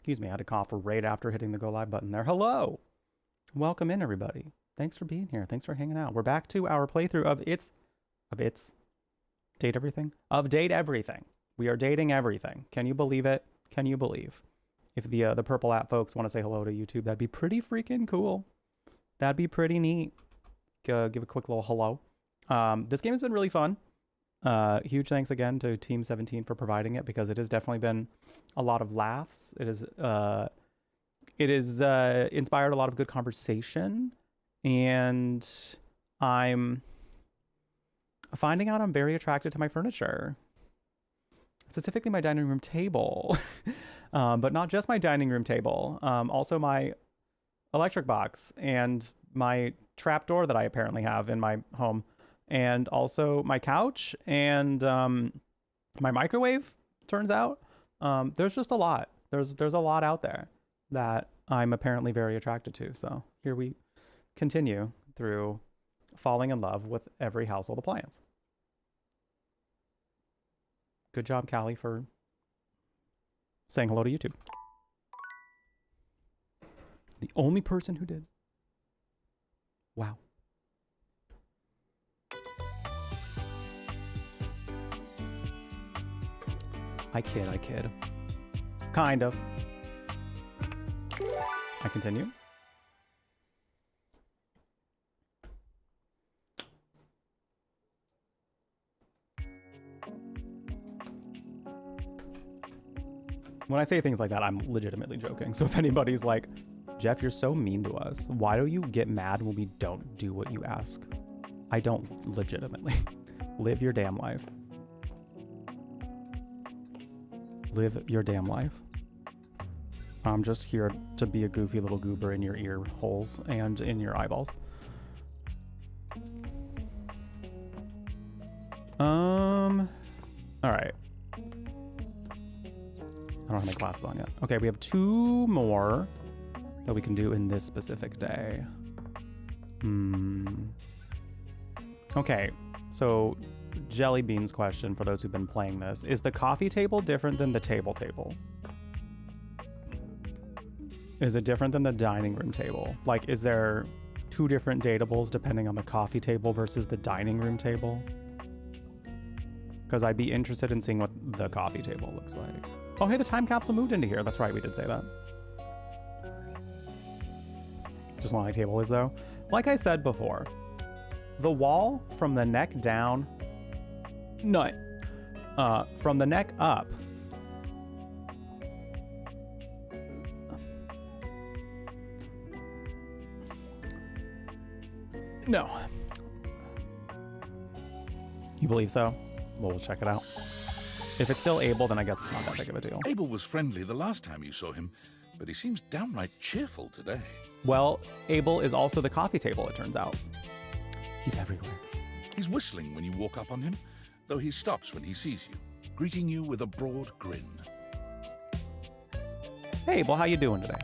Excuse me, I had to cough right after hitting the go live button there. Hello! Welcome in, everybody. Thanks for being here. Thanks for hanging out. We're back to our playthrough of Date Everything? Of Date Everything. We are dating everything. Can you believe it? Can you believe? If the Purple app folks want to say hello to YouTube, that'd be pretty freaking cool. That'd be pretty neat. Give a quick little hello. This game has been really fun. Huge thanks again to Team 17 for providing it, because it has definitely been a lot of laughs. It has inspired a lot of good conversation, and I'm finding out I'm very attracted to my furniture, specifically my dining room table, but not just my dining room table, also my electric box and my trapdoor that I apparently have in my home, and also my couch and my microwave. Turns out there's just a lot. There's a lot out there that I'm apparently very attracted to. So here we continue through falling in love with every household appliance. Good job, Callie, for saying hello to YouTube. The only person who did. Wow. I kid. Kind of. I continue. When I say things like that, I'm legitimately joking. So if anybody's like, Jeff, you're so mean to us. Why do you get mad when we don't do what you ask? I don't legitimately. Live your damn life. Live your damn life. I'm just here to be a goofy little goober in your ear holes and in your eyeballs. All right. I don't have my glasses on yet. Okay, we have 2 more that we can do in this specific day. Okay, so Jelly Bean's question for those who've been playing this: is the coffee table different than the table? Is it different than the dining room table? Like, is there 2 different dateables depending on the coffee table versus the dining room table? Because I'd be interested in seeing what the coffee table looks like. Oh, hey, the time capsule moved into here. That's right, we did say that. Just not my table is, though. Like I said before, the wall from the neck down, from the neck up, no. You believe so? Well, we'll check it out. If it's still Abel, then I guess it's not that big of a deal. Abel was friendly the last time you saw him, but he seems downright cheerful today. Well, Abel is also the coffee table, it turns out. He's everywhere. He's whistling when you walk up on him, though he stops when he sees you, greeting you with a broad grin. Hey, Abel, how you doing today?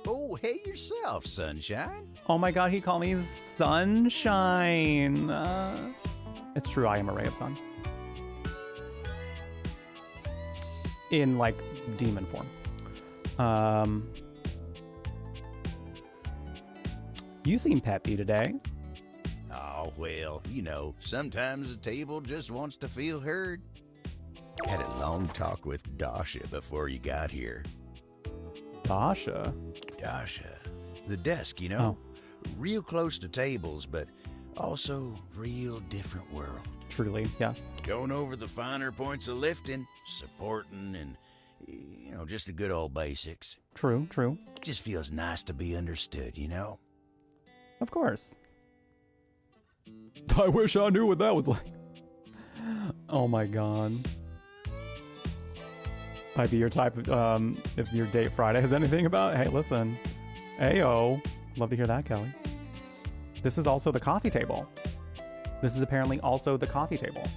Oh, hey yourself, Sunshine. Oh my god, he called me Sunshine. It's true, I am a ray of sun. In, like, demon form. You seem peppy today. Oh, well, you know, sometimes a table just wants to feel heard. Had a long talk with Dasha before you got here. Dasha? Dasha. The desk, you know? Real close to tables, but also real different world. Truly, yes. Going over the finer points of lifting, supporting, and, you know, just the good old basics. True. Just feels nice to be understood, you know? Of course. I wish I knew what that was like. Oh my god. Might be your type of, if your date Friday has anything about, hey, listen. Ayo. Love to hear that, Kelly. This is also the coffee table. This is apparently also the coffee table.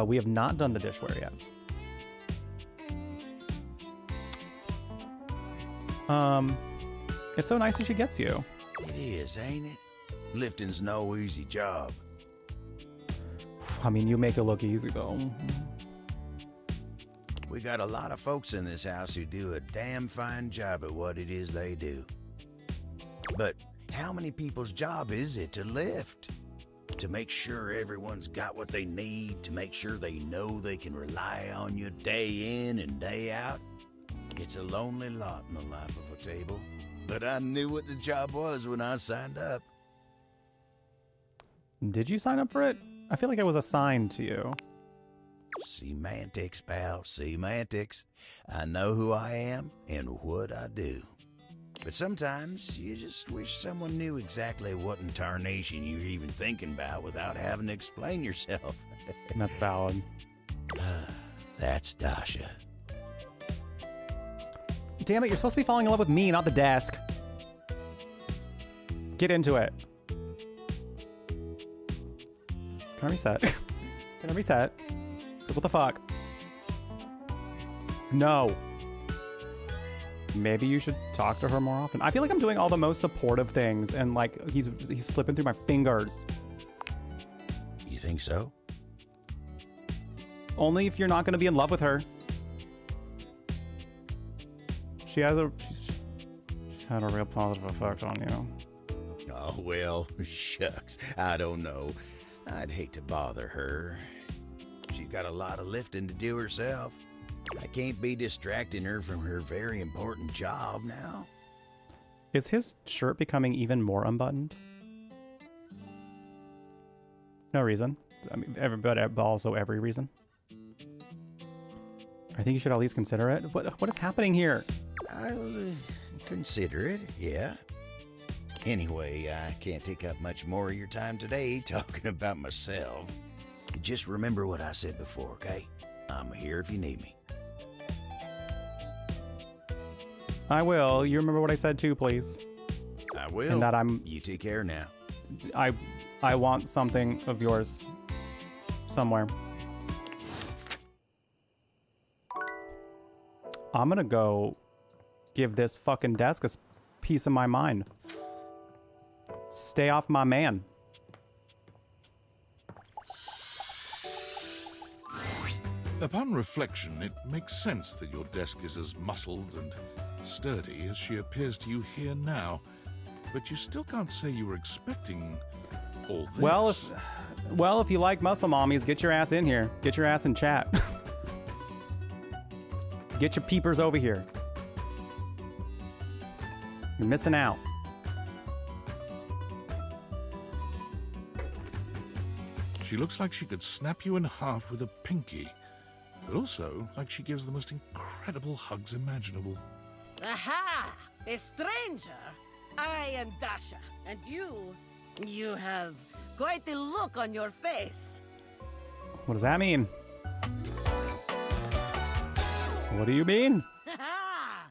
We have not done the dishware yet. It's so nice that she gets you. It is, ain't it? Lifting's no easy job. I mean, you make it look easy, though. We got a lot of folks in this house who do a damn fine job at what it is they do. But how many people's job is it to lift? To make sure everyone's got what they need, to make sure they know they can rely on you day in and day out? It's a lonely lot in the life of a table. But I knew what the job was when I signed up. Did you sign up for it? I feel like it was assigned to you. Semantics, pal, semantics. I know who I am and what I do. But sometimes you just wish someone knew exactly what in tarnation you're even thinking about without having to explain yourself. That's valid. That's Dasha. Damn it, you're supposed to be falling in love with me, not the desk. Get into it. Can I reset? Can I reset? 'Cause what the fuck? No. Maybe you should talk to her more often. I feel like I'm doing all the most supportive things and like he's slipping through my fingers. You think so? Only if you're not going to be in love with her. She's had a real positive effect on you. Oh, well, shucks. I don't know. I'd hate to bother her. She's got a lot of lifting to do herself. I can't be distracting her from her very important job now. Is his shirt becoming even more unbuttoned? No reason. I mean, but also every reason. I think you should at least consider it. What is happening here? I'll consider it, yeah. Anyway, I can't take up much more of your time today talking about myself. Just remember what I said before, okay? I'm here if you need me. I will. You remember what I said too, please. I will. And that You take care now. I want something of yours somewhere. I'm gonna go give this fucking desk a piece of my mind. Stay off my man. Upon reflection, it makes sense that your desk is as muscled and sturdy as she appears to you here now. But you still can't say you were expecting all this. Well, if you like muscle mommies, get your ass in here. Get your ass in chat. Get your peepers over here. You're missing out. She looks like she could snap you in half with a pinky, but also like she gives the most incredible hugs imaginable. Aha! A stranger! I am Dasha, and you have quite the look on your face. What does that mean? What do you mean? Ha!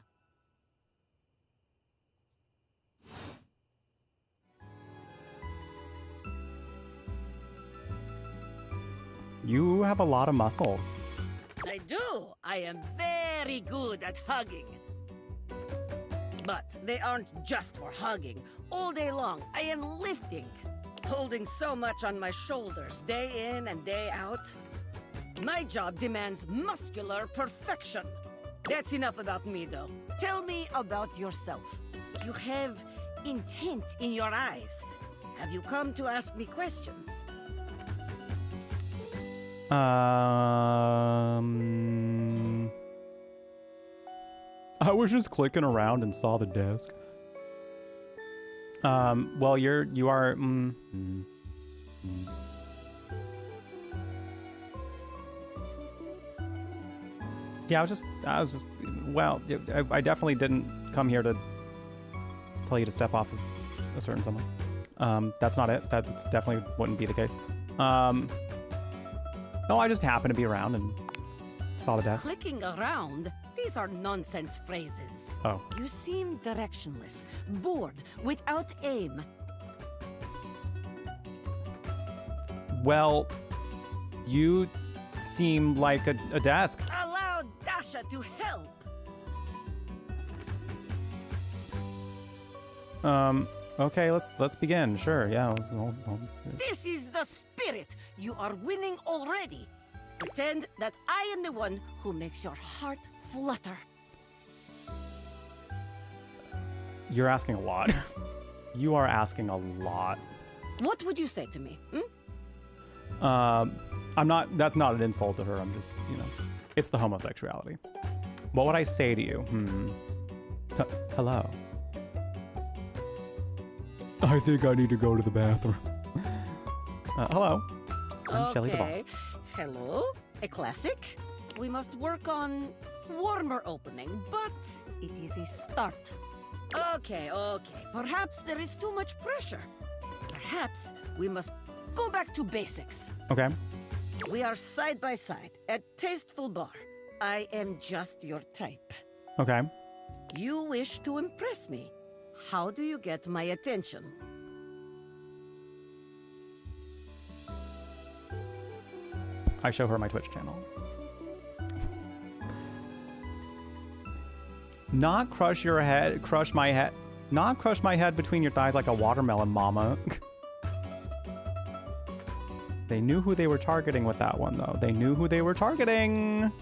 You have a lot of muscles. I do. I am very good at hugging. But they aren't just for hugging. All day long, I am lifting. Holding so much on my shoulders, day in and day out. My job demands muscular perfection. That's enough about me, though. Tell me about yourself. You have intent in your eyes. Have you come to ask me questions? I was just clicking around and saw the desk. Well, you are. Yeah, I was just. Well, I definitely didn't come here to tell you to step off of a certain someone. That's not it. That definitely wouldn't be the case. No, I just happened to be around and saw the desk. Clicking around? These are nonsense phrases. Oh. You seem directionless, bored, without aim. Well, you seem like a desk. Allow Dasha to help. Okay, let's begin. Sure, yeah. This is the spirit. You are winning already. Pretend that I am the one who makes your heart flutter. You're asking a lot. You are asking a lot. What would you say to me? I'm not. That's not an insult to her. I'm just, it's the homosexuality. What would I say to you? Hello. I think I need to go to the bathroom. Hello. I'm Shelley the Ball. Hello. A classic. We must work on warmer opening, but it is a start. Okay. Perhaps there is too much pressure. Perhaps we must go back to basics. Okay. We are side by side at Tasteful Bar. I am just your type. Okay. You wish to impress me. How do you get my attention? I show her my Twitch channel. Not crush your head, crush my head. Not crush my head between your thighs like a watermelon, mama. They knew who they were targeting with that one, though. They knew who they were targeting.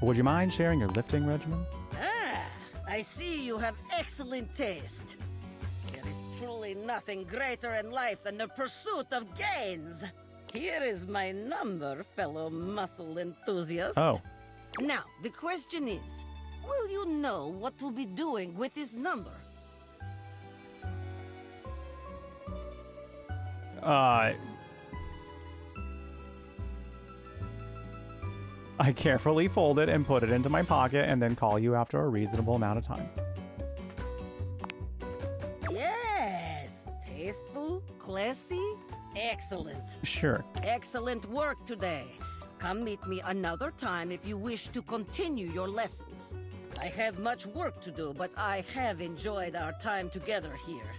Would you mind sharing your lifting regimen? I see you have excellent taste. There is truly nothing greater in life than the pursuit of gains. Here is my number, fellow muscle enthusiast. Oh. Now, the question is, will you know what to be doing with this number? I carefully fold it and put it into my pocket and then call you after a reasonable amount of time. Yes, tasteful, classy, excellent. Sure. Excellent work today. Come meet me another time if you wish to continue your lessons. I have much work to do, but I have enjoyed our time together here.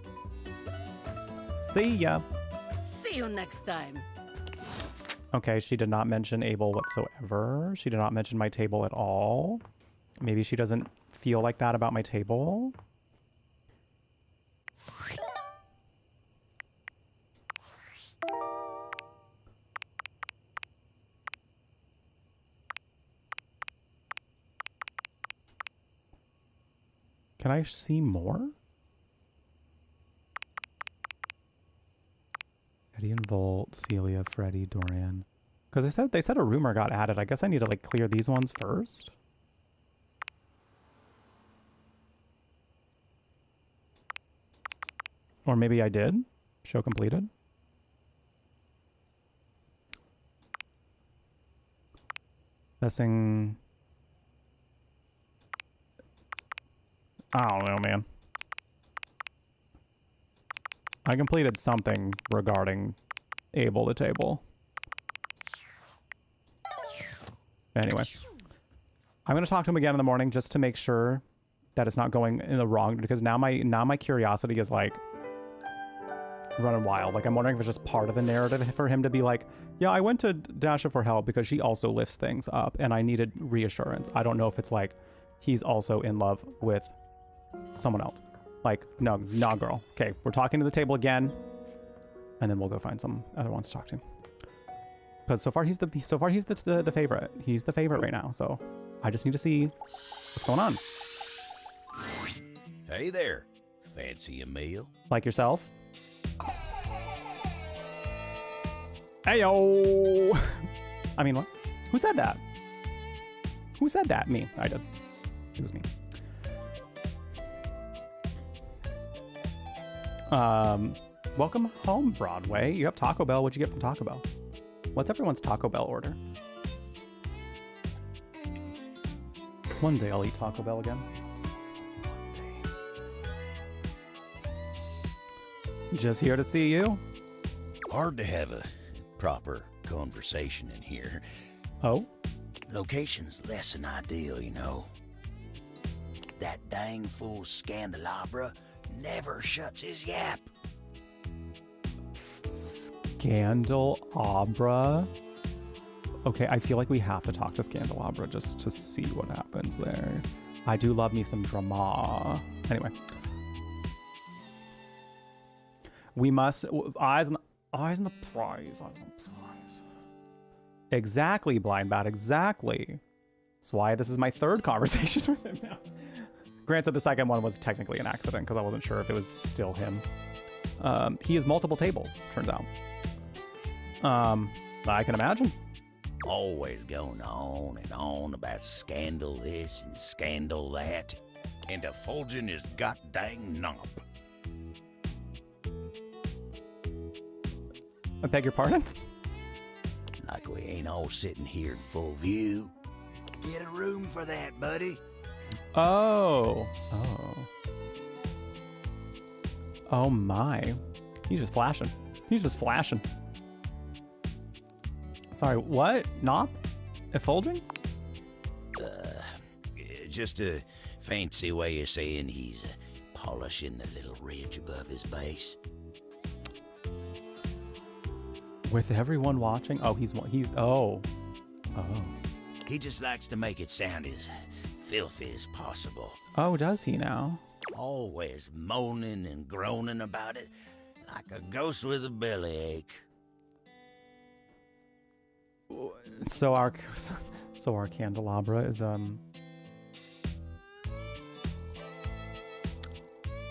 See ya. See you next time. Okay, she did not mention Abel whatsoever. She did not mention my table at all. Maybe she doesn't feel like that about my table. Can I see more? Eddie and Volt, Celia, Freddie, Dorian. Because they said a rumor got added. I guess I need to like clear these ones first. Or maybe I did. Show completed. Messing. I don't know, man. I completed something regarding Abel the table. Anyway. I'm going to talk to him again in the morning just to make sure that it's not going in the wrong, because now my curiosity is like running wild. Like I'm wondering if it's just part of the narrative for him to be like, yeah, I went to Dasha for help because she also lifts things up and I needed reassurance. I don't know if it's like he's also in love with someone else. Like, no, nah, girl. Okay, we're talking to the table again, and then we'll go find some other ones to talk to. Because so far he's the favorite. He's the favorite right now. So I just need to see what's going on. Hey there. Fancy a meal? Like yourself? Heyo! I mean, what? Who said that? Who said that? Me. I did. It was me. Welcome home, Broadway. You have Taco Bell. What'd you get from Taco Bell? What's everyone's Taco Bell order? One day I'll eat Taco Bell again. One day. Just here to see you. Hard to have a proper conversation in here. Oh? Location's less than ideal, you know. That dang fool Scandelabra never shuts his yap. Scandalabra. Okay, I feel like we have to talk to Scandalabra just to see what happens there. I do love me some drama. Anyway. We must... Eyes on the prize. Eyes on the prize. Exactly, Blind Bat. Exactly. That's why this is my third conversation with him now. Granted, the second one was technically an accident because I wasn't sure if it was still him. He has multiple tables, turns out. I can imagine. Always going on and on about scandal this and scandal that. And effulging his goddamn knob. I beg your pardon? Like we ain't all sitting here in full view. Get a room for that, buddy. Oh. Oh. Oh my. He's just flashing. He's just flashing. Sorry, what? Nop? Effulging? Just a fancy way of saying he's polishing the little ridge above his base. With everyone watching? Oh, he's oh. Oh. He just likes to make it sound as filthy as possible. Oh, does he now? Always moaning and groaning about it like a ghost with a bellyache. So our candelabra is an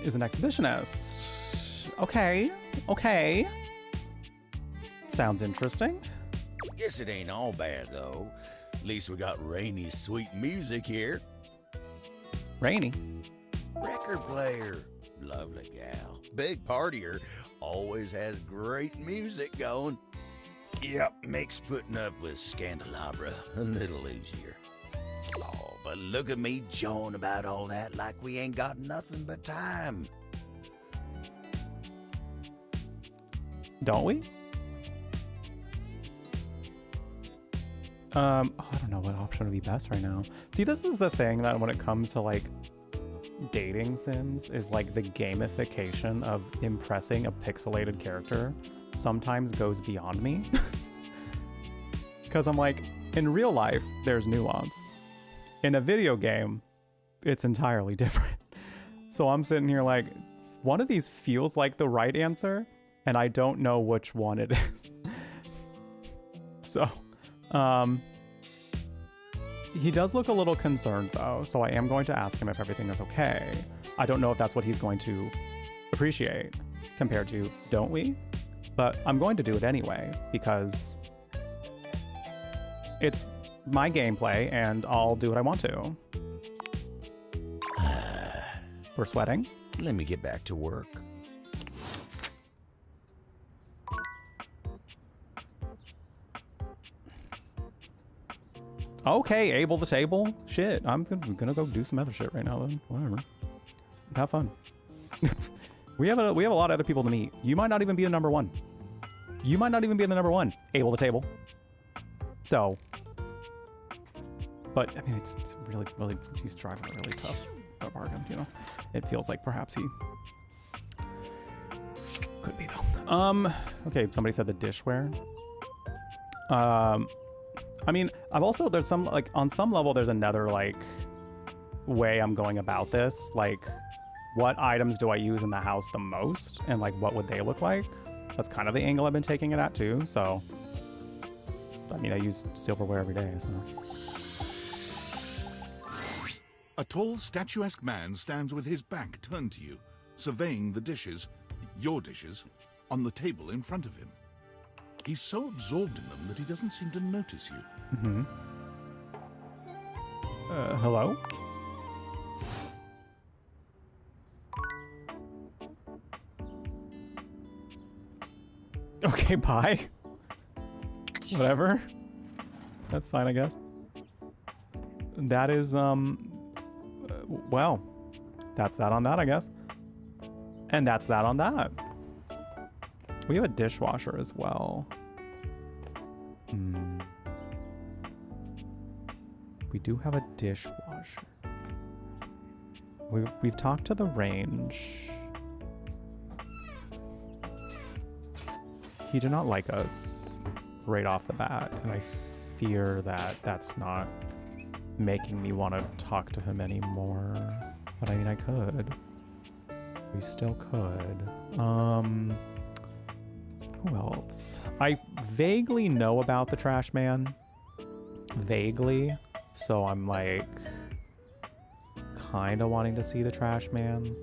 exhibitionist. Okay. Sounds interesting. Guess it ain't all bad though. At least we got Rainy's sweet music here. Rainy. Record player. Lovely gal. Big partier. Always has great music going. Yep, makes putting up with Scandalabra a little easier. Oh, but look at me jawing about all that like we ain't got nothing but time. Don't we? I don't know what option would be best right now. See, this is the thing that when it comes to like dating sims is like the gamification of impressing a pixelated character sometimes goes beyond me. Because I'm like, in real life, there's nuance. In a video game, it's entirely different. So I'm sitting here like, one of these feels like the right answer, and I don't know which one it is. So, he does look a little concerned though, so I am going to ask him if everything is okay. I don't know if that's what he's going to appreciate compared to don't we? But I'm going to do it anyway because it's my gameplay and I'll do what I want to. We're sweating. Let me get back to work. Okay, able the table. Shit, I'm gonna go do some other shit right now then. Whatever. Have fun. we have a lot of other people to meet. You might not even be the number one. You might not even be the number one. Able the table. So, but I mean, it's really, he's driving a really tough bargain. You know, it feels like perhaps he could be though. Okay, somebody said the dishware. I mean, there's some, like, on some level, there's another, like, way I'm going about this. Like, what items do I use in the house the most? And, like, what would they look like? That's kind of the angle I've been taking it at, too. So, I mean, I use silverware every day, so. A tall, statuesque man stands with his back turned to you, surveying the dishes, your dishes, on the table in front of him. He's so absorbed in them that he doesn't seem to notice you. Mm-hmm. Hello? Okay, bye. Whatever. That's fine, I guess. That is, well, that's that on that, I guess. And that's that on that. We have a dishwasher as well. We do have a dishwasher. We've talked to the range. He did not like us right off the bat, and I fear that that's not making me want to talk to him anymore. But I mean, I could. We still could. Who else? I vaguely know about the trash man. Vaguely. So I'm like kind of wanting to see the trash man.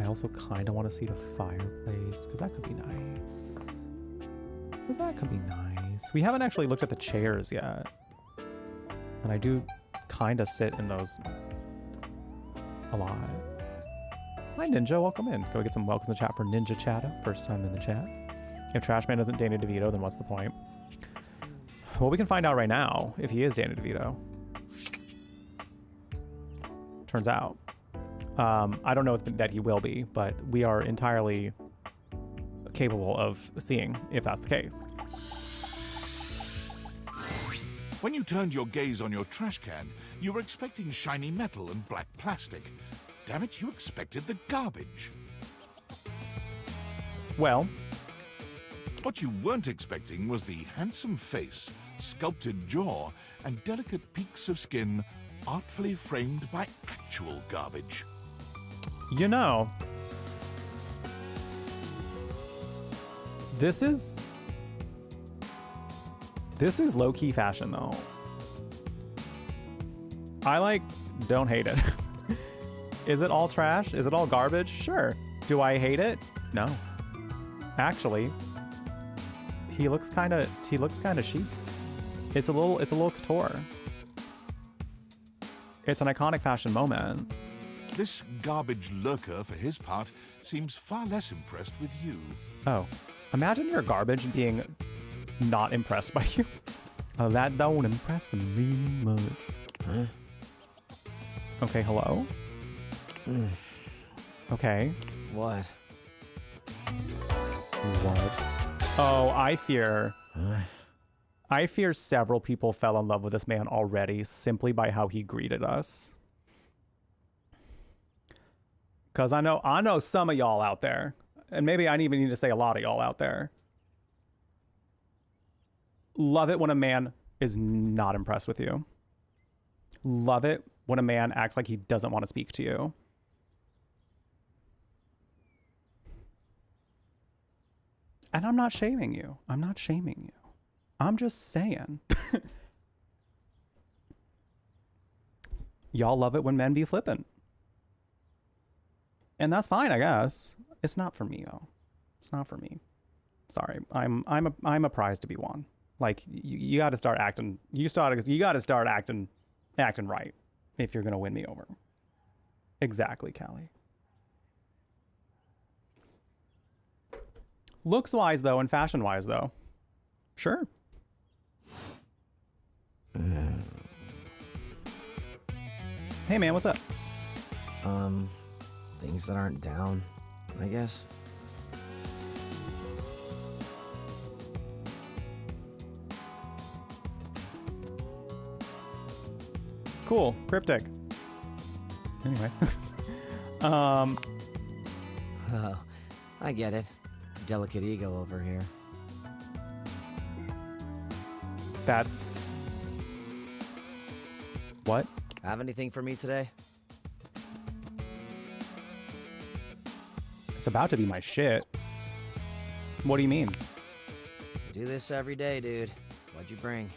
I also kind of want to see the fireplace because that could be nice. We haven't actually looked at the chairs yet. And I do kind of sit in those a lot. Hi, Ninja. Welcome in. Go get some welcome to the chat for Ninja Chatta. First time in the chat. If Trashman isn't Danny DeVito, then what's the point? Well, we can find out right now if he is Danny DeVito. Turns out. I don't know that he will be, but we are entirely capable of seeing if that's the case. When you turned your gaze on your trash can, you were expecting shiny metal and black plastic. Damn it, you expected the garbage. Well, what you weren't expecting was the handsome face, sculpted jaw, and delicate peaks of skin artfully framed by actual garbage. you know, this is low-key fashion, though. I don't hate it. Is it all trash? Is it all garbage? Sure. Do I hate it? No. Actually, he looks kind of chic. It's a little couture. It's an iconic fashion moment. This garbage lurker, for his part, seems far less impressed with you. Oh, imagine your garbage being not impressed by you. Oh, that don't impress me much. Huh? Okay, hello? Okay. What? What? Oh, I fear Huh? several people fell in love with this man already simply by how he greeted us. Because I know some of y'all out there, and maybe I even need to say a lot of y'all out there, love it when a man is not impressed with you. Love it when a man acts like he doesn't want to speak to you. And I'm not shaming you. I'm just saying. Y'all love it when men be flippant. And that's fine, I guess. It's not for me, though. It's not for me. Sorry. I'm a prize to be won. Like, you got to start acting. You got to start acting right if you're gonna win me over. Exactly, Callie. Looks wise though, and fashion wise though. Sure. Hey man, what's up? Things that aren't down, I guess. Cool, cryptic. Anyway. Oh, I get it. Delicate ego over here. That's... What? Have anything for me today? It's about to be my shit. What do you mean? Do this every day, dude. What'd you bring?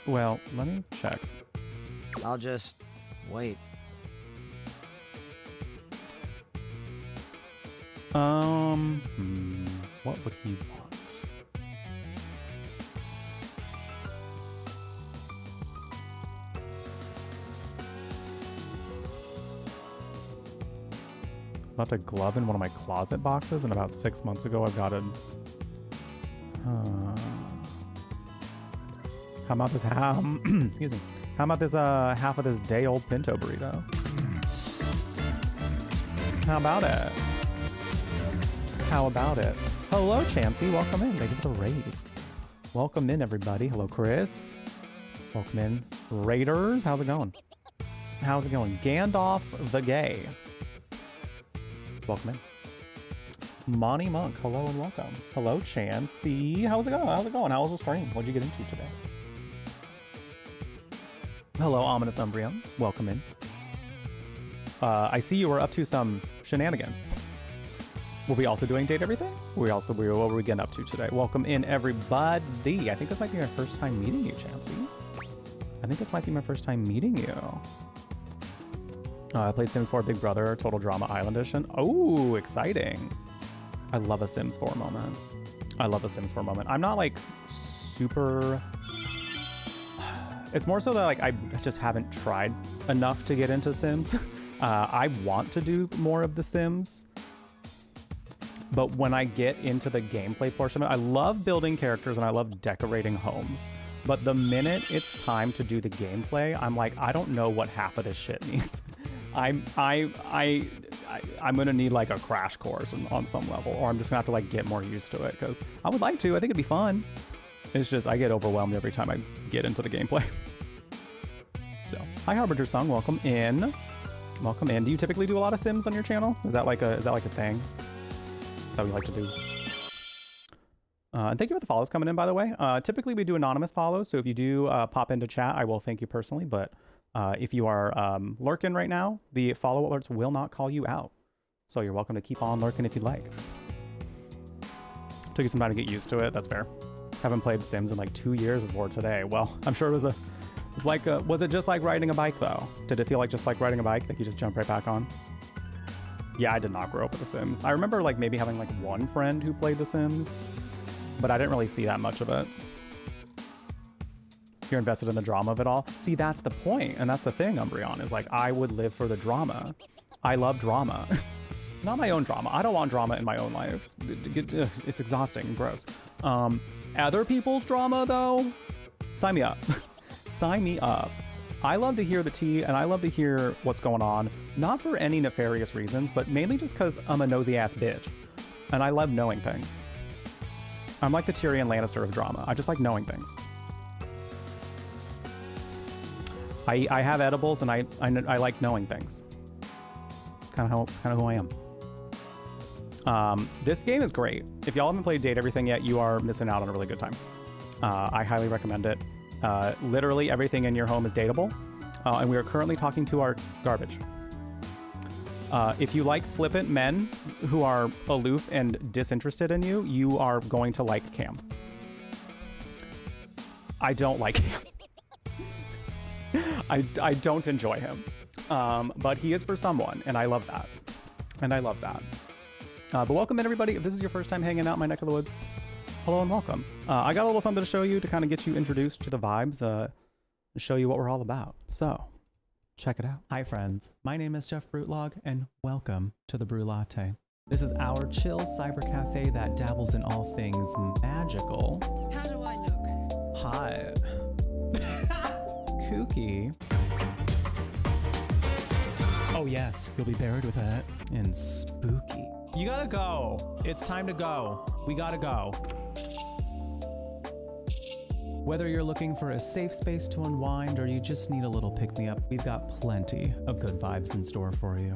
Well, let me check. I'll just wait. What would he want? Left a glove in one of my closet boxes, and about 6 months ago I got a... How about this excuse me. How about this half of this day-old pinto burrito? How about it? How about it? Hello, Chansey. Welcome in. Thank you for the raid. Welcome in, everybody. Hello, Chris. Welcome in. Raiders, how's it going? How's it going? Gandalf the Gay. Welcome in. Monty Monk, hello and welcome. Hello, Chansey. How's it going? How's it going? How was the stream? What'd you get into today? Hello, Ominous Umbreon. Welcome in. I see you were up to some shenanigans. Were we also doing Date Everything? What were we getting up to today? Welcome in, everybody. I think this might be my first time meeting you, Chansey. I think this might be my first time meeting you. I played Sims 4 Big Brother, Total Drama Island Edition. Oh, exciting. I love a Sims 4 moment. I love a Sims 4 moment. I'm not like super... It's more so that like I just haven't tried enough to get into Sims. I want to do more of the Sims. But when I get into the gameplay portion of it, I love building characters and I love decorating homes. But the minute it's time to do the gameplay, I'm like, I don't know what half of this shit means. I'm gonna need like a crash course on some level, or I'm just gonna have to like get more used to it because I would like to. I think it'd be fun. It's just I get overwhelmed every time I get into the gameplay. So, hi Harbinger Song, welcome in. Welcome in. Do you typically do a lot of Sims on your channel? Is that like a thing? Is that what you like to do? And thank you for the follows coming in, by the way. Typically we do anonymous follows, so if you do pop into chat, I will thank you personally, but if you are lurking right now, the follow alerts will not call you out. So you're welcome to keep on lurking if you'd like. Took you some time to get used to it, that's fair. Haven't played Sims in like 2 years before today. Well, I'm sure it was was it just like riding a bike though? Did it feel like just like riding a bike that you just jump right back on? Yeah, I did not grow up with The Sims. I remember like maybe having like one friend who played The Sims, but I didn't really see that much of it. You're invested in the drama of it all. See, that's the point, and that's the thing, Umbreon, is like I would live for the drama. I love drama. Not my own drama. I don't want drama in my own life. It's exhausting and gross. Other people's drama, though, sign me up. Sign me up. I love to hear the tea, and I love to hear what's going on, not for any nefarious reasons, but mainly just because I'm a nosy-ass bitch, and I love knowing things. I'm like the Tyrion Lannister of drama. I just like knowing things. I have edibles, and I like knowing things. It's kind of who I am. This game is great. If y'all haven't played Date Everything yet, you are missing out on a really good time. I highly recommend it. Literally everything in your home is dateable, and we are currently talking to our garbage. If you like flippant men who are aloof and disinterested in you, you are going to like Cam. I don't like him. I don't enjoy him, but he is for someone, and I love that. But welcome in, everybody. If this is your first time hanging out in my neck of the woods, hello and welcome. I got a little something to show you to kind of get you introduced to the vibes, and show you what we're all about. So, check it out. Hi, friends. My name is jeffbrutlag, and welcome to the Brew Latte. This is our chill cyber cafe that dabbles in all things magical. How do I look? Hot. Kooky. Oh yes, you'll be buried with that. And spooky. You gotta go. It's time to go. We gotta go. Whether you're looking for a safe space to unwind or you just need a little pick-me-up, we've got plenty of good vibes in store for you.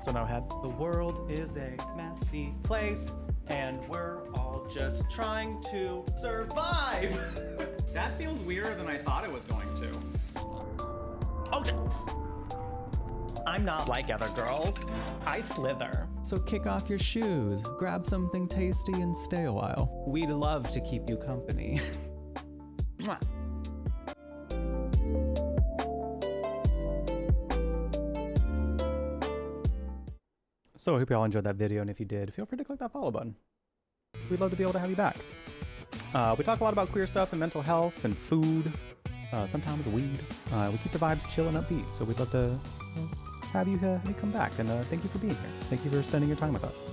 So no head. The world is a messy place, and we're all just trying to survive. That feels weirder than I thought it was going to. Okay. I'm not like other girls. I slither. So kick off your shoes, grab something tasty, and stay a while. We'd love to keep you company. Mwah. So I hope y'all enjoyed that video, and if you did, feel free to click that follow button. We'd love to be able to have you back. We talk a lot about queer stuff and mental health and food, sometimes weed. We keep the vibes chill and upbeat, so we'd love to have you come back, and thank you for being here. Thank you for spending your time with us.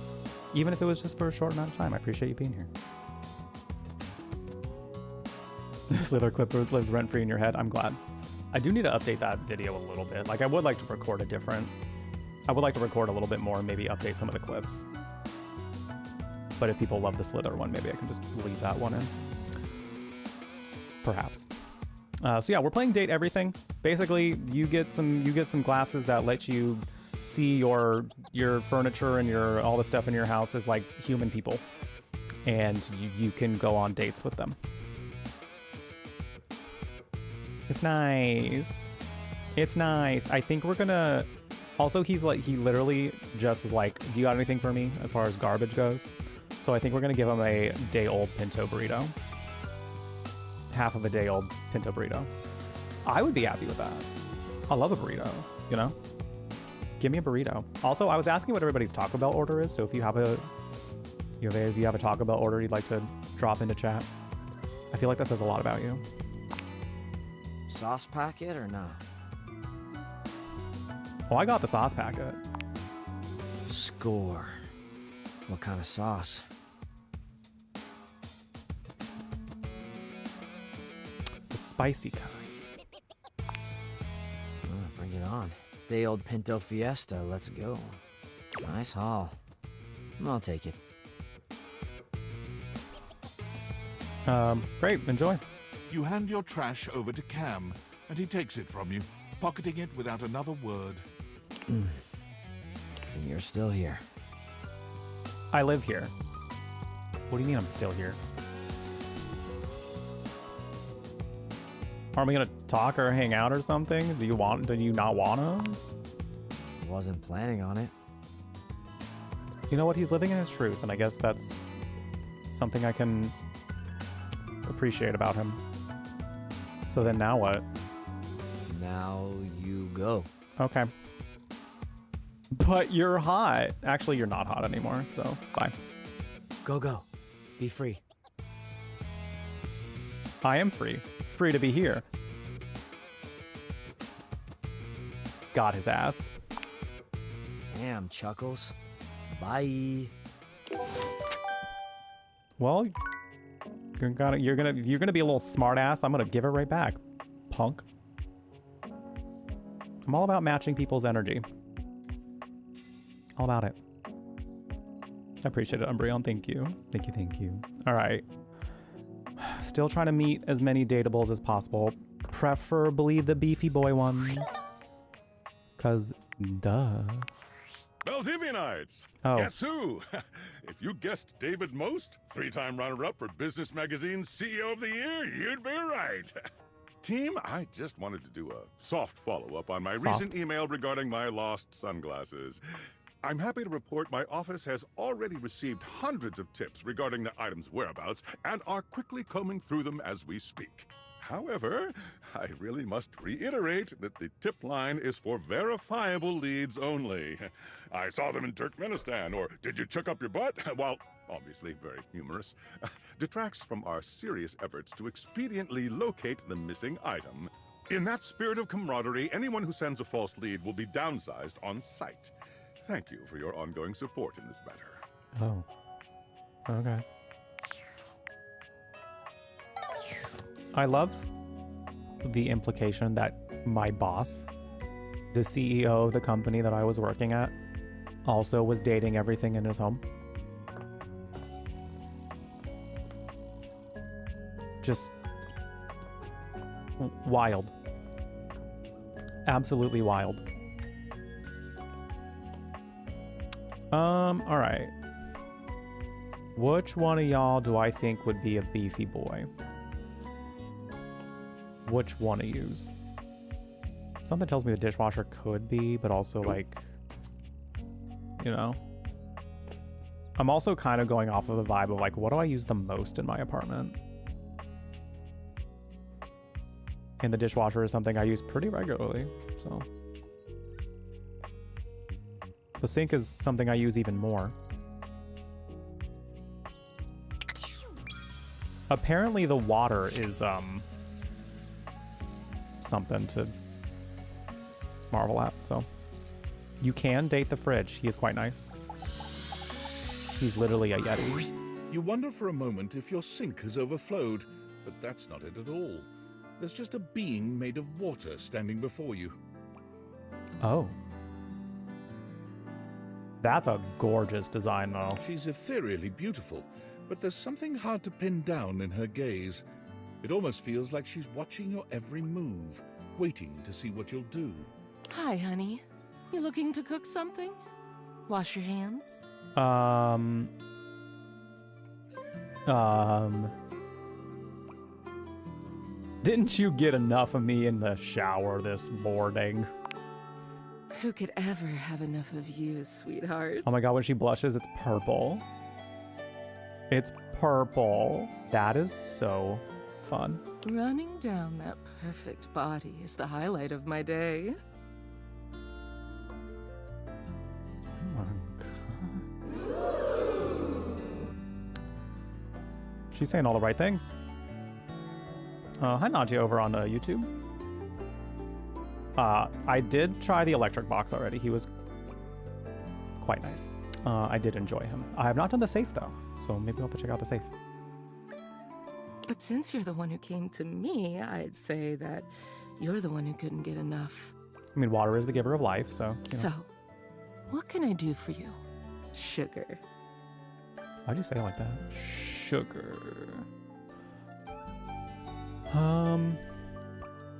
Even if it was just for a short amount of time, I appreciate you being here. This Slither clip lives rent-free in your head. I'm glad. I do need to update that video a little bit. Like, I would like to record a little bit more and maybe update some of the clips. But if people love the Slither one, maybe I can just leave that one in. Perhaps. So yeah, we're playing Date Everything. Basically, you get some glasses that let you see your furniture and all the stuff in your house as like human people, and you can go on dates with them. It's nice. It's nice. I think we're gonna. Also, he literally just was like, "Do you got anything for me as far as garbage goes?" So I think we're gonna give him a day-old pinto burrito. Half of a day-old pinto burrito. I would be happy with that. I love a burrito, you know? Give me a burrito. Also, I was asking what everybody's Taco Bell order is, so if you have a Taco Bell order you'd like to drop into chat, I feel like that says a lot about you. Sauce packet or not? Oh, I got the sauce packet. Score. What kind of sauce? The spicy kind. Bring it on. Day old Pinto Fiesta, let's go. Nice haul. I'll take it. Great, enjoy. You hand your trash over to Cam, and he takes it from you, pocketing it without another word. And you're still here. I live here. What do you mean I'm still here? Aren't we gonna talk or hang out or something? Do you not wanna? I wasn't planning on it. You know what? He's living in his truth, and I guess that's something I can appreciate about him. So then now what? Now you go. Okay. But you're hot. Actually, you're not hot anymore, so bye. Go. Be free. I am free. Free to be here. Got his ass. Damn, Chuckles. Bye. Well, you're gonna be a little smart ass. I'm gonna give it right back, punk. I'm all about matching people's energy. All about it. I appreciate it, Umbreon. Thank you. Thank you. All right. Still trying to meet as many dateables as possible. Preferably the beefy boy ones. Cause duh. Valdivianites! Oh. Guess who? If you guessed David Most, 3-time runner-up for Business Magazine's CEO of the Year, you'd be right. Team, I just wanted to do a soft follow-up on my recent email regarding my lost sunglasses. I'm happy to report my office has already received hundreds of tips regarding the item's whereabouts and are quickly combing through them as we speak. However, I really must reiterate that the tip line is for verifiable leads only. I saw them in Turkmenistan, or did you check up your butt? While obviously very humorous, detracts from our serious efforts to expediently locate the missing item. In that spirit of camaraderie, anyone who sends a false lead will be downsized on sight. Thank you for your ongoing support in this matter. Oh. Okay. I love the implication that my boss, the CEO of the company that I was working at, also was dating everything in his home. Just wild. Absolutely wild. All right. Which one of y'all do I think would be a beefy boy? Which one of yous? Something tells me the dishwasher could be, but also like, you know. I'm also kind of going off of a vibe of like, what do I use the most in my apartment? And the dishwasher is something I use pretty regularly, so. The sink is something I use even more. Apparently the water is something to marvel at, so. You can date the fridge. He is quite nice. He's literally a Yeti. You wonder for a moment if your sink has overflowed, but that's not it at all. There's just a being made of water standing before you. Oh. That's a gorgeous design, though. She's ethereally beautiful, but there's something hard to pin down in her gaze. It almost feels like she's watching your every move, waiting to see what you'll do. Hi, honey. You looking to cook something? Wash your hands? Didn't you get enough of me in the shower this morning? Who could ever have enough of you, sweetheart? Oh my god, when she blushes, it's purple. It's purple. That is so fun. Running down that perfect body is the highlight of my day. Oh my god. She's saying all the right things. Hi Nadia over on YouTube. I did try the electric box already. He was quite nice. I did enjoy him. I have not done the safe though, so maybe I'll have to check out the safe. But since you're the one who came to me, I'd say that you're the one who couldn't get enough. I mean, water is the giver of life, so, you know. So, what can I do for you, sugar? Why'd you say it like that? Sugar.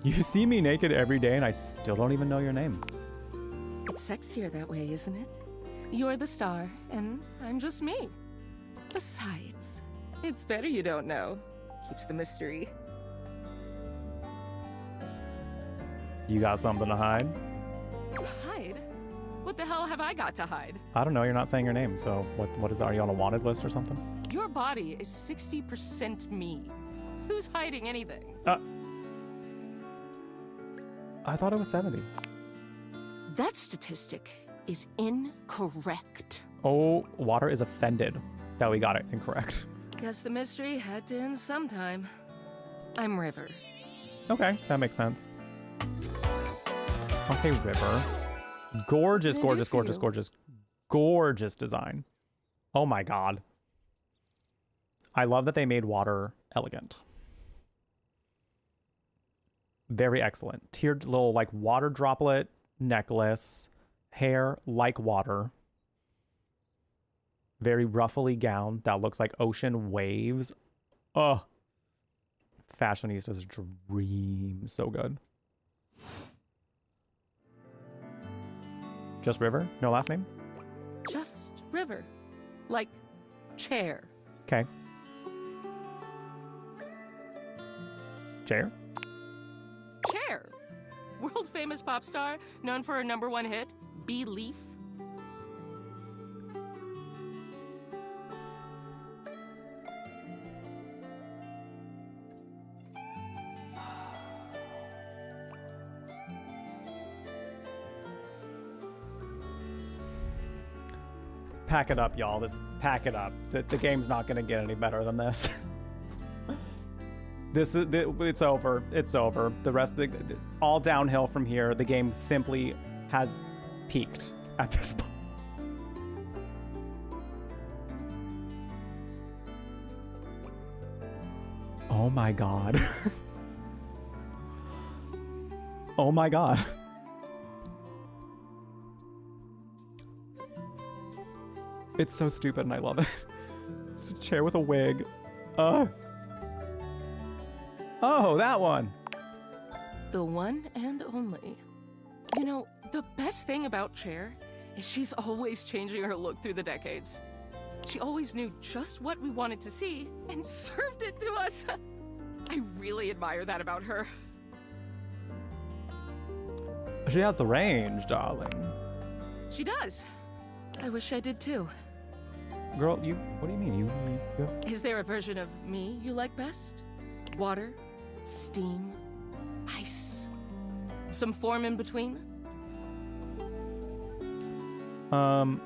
You see me naked every day and I still don't even know your name. It's sexier that way, isn't it? You're the star, and I'm just me. Besides, it's better you don't know. Keeps the mystery. You got something to hide? Hide? What the hell have I got to hide? I don't know, you're not saying your name, so what is that? Are you on a wanted list or something? Your body is 60% me. Who's hiding anything? I thought it was 70. That statistic is incorrect. Oh, water is offended that we got it incorrect. Guess the mystery had to end sometime. I'm River. Okay, that makes sense. Okay, River. Gorgeous, What can I do gorgeous, for gorgeous, you? gorgeous, gorgeous design. Oh my god. I love that they made water elegant. Very excellent. Tiered little like water droplet necklace, hair like water. Very ruffly gown that looks like ocean waves. Ugh. Fashionista's dream. So good. Just River? No last name? Just River. Like chair. Okay. Chair? Chair. World famous pop star, known for her #1 hit, Belief. Pack it up, y'all. Pack it up. The game's not gonna get any better than this. It's over. It's over. The rest of all downhill from here. The game simply has peaked at this point. Oh my god. Oh my god. It's so stupid and I love it. It's a chair with a wig. Oh, that one. The one and only. You know, the best thing about Chair is she's always changing her look through the decades. She always knew just what we wanted to see and served it to us. I really admire that about her. She has the range, darling. She does. I wish I did too. Girl, what do you mean? You have... Is there a version of me you like best? Water? Steam? Ice? Some form in between? You're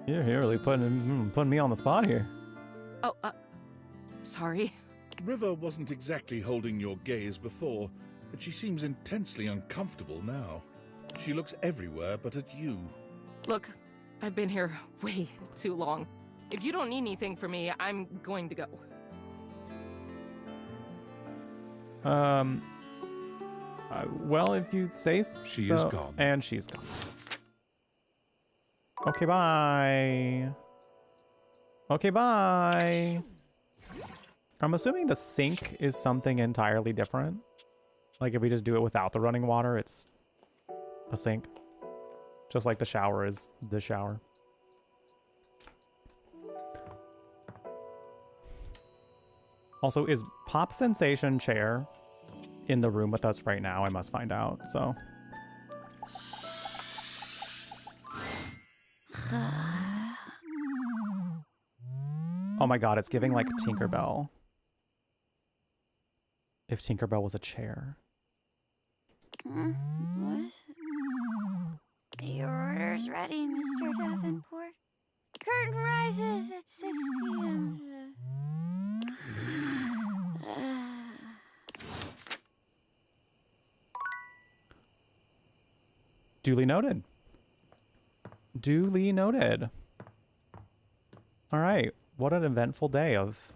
really putting me on the spot here. Oh, sorry. River wasn't exactly holding your gaze before, but she seems intensely uncomfortable now. She looks everywhere but at you. Look, I've been here way too long. If you don't need anything from me, I'm going to go. Well, if you say so. She is gone. And she's gone. Okay, bye. Okay, bye. I'm assuming the sink is something entirely different. Like if we just do it without the running water, it's a sink. Just like the shower is the shower. Also, is Pop Sensation Chair in the room with us right now? I must find out, so. Oh my god, it's giving like Tinkerbell. If Tinkerbell was a chair. Your order's ready, Mr. Davenport. Curtain rises at 6 p.m. Duly noted. Duly noted. All right. What an eventful day of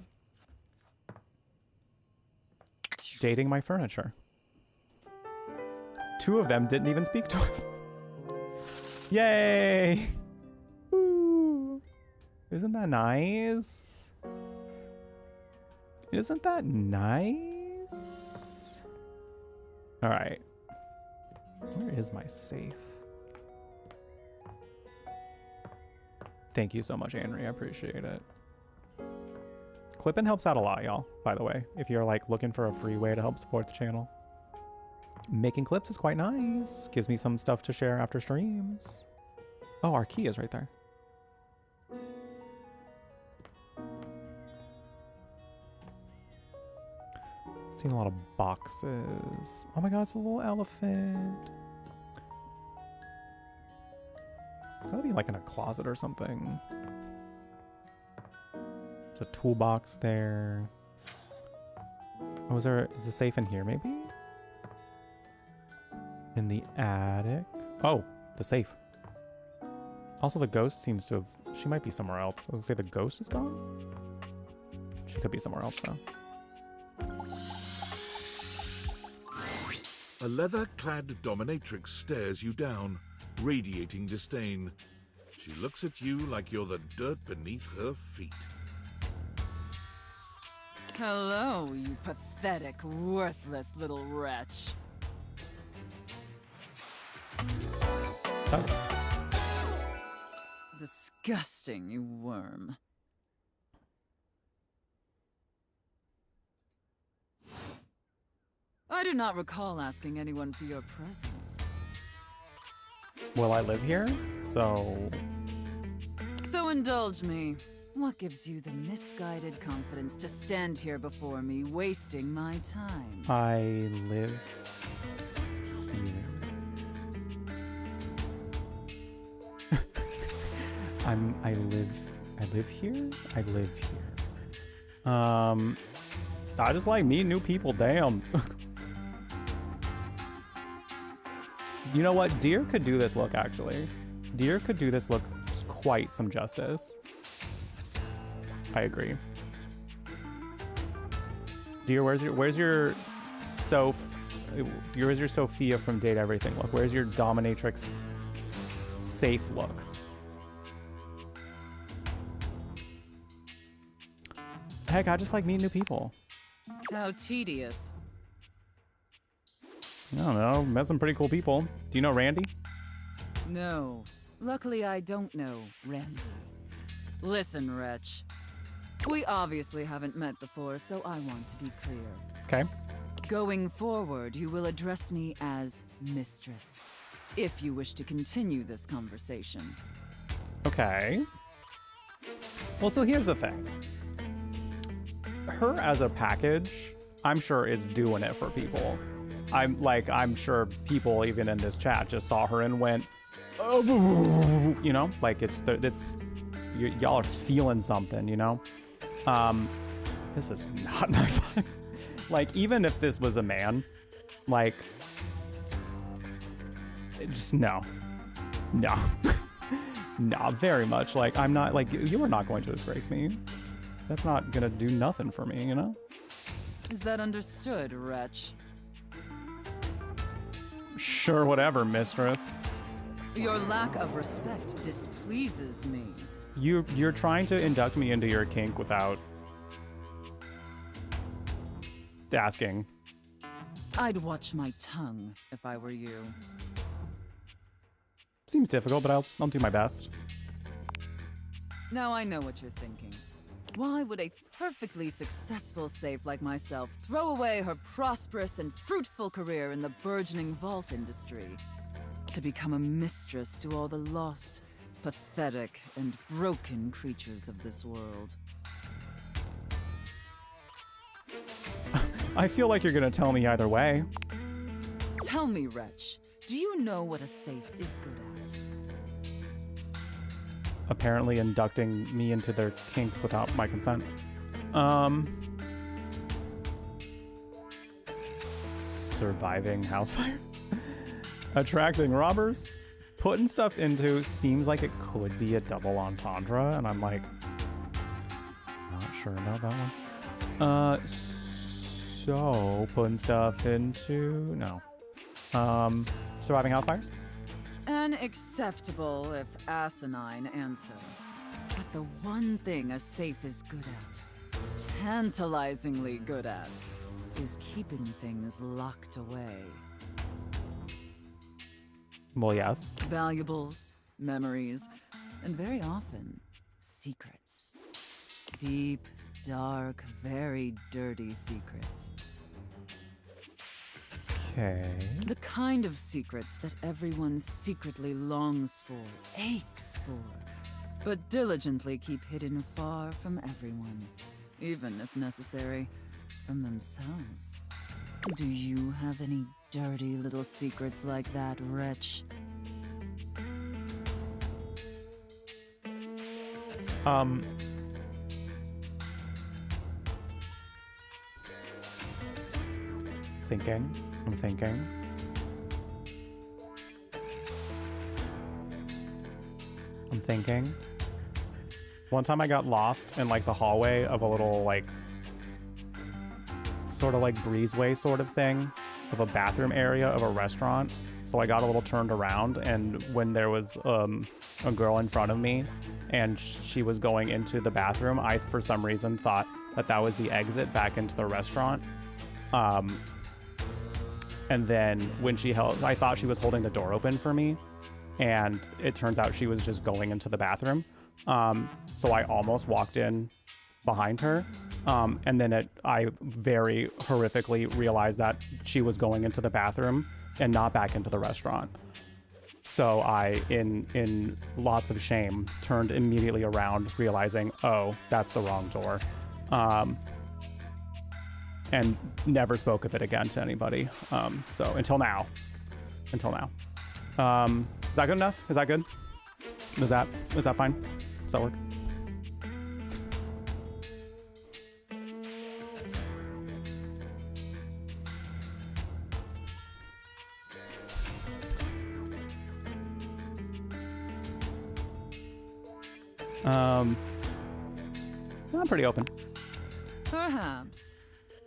dating my furniture. 2 of them didn't even speak to us. Yay! Woo. Isn't that nice? Isn't that nice? All right. Where is my safe? Thank you so much, Henry. I appreciate it. Clippin' helps out a lot, y'all, by the way. If you're like looking for a free way to help support the channel. Making clips is quite nice. Gives me some stuff to share after streams. Oh, our key is right there. Seen a lot of boxes. Oh my god, it's a little elephant. It's gotta be like in a closet or something. There's a toolbox there. Oh, is a safe in here maybe? In the attic. Oh, the safe. Also, the ghost seems to have... She might be somewhere else. I was gonna say the ghost is gone? She could be somewhere else, though. A leather-clad dominatrix stares you down, radiating disdain. She looks at you like you're the dirt beneath her feet. Hello, you pathetic, worthless little wretch. Oh. Disgusting, you worm. I do not recall asking anyone for your presence. Well, I live here, so... So indulge me. What gives you the misguided confidence to stand here before me, wasting my time? I live here. I live here? I live here. I just like meeting new people, damn. You know what? Deer could do this look, actually. Deer could do this look quite some justice. I agree. Deer, where's your Sophia from Date Everything look? Where's your dominatrix safe look? Heck, I just like meeting new people. How tedious. I don't know, met some pretty cool people. Do you know Randy? No. Luckily, I don't know Randy. Listen, wretch. We obviously haven't met before, so I want to be clear. Okay. Going forward, you will address me as Mistress, if you wish to continue this conversation. Okay. Well, so here's the thing. Her as a package, I'm sure is doing it for people. I'm sure people even in this chat just saw her and went, oh, you know, like y'all are feeling something, you know? This is not my vibe. Like, even if this was a man, like, just no. No, very much. Like, I'm not, like, you are not going to disgrace me. That's not gonna do nothing for me, you know? Is that understood, wretch? Sure, whatever, mistress. Your lack of respect displeases me. You're trying to induct me into your kink without asking. I'd watch my tongue if I were you. Seems difficult, but I'll do my best. Now I know what you're thinking. Why would a perfectly successful safe like myself throw away her prosperous and fruitful career in the burgeoning vault industry to become a mistress to all the lost, pathetic, and broken creatures of this world? I feel like you're gonna tell me either way. Tell me, Wretch, do you know what a safe is good at? Apparently inducting me into their kinks without my consent. Surviving house fire? Attracting robbers? Putting stuff into seems like it could be a double entendre, and I'm like, not sure about that one. So putting stuff into, no. Surviving house fires? An acceptable, if asinine, answer. But the one thing a safe is good at, tantalizingly good at, is keeping things locked away. Well, yes. Valuables, memories, and very often, secrets. Deep, dark, very dirty secrets. Okay. The kind of secrets that everyone secretly longs for, aches for, but diligently keep hidden far from everyone, even if necessary, from themselves. Do you have any dirty little secrets like that, Wretch? I'm thinking. One time I got lost in like the hallway of a little like sort of like breezeway sort of thing of a bathroom area of a restaurant. So I got a little turned around, and when there was a girl in front of me and she was going into the bathroom, I for some reason thought that was the exit back into the restaurant. And then when I thought she was holding the door open for me, and it turns out she was just going into the bathroom. So I almost walked in behind her. And then I very horrifically realized that she was going into the bathroom and not back into the restaurant. So I, in lots of shame, turned immediately around, realizing, oh, that's the wrong door. And never spoke of it again to anybody. So until now. Is that good enough? Is that good? Is that fine? Does that work? I'm pretty open. Perhaps.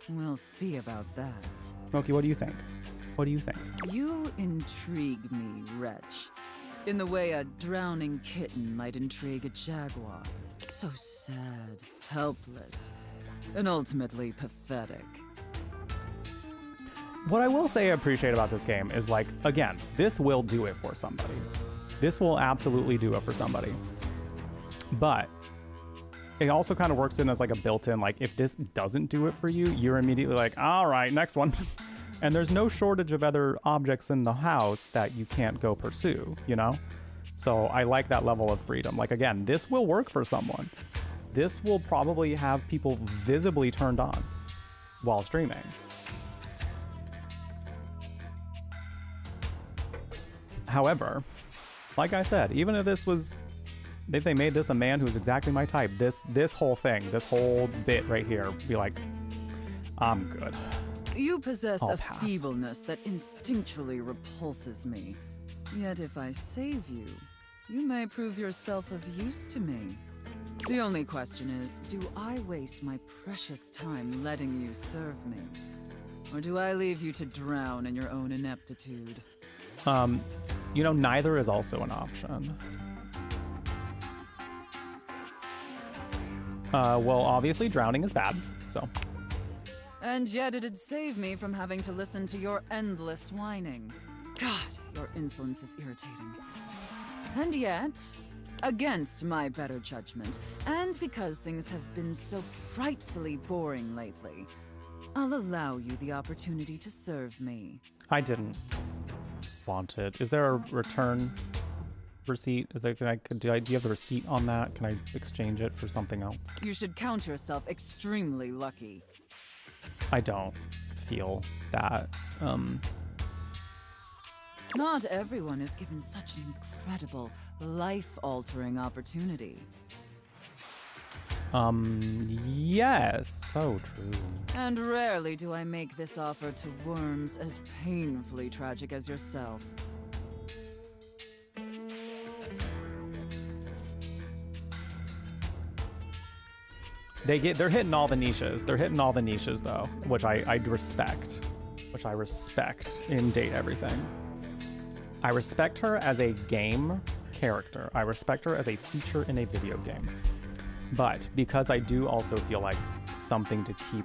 We'll see about that. Moki, what do you think? You intrigue me, Wretch. In the way a drowning kitten might intrigue a jaguar. So sad, helpless, and ultimately pathetic. What I will say I appreciate about this game is, like, again, this will do it for somebody. This will absolutely do it for somebody. But it also kind of works in as like a built-in, like, if this doesn't do it for you, you're immediately like, all right, next one. And there's no shortage of other objects in the house that you can't go pursue, you know? So I like that level of freedom. Like, again, this will work for someone. This will probably have people visibly turned on while streaming. However, like I said, even if they made this a man who's exactly my type, this whole thing, this whole bit right here, be like, I'm good. You possess I'll a pass. feebleness that instinctually repulses me. Yet if I save you, you may prove yourself of use to me. The only question is, do I waste my precious time letting you serve me? Or do I leave you to drown in your own ineptitude? You know, neither is also an option. Well, obviously drowning is bad, so. And yet it'd save me from having to listen to your endless whining. God, your insolence is irritating. And yet, against my better judgment, and because things have been so frightfully boring lately, I'll allow you the opportunity to serve me. I didn't want it. Is there a return receipt? Is there, do you have the receipt on that? Can I exchange it for something else? You should count yourself extremely lucky. I don't feel that. Not everyone is given such an incredible, life-altering opportunity. Yes, so true. And rarely do I make this offer to worms as painfully tragic as yourself. They're hitting all the niches. They're hitting all the niches though, which I respect. Which I respect in Date Everything. I respect her as a game character. I respect her as a feature in a video game. But because I do also feel like something to keep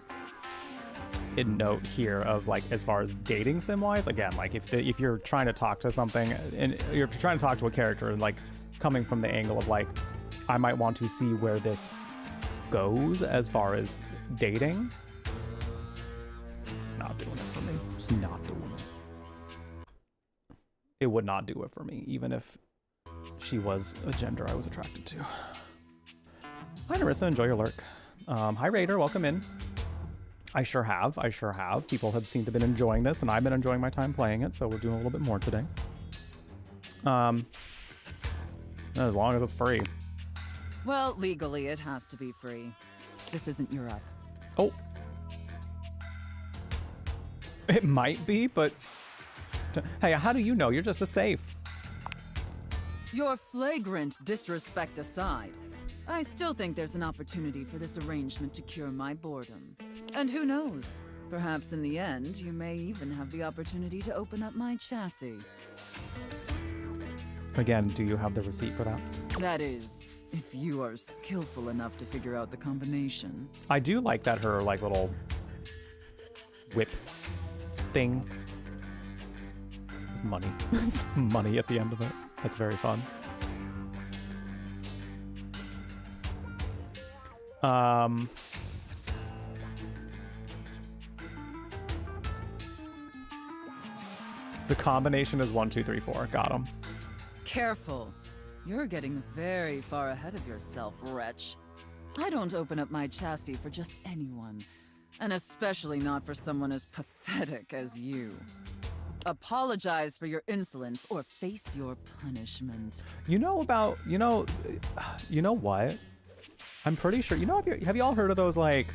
in note here of like as far as dating sim wise, again, like if you're trying to talk to something and if you're trying to talk to a character and like coming from the angle of like I might want to see where this goes as far as dating, it's not doing it for me. It's not doing it. It would not do it for me, even if she was a gender I was attracted to. Hi, Narissa. Enjoy your lurk. Hi, Raider. Welcome in. I sure have. I sure have. People have seemed to have been enjoying this, and I've been enjoying my time playing it, so we're doing a little bit more today. As long as it's free. Well, legally, it has to be free. This isn't Europe. Oh. It might be, but... Hey, how do you know? You're just a safe. Your flagrant disrespect aside, I still think there's an opportunity for this arrangement to cure my boredom. And who knows? Perhaps in the end, you may even have the opportunity to open up my chassis. Again, do you have the receipt for that? That is, if you are skillful enough to figure out the combination. I do like that her, like, little whip thing is money. It's money at the end of it. That's very fun. The combination is 1, 2, 3, 4. Got him. Careful. You're getting very far ahead of yourself, wretch. I don't open up my chassis for just anyone, and especially not for someone as pathetic as you. Apologize for your insolence or face your punishment. You know what? I'm pretty sure, have you all heard of those like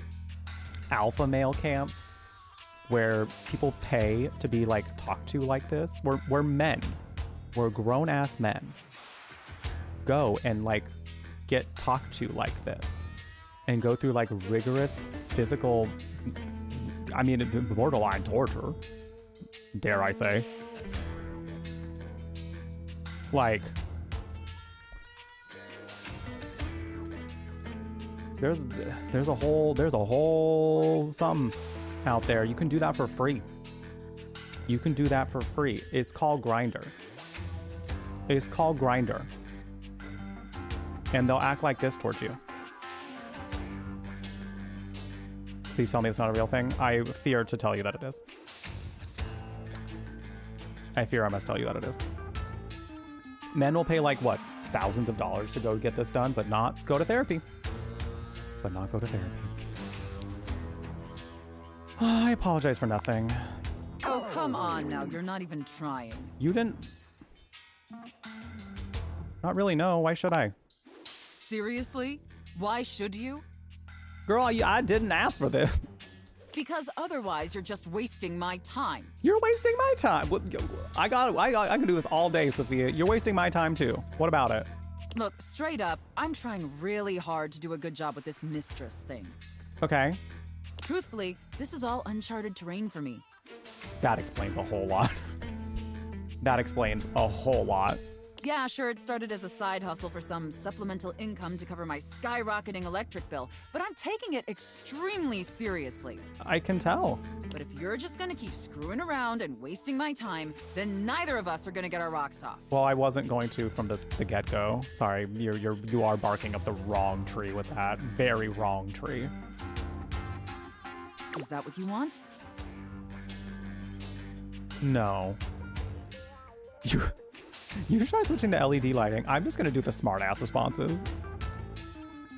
alpha male camps where people pay to be like talked to like this? We're men. We're grown ass men. Go and like get talked to like this and go through like rigorous physical, I mean, borderline torture, dare I say. Like, there's a whole something out there. You can do that for free. You can do that for free. It's called Grindr. It's called Grindr. And they'll act like this towards you. Please tell me it's not a real thing. I fear to tell you that it is. I fear I must tell you that it is. Men will pay like, what, thousands of dollars to go get this done, but not go to therapy. But not go to therapy. Oh, I apologize for nothing. Oh, come on now. You're not even trying. You didn't... Not really, no. Why should I? Seriously? Why should you? Girl, I didn't ask for this. Because otherwise you're just wasting my time. You're wasting my time. I can do this all day, Sophia. You're wasting my time too. What about it? Look, straight up, I'm trying really hard to do a good job with this mistress thing. Okay. Truthfully, this is all uncharted terrain for me. That explains a whole lot. That explains a whole lot. Yeah, sure, it started as a side hustle for some supplemental income to cover my skyrocketing electric bill, but I'm taking it extremely seriously. I can tell. But if you're just gonna keep screwing around and wasting my time, then neither of us are gonna get our rocks off. Well, I wasn't going to from the get-go. Sorry, you are barking up the wrong tree with that. Very wrong tree. Is that what you want? No. You should try switching to LED lighting. I'm just gonna do the smart-ass responses.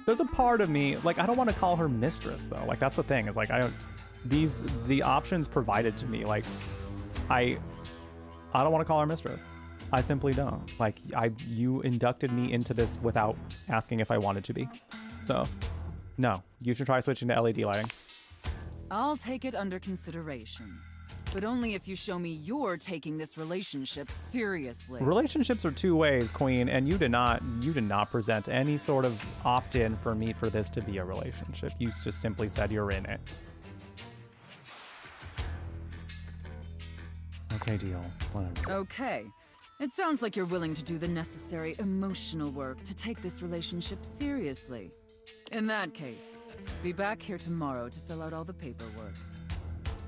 There's a part of me, like, I don't want to call her mistress though. Like, that's the thing, is like, the options provided to me, like, I don't want to call her mistress. I simply don't. Like, you inducted me into this without asking if I wanted to be. So, no, you should try switching to LED lighting. I'll take it under consideration. But only if you show me you're taking this relationship seriously. Relationships are two ways, Queen, and you did not present any sort of opt-in for me for this to be a relationship. You just simply said you're in it. Okay, deal. Whatever. Okay. It sounds like you're willing to do the necessary emotional work to take this relationship seriously. In that case, be back here tomorrow to fill out all the paperwork.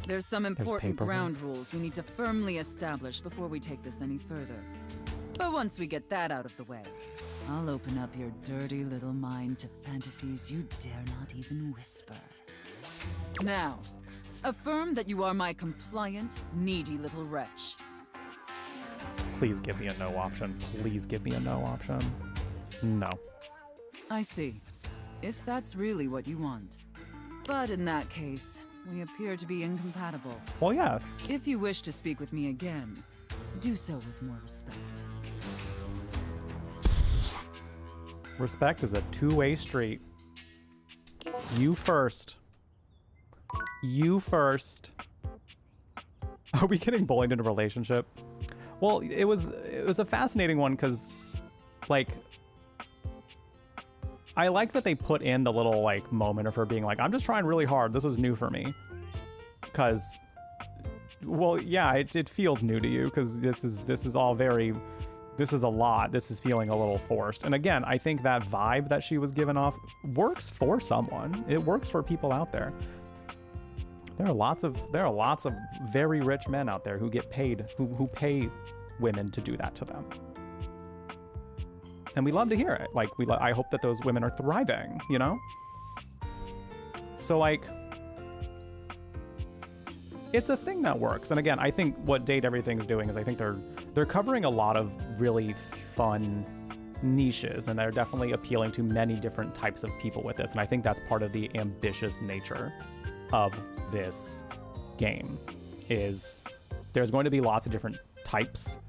There's some important ground rules we need to firmly establish before we take this any further. But once we get that out of the way, I'll open up your dirty little mind to fantasies you dare not even whisper. Now, affirm that you are my compliant, needy little wretch. Please give me a no option. Please give me a no option. No. I see. If that's really what you want. But in that case, we appear to be incompatible. Well, yes. If you wish to speak with me again, do so with more respect. Respect is a two-way street. You first. You first. Are we getting bullied in a relationship? Well, it was a fascinating one because, like, I like that they put in the little, like, moment of her being like, I'm just trying really hard. This is new for me. Because, well, yeah, it feels new to you because this is all very, this is a lot. This is feeling a little forced. And again, I think that vibe that she was giving off works for someone. It works for people out there. There are lots of very rich men out there who get paid, who pay women to do that to them. And we love to hear it. Like, I hope that those women are thriving, you know? So, like, it's a thing that works. And again, I think what Date Everything's doing is I think they're covering a lot of really fun niches, and they're definitely appealing to many different types of people with this. And I think that's part of the ambitious nature of this game, is there's going to be lots of different types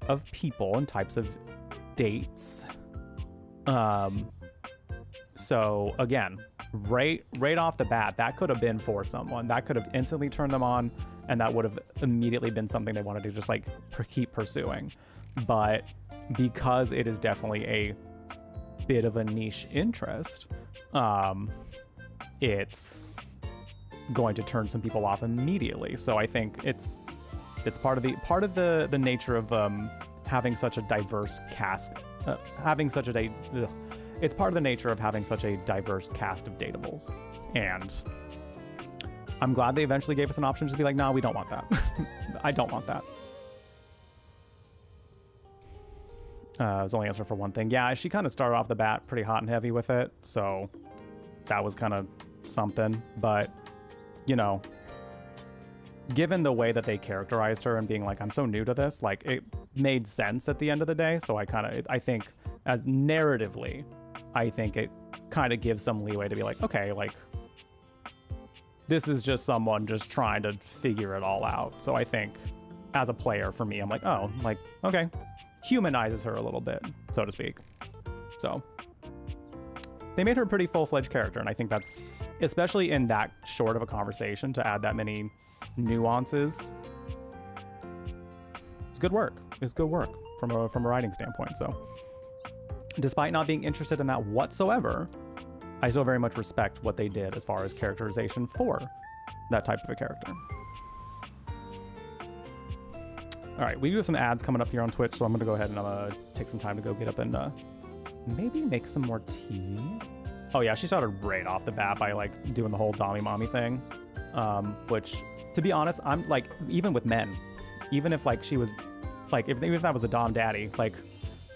of people and types of dates. So again, right off the bat, that could have been for someone. That could have instantly turned them on, and that would have immediately been something they wanted to just like keep pursuing. But because it is definitely a bit of a niche interest, it's going to turn some people off immediately. So I think it's part of the nature of having such a diverse cast, it's part of the nature of having such a diverse cast of dateables. And I'm glad they eventually gave us an option to be like, nah, we don't want that. I don't want that. I was only answering for one thing. Yeah, she kind of started off the bat pretty hot and heavy with it, so that was kind of something. But, you know, given the way that they characterized her and being like, I'm so new to this, like, it made sense at the end of the day. So I think as narratively, I think it kind of gives some leeway to be like, okay, like, this is just someone just trying to figure it all out. So I think as a player, for me, I'm like, oh, like, okay, humanizes her a little bit, so to speak. So they made her a pretty full-fledged character, and I think that's, especially in that short of a conversation, to add that many nuances, it's good work. It's good work from a writing standpoint. So despite not being interested in that whatsoever, I still very much respect what they did as far as characterization for that type of a character. All right, we do have some ads coming up here on Twitch, so I'm gonna go ahead and take some time to go get up and maybe make some more tea. Oh yeah, she started right off the bat by like doing the whole Dommy Mommy thing, which, to be honest, I'm like, even with men, even if like she was, like, even if that was a Dom Daddy, like,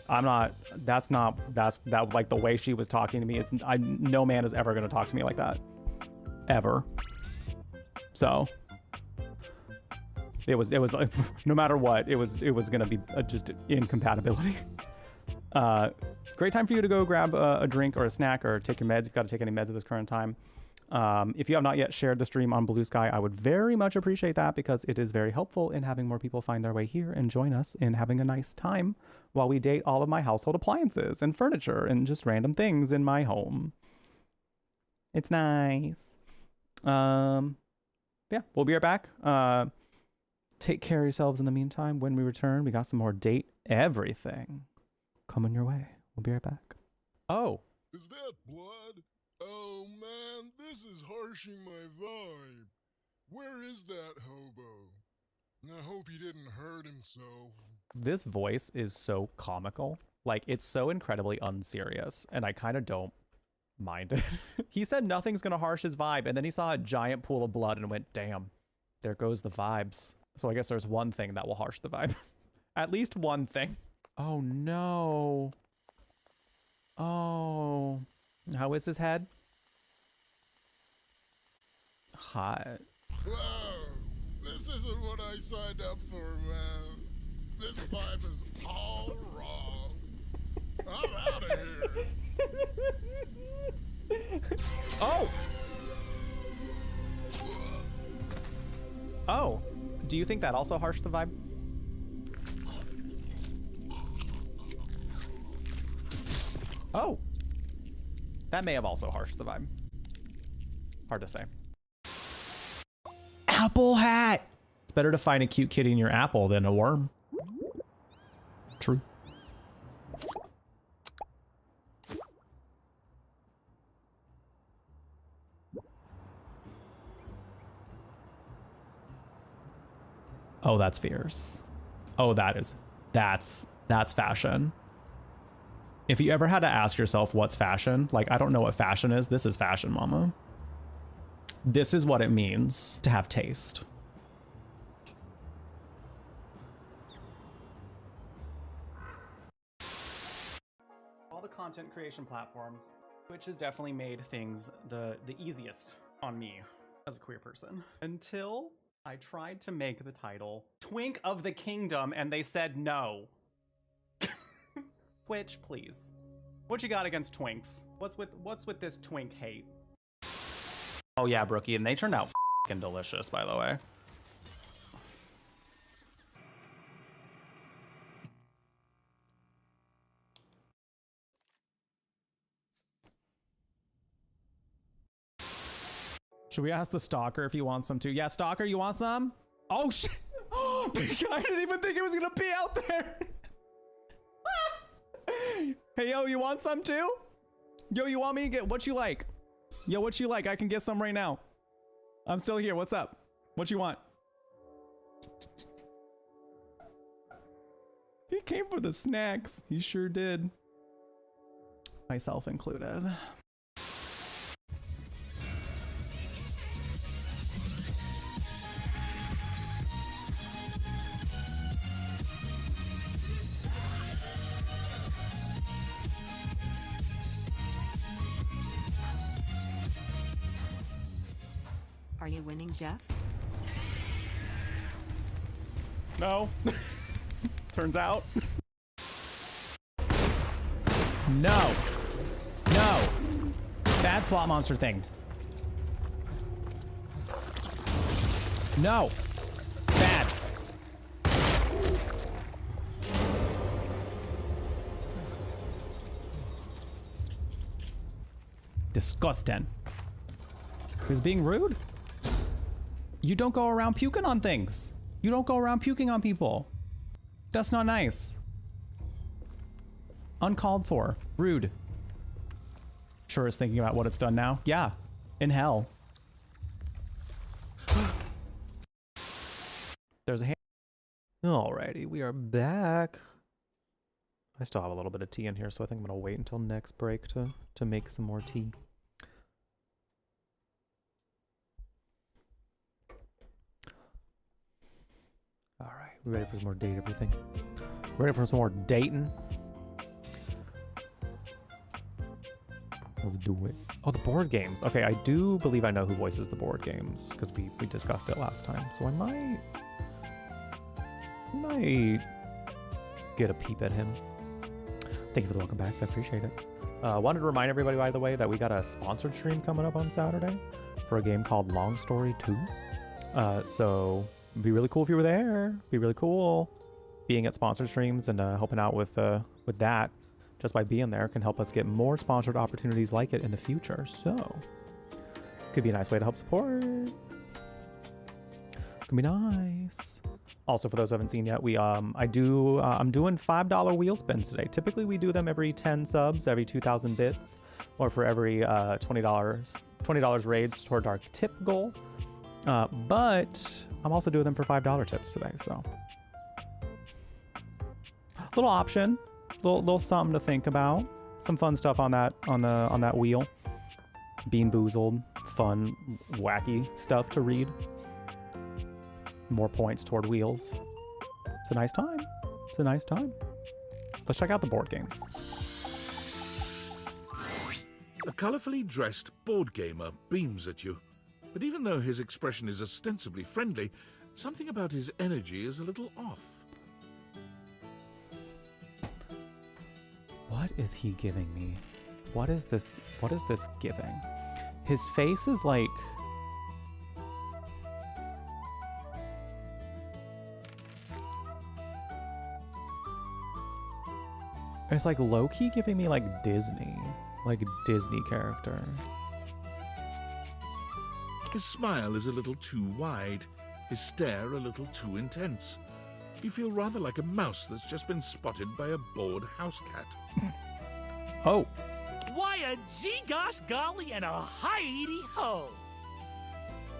I'm not, that's like the way she was talking to me, it's, no man is ever gonna talk to me like that, ever. So, it was like, no matter what, it was gonna be just incompatibility. Great time for you to go grab a drink or a snack or take your meds. You've got to take any meds at this current time. If you have not yet shared the stream on Blue Sky, I would very much appreciate that because it is very helpful in having more people find their way here and join us in having a nice time while we date all of my household appliances and furniture and just random things in my home. It's nice. Yeah, we'll be right back. Take care of yourselves in the meantime. When we return, we got some more date everything coming your way. We'll be right back. Oh. Is that blood? Oh man, this is harshing my vibe. Where is that hobo? I hope he didn't hurt himself. This voice is so comical. Like, it's so incredibly unserious, and I kind of don't mind it. He said nothing's gonna harsh his vibe, and then he saw a giant pool of blood and went, damn, there goes the vibes. So I guess there's one thing that will harsh the vibe. At least one thing. Oh no. Oh. How is his head? Hot. Whoa, this isn't what I signed up for, man. This vibe is all wrong. I'm out of here. Oh! Oh, do you think that also harshed the vibe? Oh, that may have also harshed the vibe. Hard to say. Apple hat! It's better to find a cute kitty in your apple than a worm. True. Oh, that's fierce. Oh, that's fashion. If you ever had to ask yourself what's fashion, like, I don't know what fashion is, this is fashion, mama. This is what it means to have taste. All the content creation platforms, which has definitely made things the easiest on me as a queer person. Until I tried to make the title Twink of the Kingdom and they said no. Twitch, please. What you got against twinks? What's with this twink hate? Oh yeah, Brookie, and they turned out f***ing delicious, by the way. Should we ask the stalker if he wants some too? Yeah, stalker, you want some? Oh shit! I didn't even think it was gonna be out there. Hey, yo, you want some too? Yo, you want me to get what you like? Yo, what you like? I can get some right now. I'm still here. What's up? What you want? He came for the snacks. He sure did. Myself included. Are you winning, Jeff? No. Turns out. No. No. Bad SWAT monster thing. No. Bad. Disgusting. He was being rude. You don't go around puking on things. You don't go around puking on people. That's not nice. Uncalled for. Rude. Sure is thinking about what it's done now. Yeah. In hell. There's a hand. Alrighty, we are back. I still have a little bit of tea in here, so I think I'm gonna wait until next break to make some more tea. Alright, we ready for some more date everything? Ready for some more dating? Let's do it. Oh, the board games. Okay, I do believe I know who voices the board games, because we discussed it last time, so I might get a peep at him. Thank you for the welcome backs. I appreciate it. Wanted to remind everybody, by the way, that we got a sponsored stream coming up on Saturday for a game called Long Story 2. So it'd be really cool if you were there. It'd be really cool being at sponsored streams and helping out with that. Just by being there can help us get more sponsored opportunities like it in the future. So could be a nice way to help support. Could be nice. Also, for those who haven't seen yet, I'm doing $5 wheel spins today. Typically, we do them every 10 subs, every 2,000 bits, or for every $20 raids toward our tip goal. But I'm also doing them for $5 tips today. So, little option, little something to think about. Some fun stuff on that wheel. Bean Boozled, fun, wacky stuff to read. More points toward wheels. It's a nice time. It's a nice time. Let's check out the board games. A colourfully dressed board gamer beams at you, but even though his expression is ostensibly friendly, something about his energy is a little off. What is he giving me? What is this giving? His face is like... It's like low-key giving me like Disney character. His smile is a little too wide, his stare a little too intense. You feel rather like a mouse that's just been spotted by a bored house cat. Oh. Why a gee-gosh golly and a hi-de-ho!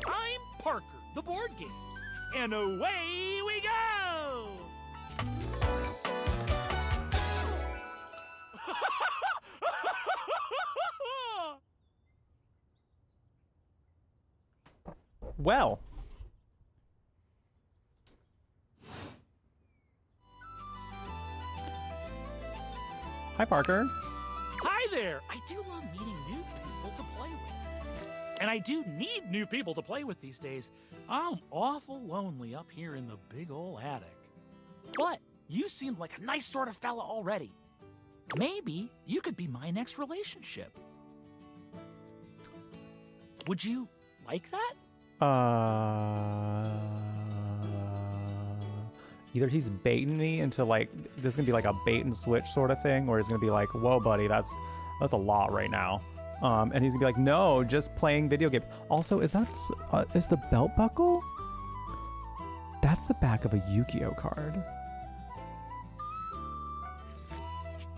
I'm Parker, the board games, and away we go! Well. Hi, Parker. Hi there! I do love meeting new people to play with. And I do need new people to play with these days. I'm awful lonely up here in the big ol' attic. But you seem like a nice sort of fella already. Maybe you could be my next relationship. Would you like that? Either he's baiting me into like, this is gonna be like a bait and switch sort of thing, or he's gonna be like, whoa buddy, that's a lot right now. And he's gonna be like, no, just playing video games. Also, is the belt buckle? That's the back of a Yu-Gi-Oh card.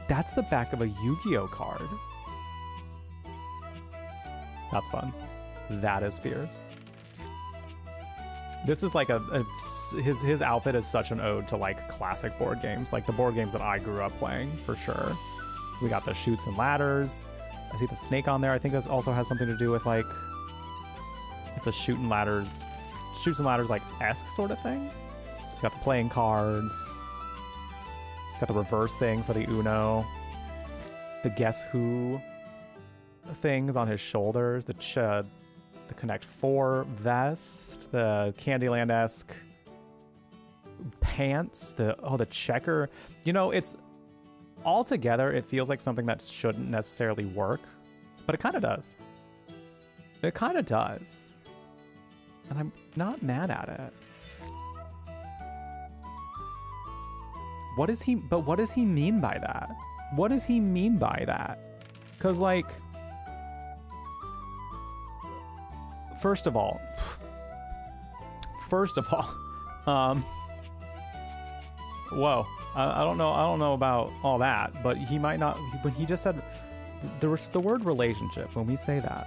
That's the back of a Yu-Gi-Oh card. That's fun. That is fierce. This is like his outfit is such an ode to like classic board games, like the board games that I grew up playing for sure. We got the Chutes and Ladders. I see the snake on there. I think this also has something to do with like, it's a Chutes and Ladders like esque sort of thing. We got the playing cards. Got the reverse thing for the Uno. The Guess Who things on his shoulders. The Connect 4 vest. The Candyland-esque pants. The checker. You know, it's all together. It feels like something that shouldn't necessarily work, but it kind of does. It kind of does. And I'm not mad at it. What does he mean by that? What does he mean by that? Because, like, first of all, whoa, I don't know about all that, but he might not, when he just said, there was the word relationship, when we say that,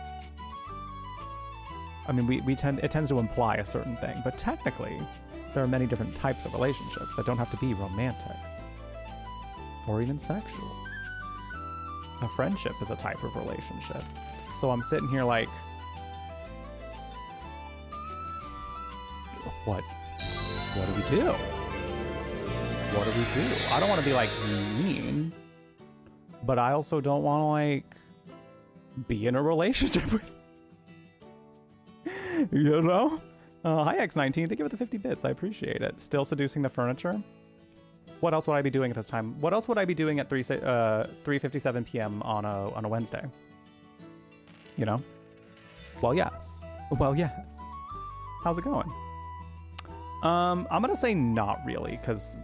I mean, it tends to imply a certain thing, but technically, There are many different types of relationships that don't have to be romantic or even sexual. A friendship is a type of relationship. So I'm sitting here like, what do we do? What do we do? I don't want to be like mean, but I also don't want to like be in a relationship with, you know? Hi X19, thank you for the 50 bits. I appreciate it. Still seducing the furniture? What else would I be doing at this time? What else would I be doing at 3:57 p.m. on a Wednesday? You know? Well, yes. Well, yes. How's it going? I'm gonna say not really, because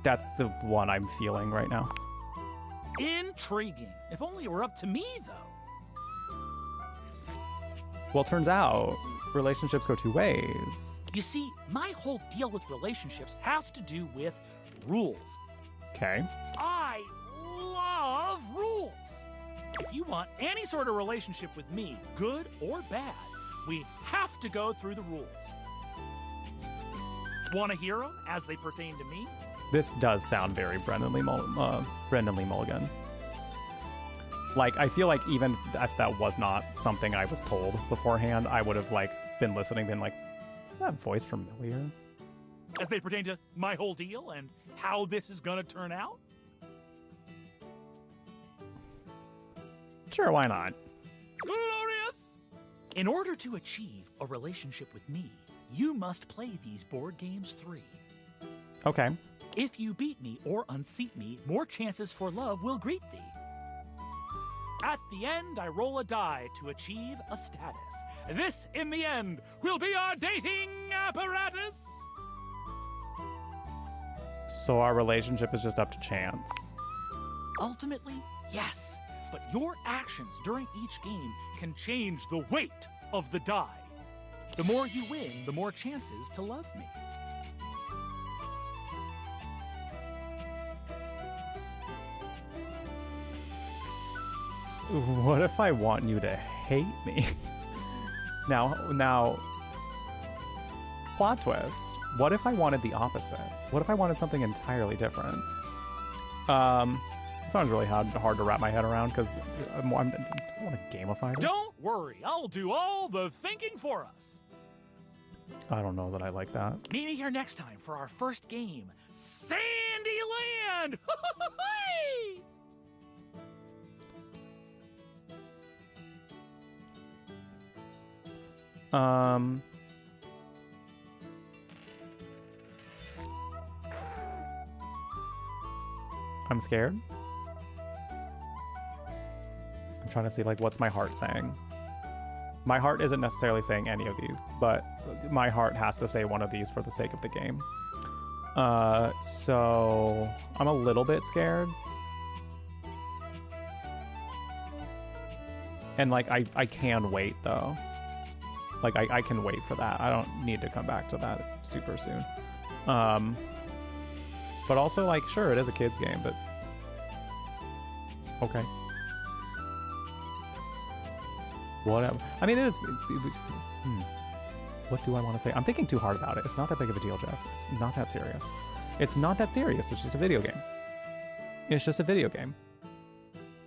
that's the one I'm feeling right now. Intriguing. If only it were up to me, though. Well, turns out relationships go two ways. You see, my whole deal with relationships has to do with rules. Okay. I love rules. If you want any sort of relationship with me, good or bad, we have to go through the rules. Want a hero as they pertain to me? This does sound very Brendan Lee Mulligan. Like, I feel like even if that was not something I was told beforehand, I would have like been listening, been like, isn't that voice familiar? As they pertain to my whole deal and how this is gonna turn out? Sure, why not? Glorious! In order to achieve a relationship with me, you must play these board games 3. Okay. If you beat me or unseat me, more chances for love will greet thee. At the end, I roll a die to achieve a status. This, in the end, will be our dating apparatus. So our relationship is just up to chance. Ultimately, yes. But your actions during each game can change the weight of the die. The more you win, the more chances to love me. What if I want you to hate me? Now, plot twist. What if I wanted the opposite? What if I wanted something entirely different? It sounds really hard to wrap my head around because I want to gamify this. Don't worry, I'll do all the thinking for us. I don't know that I like that. Meet me here next time for our first game, Sandyland! I'm scared. I'm trying to see, like, what's my heart saying? My heart isn't necessarily saying any of these, but my heart has to say one of these for the sake of the game. So I'm a little bit scared. And, like, I can wait, though. Like, I can wait for that. I don't need to come back to that super soon. But also, like, sure, it is a kid's game, but... Okay. Whatever. I mean, it is... What do I want to say? I'm thinking too hard about it. It's not that big of a deal, Jeff. It's not that serious. It's not that serious. It's just a video game. It's just a video game.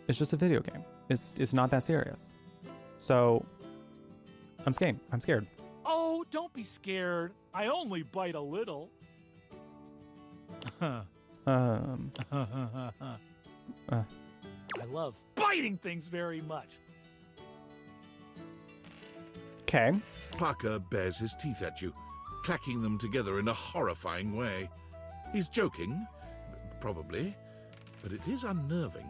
It's just a video game. It's not that serious. So... I'm scared. Oh, don't be scared. I only bite a little. I love biting things very much. Okay. Parker bares his teeth at you, clacking them together in a horrifying way. He's joking, probably, but it is unnerving.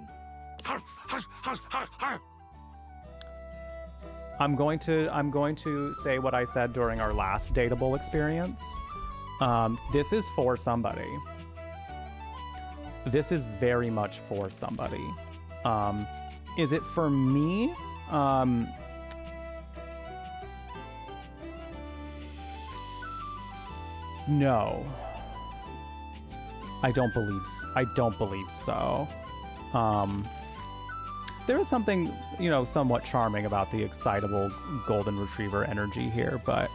I'm going to say what I said during our last dateable experience. This is for somebody. This is very much for somebody. Is it for me? No. I don't believe so. There is something, you know, somewhat charming about the excitable golden retriever energy here, but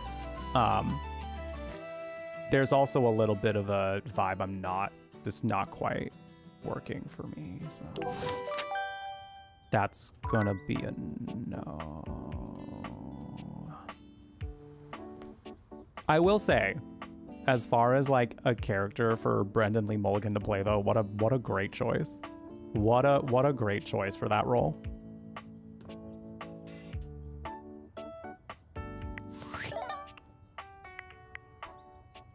there's also a little bit of a vibe just not quite working for me, so that's gonna be a no. I will say, as far as like a character for Brendan Lee Mulligan to play though, what a great choice. What a great choice for that role.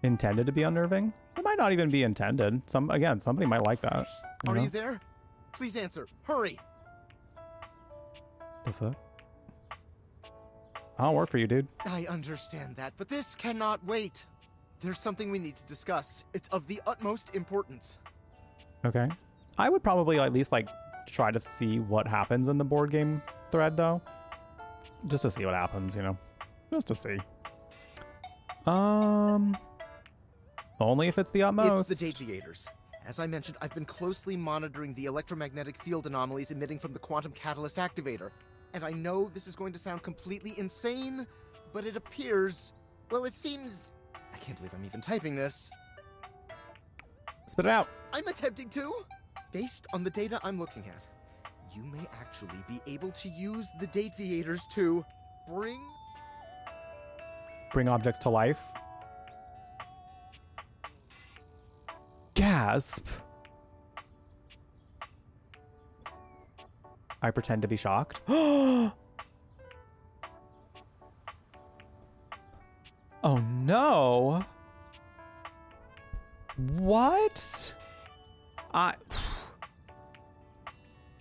Intended to be unnerving? It might not even be intended. Somebody might like that. Are you there? Please answer. Hurry. The fuck? I'll work for you, dude. I understand that, but this cannot wait. There's something we need to discuss. It's of the utmost importance. Okay. I would probably at least like try to see what happens in the board game thread though. Just to see what happens, you know. Just to see. Only if it's the utmost. It's the dateables. As I mentioned, I've been closely monitoring the electromagnetic field anomalies emitting from the quantum catalyst activator. And I know this is going to sound completely insane, but it appears, well, it seems, I can't believe I'm even typing this. Spit it out. I'm attempting to. Based on the data I'm looking at, you may actually be able to use the dateables to bring objects to life. Gasp. I pretend to be shocked. Oh no. What?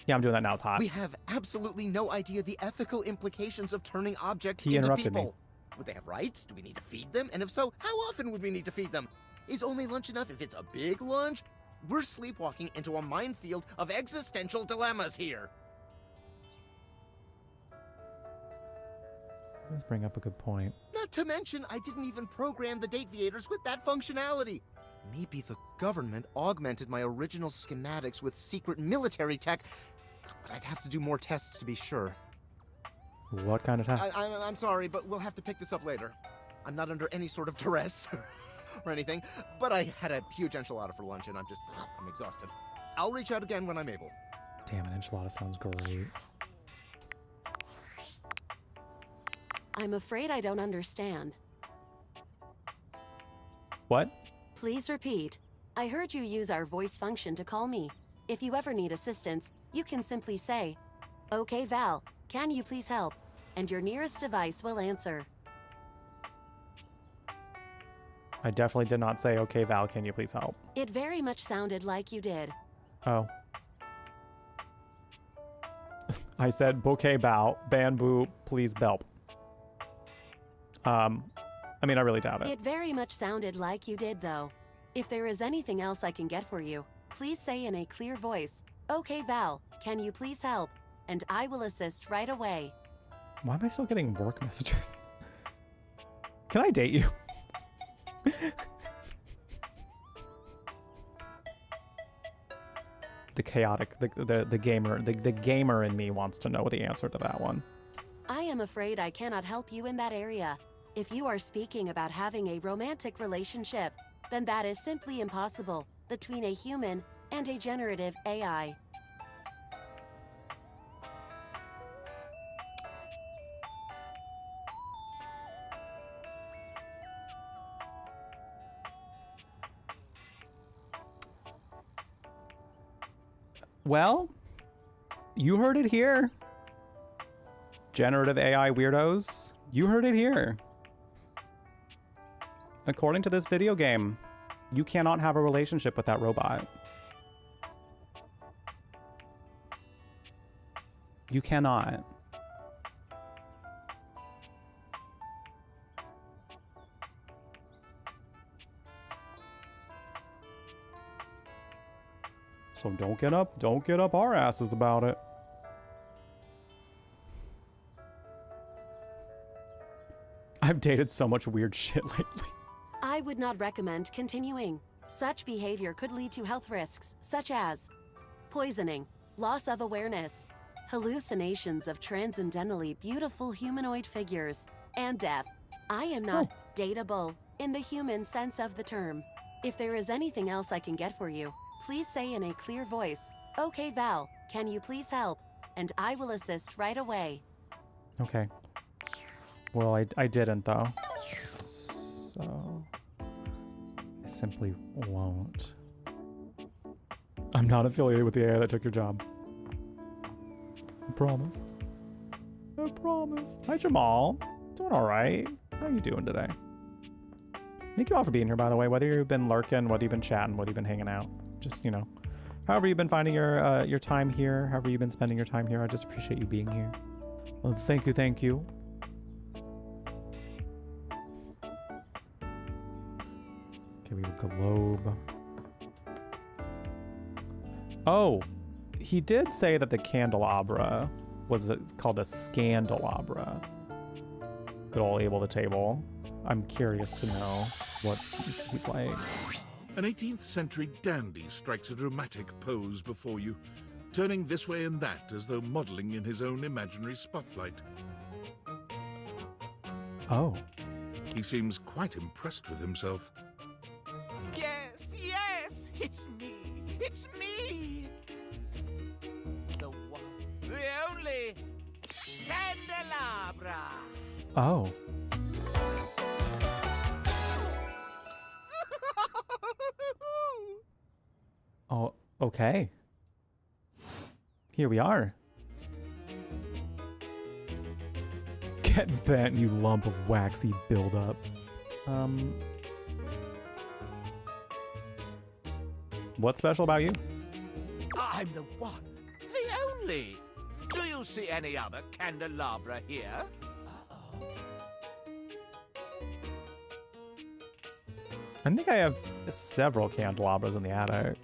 Yeah, I'm doing that now, Todd. We have absolutely no idea the ethical implications of turning objects He into interrupted people. me. Would they have rights? Do we need to feed them? And if so, how often would we need to feed them? Is only lunch enough if it's a big lunch? We're sleepwalking into a minefield of existential dilemmas here. Let's bring up a good point. Not to mention, I didn't even program the dateables with that functionality. Maybe the government augmented my original schematics with secret military tech, but I'd have to do more tests to be sure. What kind of test? I'm sorry, but we'll have to pick this up later. I'm not under any sort of duress or anything, but I had a huge enchilada for lunch and I'm exhausted. I'll reach out again when I'm able. Damn, an enchilada sounds great. I'm afraid I don't understand. What? Please repeat. I heard you use our voice function to call me. If you ever need assistance, you can simply say, "Okay, Val, can you please help?" And your nearest device will answer. I definitely did not say, "Okay, Val, can you please help?" It very much sounded like you did. Oh. I said, "Bouquet bow, bamboo, please belp." I mean, I really doubt it. It very much sounded like you did, though. If there is anything else I can get for you, please say in a clear voice, "Okay, Val, can you please help?" And I will assist right away. Why am I still getting work messages? Can I date you? The chaotic, the gamer in me wants to know the answer to that one. I am afraid I cannot help you in that area. If you are speaking about having a romantic relationship, then that is simply impossible between a human and a generative AI. Well, you heard it here. Generative AI weirdos, you heard it here. According to this video game, you cannot have a relationship with that robot. You cannot. So don't get up our asses about it. I've dated so much weird shit lately. I would not recommend continuing. Such behavior could lead to health risks, such as poisoning, loss of awareness, hallucinations of transcendentally beautiful humanoid figures, and death. I am not dateable in the human sense of the term. If there is anything else I can get for you, please say in a clear voice, "Okay, Val, can you please help?" And I will assist right away. Okay. Well, I didn't, though. So... I simply won't. I'm not affiliated with the AI that took your job. I promise. I promise. Hi, Jamal. Doing all right. How you doing today? Thank you all for being here, by the way. Whether you've been lurking, whether you've been chatting, whether you've been hanging out. Just, you know, however you've been finding your time here, however you've been spending your time here, I just appreciate you being here. Well, thank you, thank you. Okay, we have a globe. Oh, he did say that the candelabra was called a scandelabra. Good old Abel the table. I'm curious to know what he's like. An 18th century dandy strikes a dramatic pose before you, turning this way and that as though modeling in his own imaginary spotlight. Oh. He seems quite impressed with himself. Yes, yes, it's me. It's me. The one, the only candelabra. Oh. Oh, okay. Here we are. Get bent, you lump of waxy buildup. What's special about you? I'm the one, the only. Do you see any other candelabra here? I think I have several candelabras in the attic.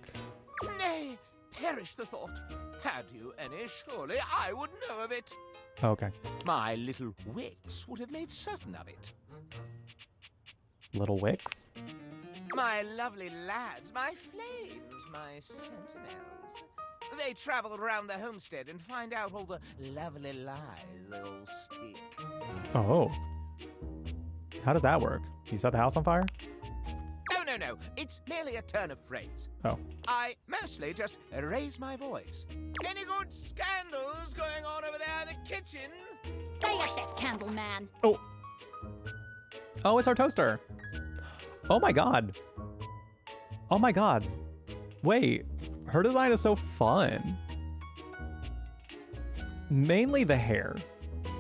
Nay, perish the thought. Had you any, surely I would know of it. Okay. My little wicks would have made certain of it. Little wicks? My lovely lads, my flames, my sentinels. They travel around the homestead and find out all the lovely lies they all speak. Oh. How does that work? You set the house on fire? Oh, no. It's merely a turn of phrase. Oh. I mostly just raise my voice. Any good scandals going on over there in the kitchen? Fire that candle, man. Oh. Oh, it's our toaster. Oh my god. Oh my god. Wait. Her design is so fun. Mainly the hair.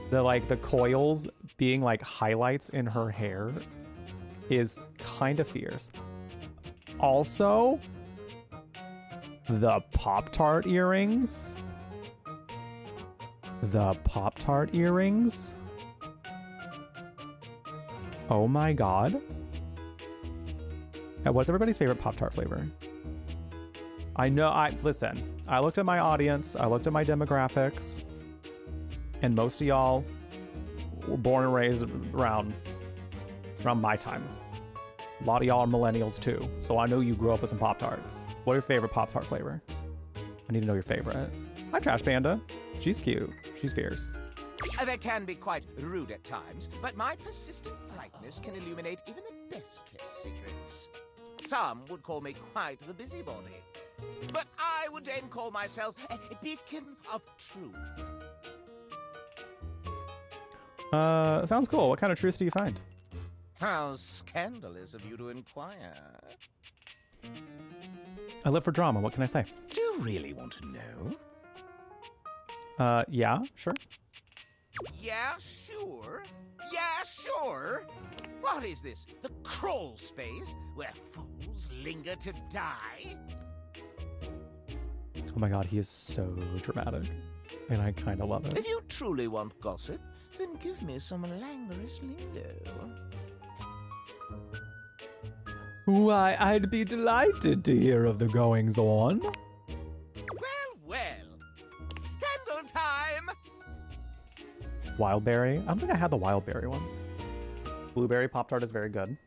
The coils being like highlights in her hair is kind of fierce. Also, the Pop-Tart earrings. The Pop-Tart earrings. Oh my god. What's everybody's favorite Pop-Tart flavor? Listen, I looked at my audience, I looked at my demographics, and most of y'all were born and raised around my time. A lot of y'all are millennials too, so I know you grew up with some Pop-Tarts. What are your favorite Pop-Tart flavor? I need to know your favorite. Hi, Trash Panda. She's cute. She's fierce. They can be quite rude at times, but my persistent brightness can illuminate even the best-kept secrets. Some would call me quite the busybody, but I would then call myself a beacon of truth. Sounds cool. What kind of truth do you find? How scandalous of you to inquire. I live for drama. What can I say? Do you really want to know? Yeah, sure. Yeah, sure. Yeah, sure. What is this? The crawl space where fools linger to die? Oh my god, he is so dramatic. And I kind of love it. If you truly want gossip, then give me some languorous lingo. Why, I'd be delighted to hear of the goings-on. Well. Scandal time! Wildberry? I don't think I had the wildberry ones. Blueberry Pop-Tart is very good.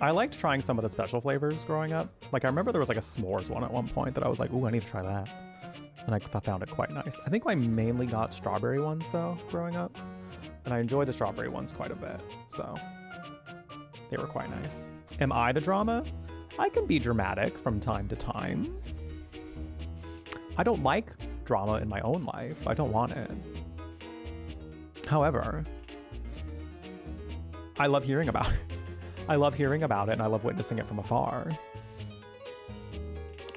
I liked trying some of the special flavors growing up. Like, I remember there was like a s'mores one at one point that I was like, ooh, I need to try that. And I found it quite nice. I think I mainly got strawberry ones, though, growing up. And I enjoyed the strawberry ones quite a bit, so... They were quite nice. Am I the drama? I can be dramatic from time to time. I don't like drama in my own life. I don't want it. However, I love hearing about it. I love hearing about it, and I love witnessing it from afar.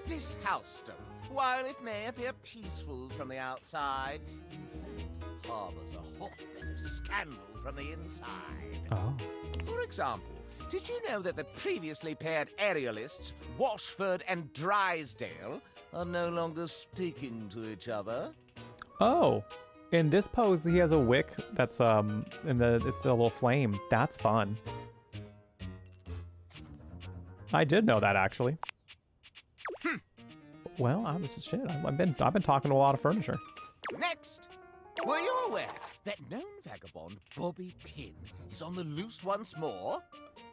This house stone, while it may appear peaceful from the outside, in fact, harbors a hotbed of scandal from the inside. Oh. For example, did you know that the previously paired aerialists, Washford and Drysdale, are no longer speaking to each other? Oh, in this pose, he has a wick that's it's a little flame. That's fun. I did know that actually. Well, I was shit. I've been talking to a lot of furniture. Next, were you aware that known vagabond Bobby Pin is on the loose once more?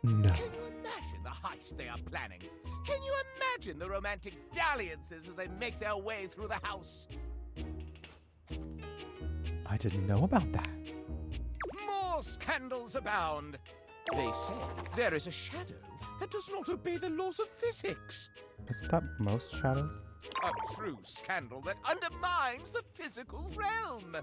No. Can you imagine the heist they are planning? Can you imagine the romantic dalliances as they make their way through the house? I didn't know about that. More scandals abound. They say there is a shadow that does not obey the laws of physics. Isn't that most shadows? A true scandal that undermines the physical realm.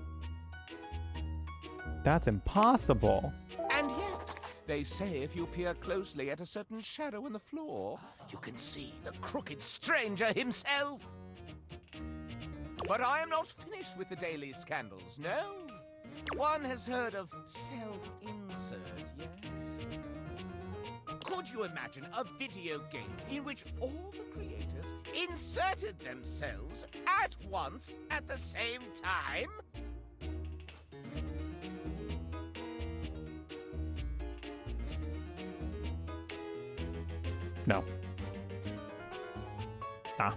That's impossible. And yet, they say if you peer closely at a certain shadow in the floor, you can see the crooked stranger himself. But I am not finished with the daily scandals, no. One has heard of self-insert, yes? Could you imagine a video game in which all the creators inserted themselves at once at the same time? No. Nah.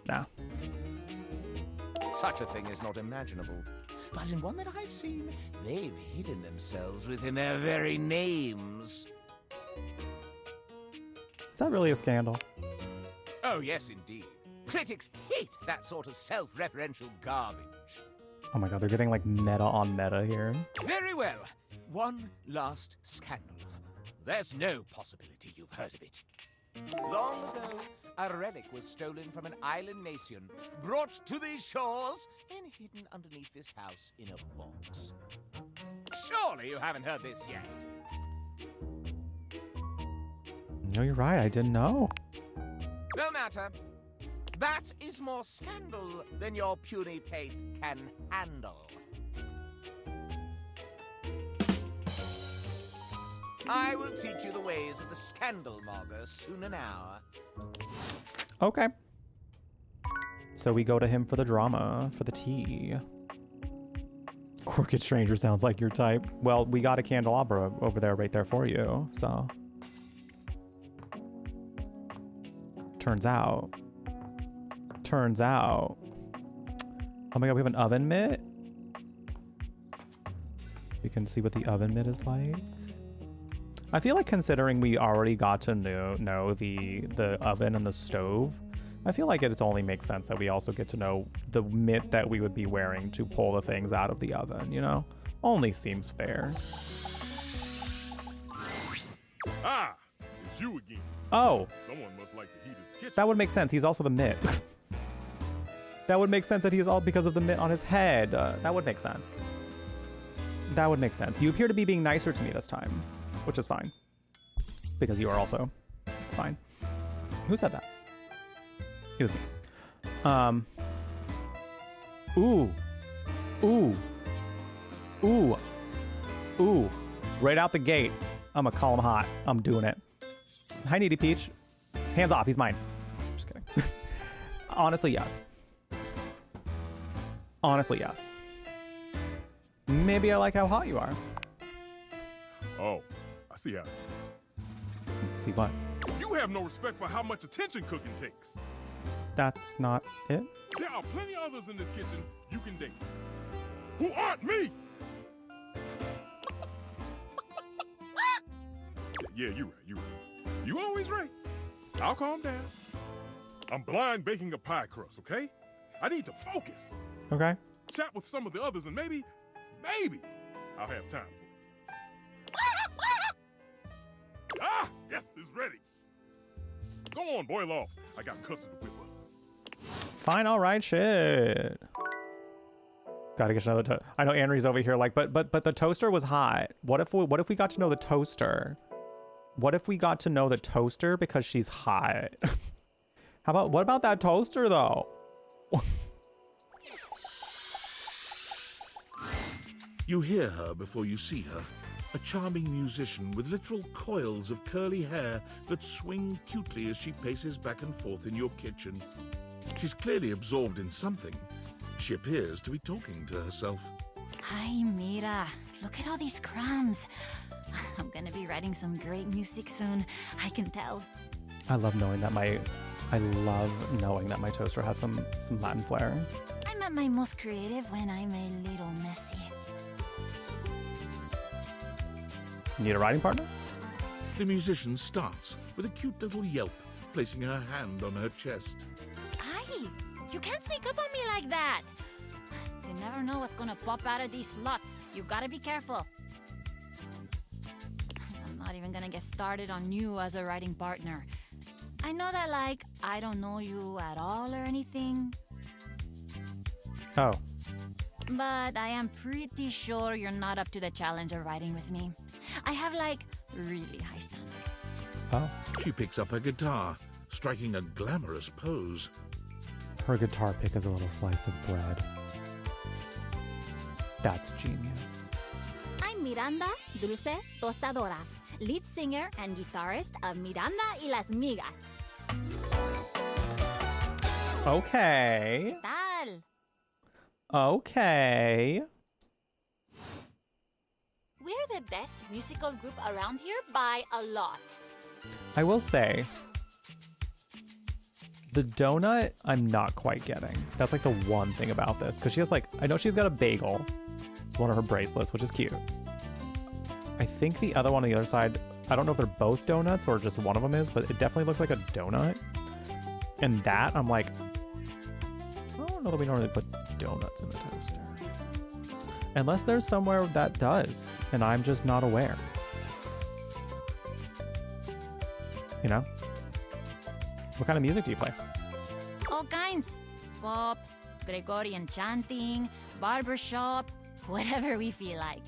Nah. Such a thing is not imaginable. But in one that I've seen, they've hidden themselves within their very names. Is that really a scandal? Oh, yes, indeed. Critics hate that sort of self-referential garbage. Oh my god, they're getting like meta on meta here. Very well. One last scandal. There's no possibility you've heard of it. Long ago, a relic was stolen from an island nation, brought to these shores, and hidden underneath this house in a box. Surely you haven't heard this yet. No, you're right. I didn't know. No matter. That is more scandal than your puny pate can handle. I will teach you the ways of the scandal monger soon enow. Okay. So we go to him for the drama, for the tea. Crooked stranger sounds like your type. Well, we got a candelabra over there, right there for you, so. Turns out. Oh my god, we have an oven mitt? You can see what the oven mitt is like. I feel like considering we already got to know the oven and the stove, I feel like it only makes sense that we also get to know the mitt that we would be wearing to pull the things out of the oven, you know? Only seems fair. Ah, it's you again. Oh. Someone must like the heat of the kitchen. That would make sense. He's also the mitt. That would make sense that he's all because of the mitt on his head. That would make sense. That would make sense. You appear to be being nicer to me this time, which is fine. Because you are also fine. Who said that? It was me. Ooh. Ooh. Ooh. Ooh. Right out the gate. I'm gonna call him hot. I'm doing it. Hi, Needy Peach. Hands off. He's mine. Just kidding. Honestly, yes. Honestly, yes. Maybe I like how hot you are. Oh, I see how. See what? You have no respect for how much attention cooking takes. That's not it. There are plenty others in this kitchen you can date who aren't me. Yeah, you're right. You always right. I'll calm down. I'm blind baking a pie crust, okay? I need to focus. Okay. Chat with some of the others and maybe baby. I'll have time for you. Ah, yes, it's ready. Go on, boil off. I got custard to whip up. Fine, all right, shit. Gotta get another. I know Henry's over here, like, but the toaster was hot. What if we got to know the toaster? What if we got to know the toaster because she's hot? What about that toaster though? You hear her before you see her. A charming musician with literal coils of curly hair that swing cutely as she paces back and forth in your kitchen. She's clearly absorbed in something. She appears to be talking to herself. Ay, mira. Look at all these crumbs. I'm gonna be writing some great music soon. I can tell. I love knowing that my toaster has some Latin flair. I'm at my most creative when I'm a little messy. Need a writing partner? The musician starts with a cute little yelp, placing her hand on her chest. Ay, you can't sneak up on me like that. You never know what's gonna pop out of these slots. You gotta be careful. I'm not even gonna get started on you as a writing partner. I know that, like, I don't know you at all or anything. Oh. But I am pretty sure you're not up to the challenge of writing with me. I have, like, really high standards. Oh. She picks up her guitar, striking a glamorous pose. Her guitar pick is a little slice of bread. That's genius. I'm Miranda Dulce Tostadora, lead singer and guitarist of Miranda y las Migas. Okay. ¿Qué tal? Okay. We're the best musical group around here by a lot. I will say, the donut, I'm not quite getting. That's like the one thing about this. Because she has like, I know she's got a bagel. It's one of her bracelets, which is cute. I think the other one on the other side, I don't know if they're both donuts or just one of them is, but it definitely looks like a donut. And that, I'm like, I don't know that we normally put donuts in the toaster. Unless there's somewhere that does, and I'm just not aware. You know? What kind of music do you play? All kinds. Pop, Gregorian chanting, barbershop, whatever we feel like.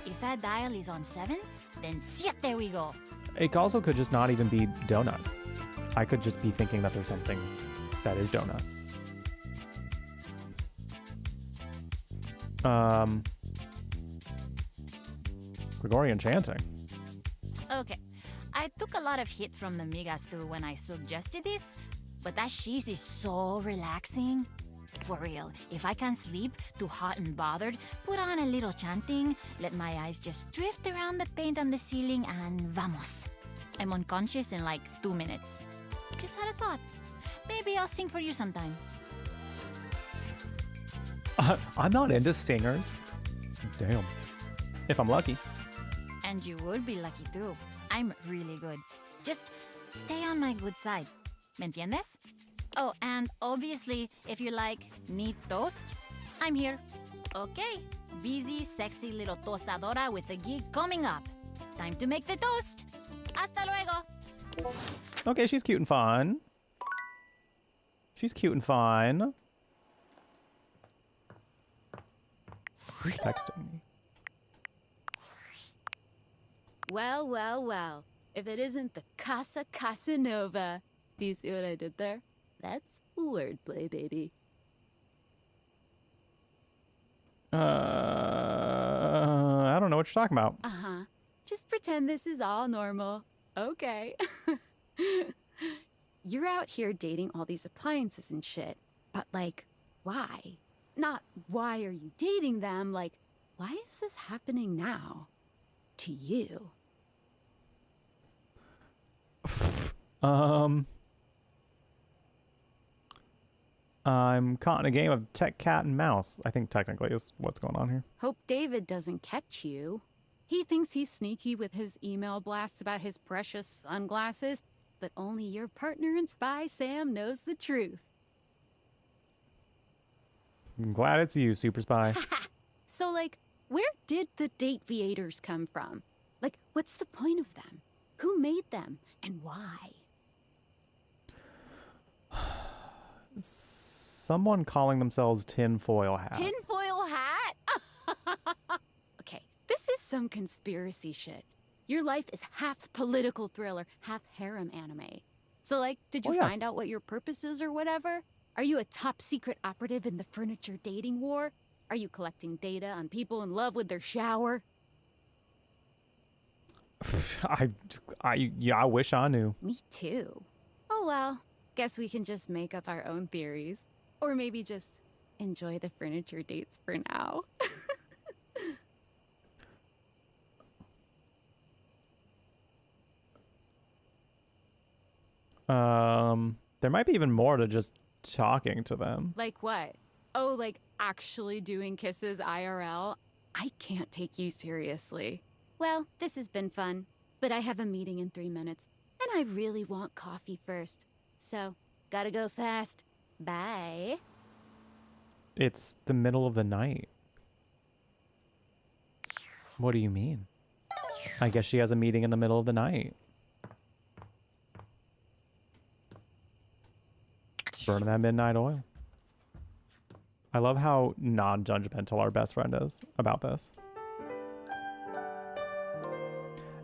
If that dial is on 7, then siete we go. It also could just not even be donuts. I could just be thinking that there's something that is donuts. Gregorian chanting. Okay, I took a lot of hit from the Migas too when I suggested this, but that cheese is so relaxing. For real, if I can't sleep, too hot and bothered, put on a little chanting, let my eyes just drift around the paint on the ceiling, and vamos. I'm unconscious in like 2 minutes. Just had a thought. Maybe I'll sing for you sometime. I'm not into singers. Damn. If I'm lucky. And you would be lucky too. I'm really good. Just stay on my good side. ¿Me entiendes? Oh, and obviously, if you like neat toast, I'm here. Okay, busy, sexy little tostadora with a gig coming up. Time to make the toast. Hasta luego. Okay, she's cute and fun. She's cute and fun. Who's texting me? Well, well, well. If it isn't the Casa Casanova. Do you see what I did there? That's wordplay, baby. I don't know what you're talking about. Uh-huh. Just pretend this is all normal. Okay. You're out here dating all these appliances and shit. But, like, why? Not why are you dating them, like, why is this happening now? To you. I'm caught in a game of tech cat and mouse, I think technically is what's going on here. Hope David doesn't catch you. He thinks he's sneaky with his email blasts about his precious sunglasses, but only your partner and spy, Sam, knows the truth. I'm glad it's you, super spy. So, like, where did the dateviators come from? Like, what's the point of them? Who made them, and why? Someone calling themselves Tinfoil Hat. Tinfoil hat? Okay, this is some conspiracy shit. Your life is half political thriller, half harem anime. So, like, did you find out what your purpose is or whatever? Are you a top secret operative in the furniture dating war? Are you collecting data on people in love with their shower? I wish I knew. Me too. Oh well, guess we can just make up our own theories. Or maybe just enjoy the furniture dates for now. There might be even more to just talking to them. Like what? Oh, like actually doing kisses IRL? I can't take you seriously. Well, this has been fun, but I have a meeting in 3 minutes, and I really want coffee first. So, gotta go fast. Bye. It's the middle of the night. What do you mean? I guess she has a meeting in the middle of the night. Burning that midnight oil. I love how non-judgmental our best friend is about this.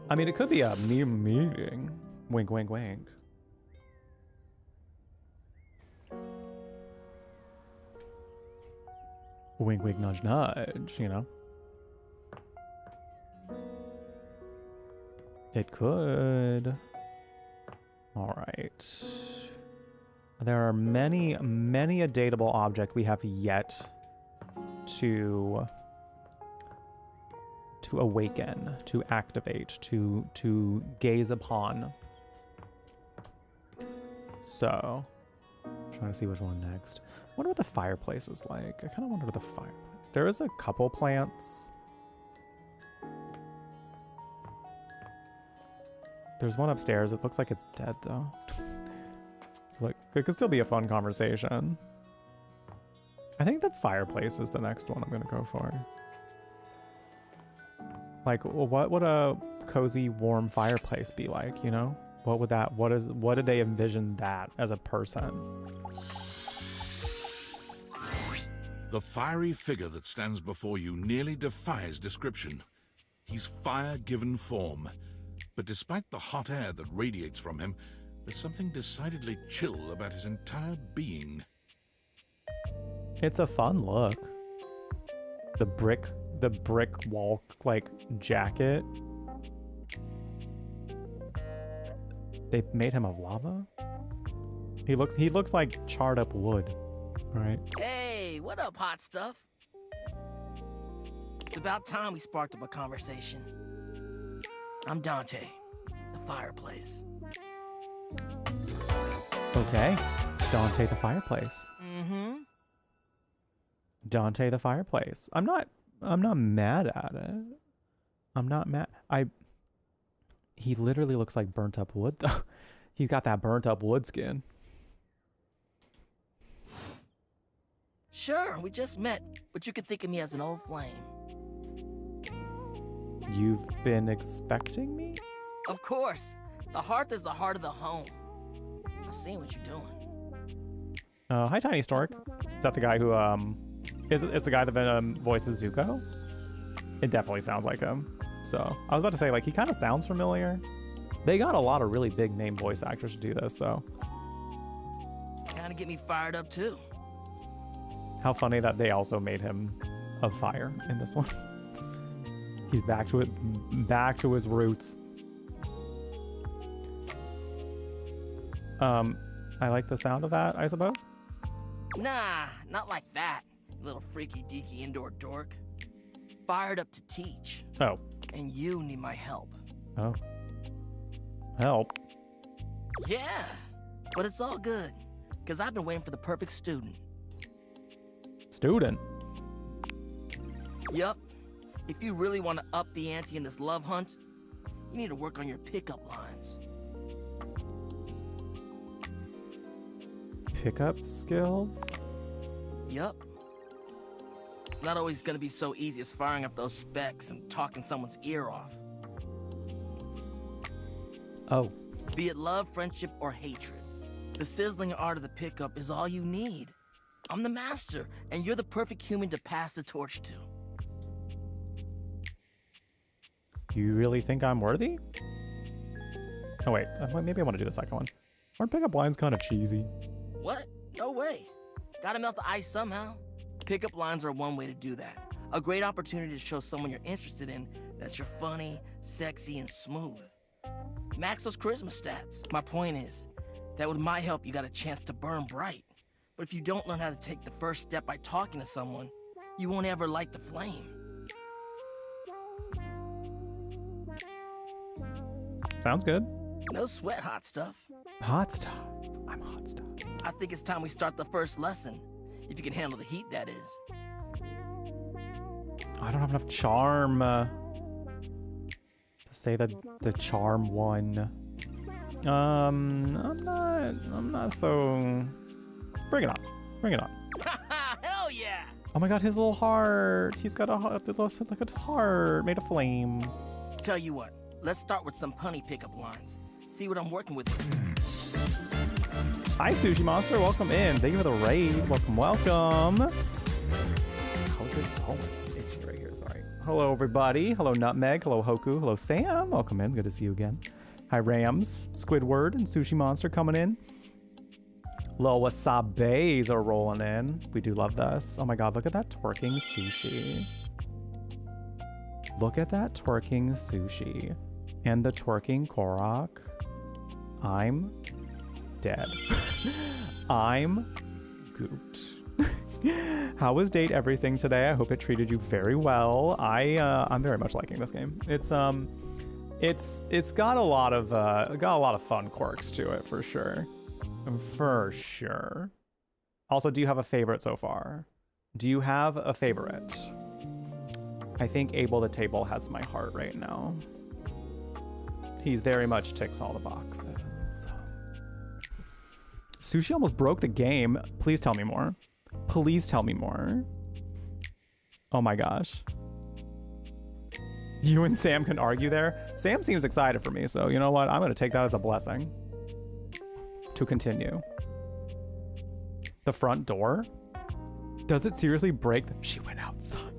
I mean, it could be a mere meeting. Wink, wink, wink. Wink, wink, nudge, nudge, you know? It could. All right. There are many a dateable object we have yet to awaken, to activate, to gaze upon. So, trying to see which one next. I wonder what the fireplace is like. I kind of wonder what the fireplace. There is a couple plants. There's one upstairs. It looks like it's dead though. So like, it could still be a fun conversation. I think the fireplace is the next one I'm gonna go for. Like, what would a cozy, warm fireplace be like? You know, what would that? What did they envision that as a person? The fiery figure that stands before you nearly defies description. He's fire given form, but despite the hot air that radiates from him, there's something decidedly chill about his entire being. It's a fun look. The brick wall like jacket. They made him of lava? He looks like charred up wood, right? Hey, what up, hot stuff? It's about time we sparked up a conversation. I'm Dante, the fireplace. Okay. Dante the fireplace. Mm-hmm. Dante the fireplace. I'm not mad at it. I'm not mad. He literally looks like burnt up wood though. He's got that burnt up wood skin. Sure, we just met, but you could think of me as an old flame. You've been expecting me? Of course. The hearth is the heart of the home. I see what you're doing. Hi, Tiny Stork. Is that the guy who is the guy that voices Zuko? It definitely sounds like him. So I was about to say, like, he kind of sounds familiar. They got a lot of really big name voice actors to do this, so. Kind of get me fired up too. How funny that they also made him of fire in this one. He's back to it, back to his roots. I like the sound of that, I suppose. Nah, not like that, little freaky deaky indoor dork. Fired up to teach. Oh. And you need my help. Oh. Help? Yeah, but it's all good, because I've been waiting for the perfect student. Student? Yup. If you really want to up the ante in this love hunt, you need to work on your pickup lines. Pickup skills? Yup. It's not always gonna be so easy as firing up those specs and talking someone's ear off. Oh. Be it love, friendship, or hatred, the sizzling art of the pickup is all you need. I'm the master, and you're the perfect human to pass the torch to. You really think I'm worthy? Oh wait, maybe I want to do the second one. Aren't pickup lines kind of cheesy? What? No way. Gotta melt the ice somehow. Pickup lines are one way to do that. A great opportunity to show someone you're interested in that you're funny, sexy, and smooth. Max those charisma stats. My point is that with my help, you got a chance to burn bright. But if you don't learn how to take the first step by talking to someone, you won't ever light the flame. Sounds good. No sweat, hot stuff. Hot stuff. I'm hot stuff. I think it's time we start the first lesson. If you can handle the heat, that is. I don't have enough charm to say the charm one. I'm not so. Bring it on. Bring it on. Hell yeah! Oh my god, his little heart. He's got a heart. Look at his heart made of flames. Tell you what, let's start with some punny pickup lines. See what I'm working with. Hi, Sushi Monster. Welcome in. Thank you for the raid. Welcome, welcome. How's it going? Itchy right here, sorry. Hello, everybody. Hello, Nutmeg. Hello, Hoku. Hello, Sam. Welcome in. Good to see you again. Hi, Rams, Squidward, and Sushi Monster coming in. Little wasabes are rolling in. We do love this. Oh my god, look at that twerking sushi. Look at that twerking sushi. And the twerking Korok. I'm dead. I'm gooped. How was date everything today? I hope it treated you very well. I'm very much liking this game. It's got a lot of fun quirks to it for sure. For sure. Also, do you have a favorite so far? Do you have a favorite? I think Abel the Table has my heart right now. He's very much ticks all the boxes. Sushi almost broke the game. Please tell me more. Please tell me more. Oh my gosh. You and Sam can argue there. Sam seems excited for me, so you know what? I'm going to take that as a blessing. To continue. The front door? Does it seriously break? She went outside.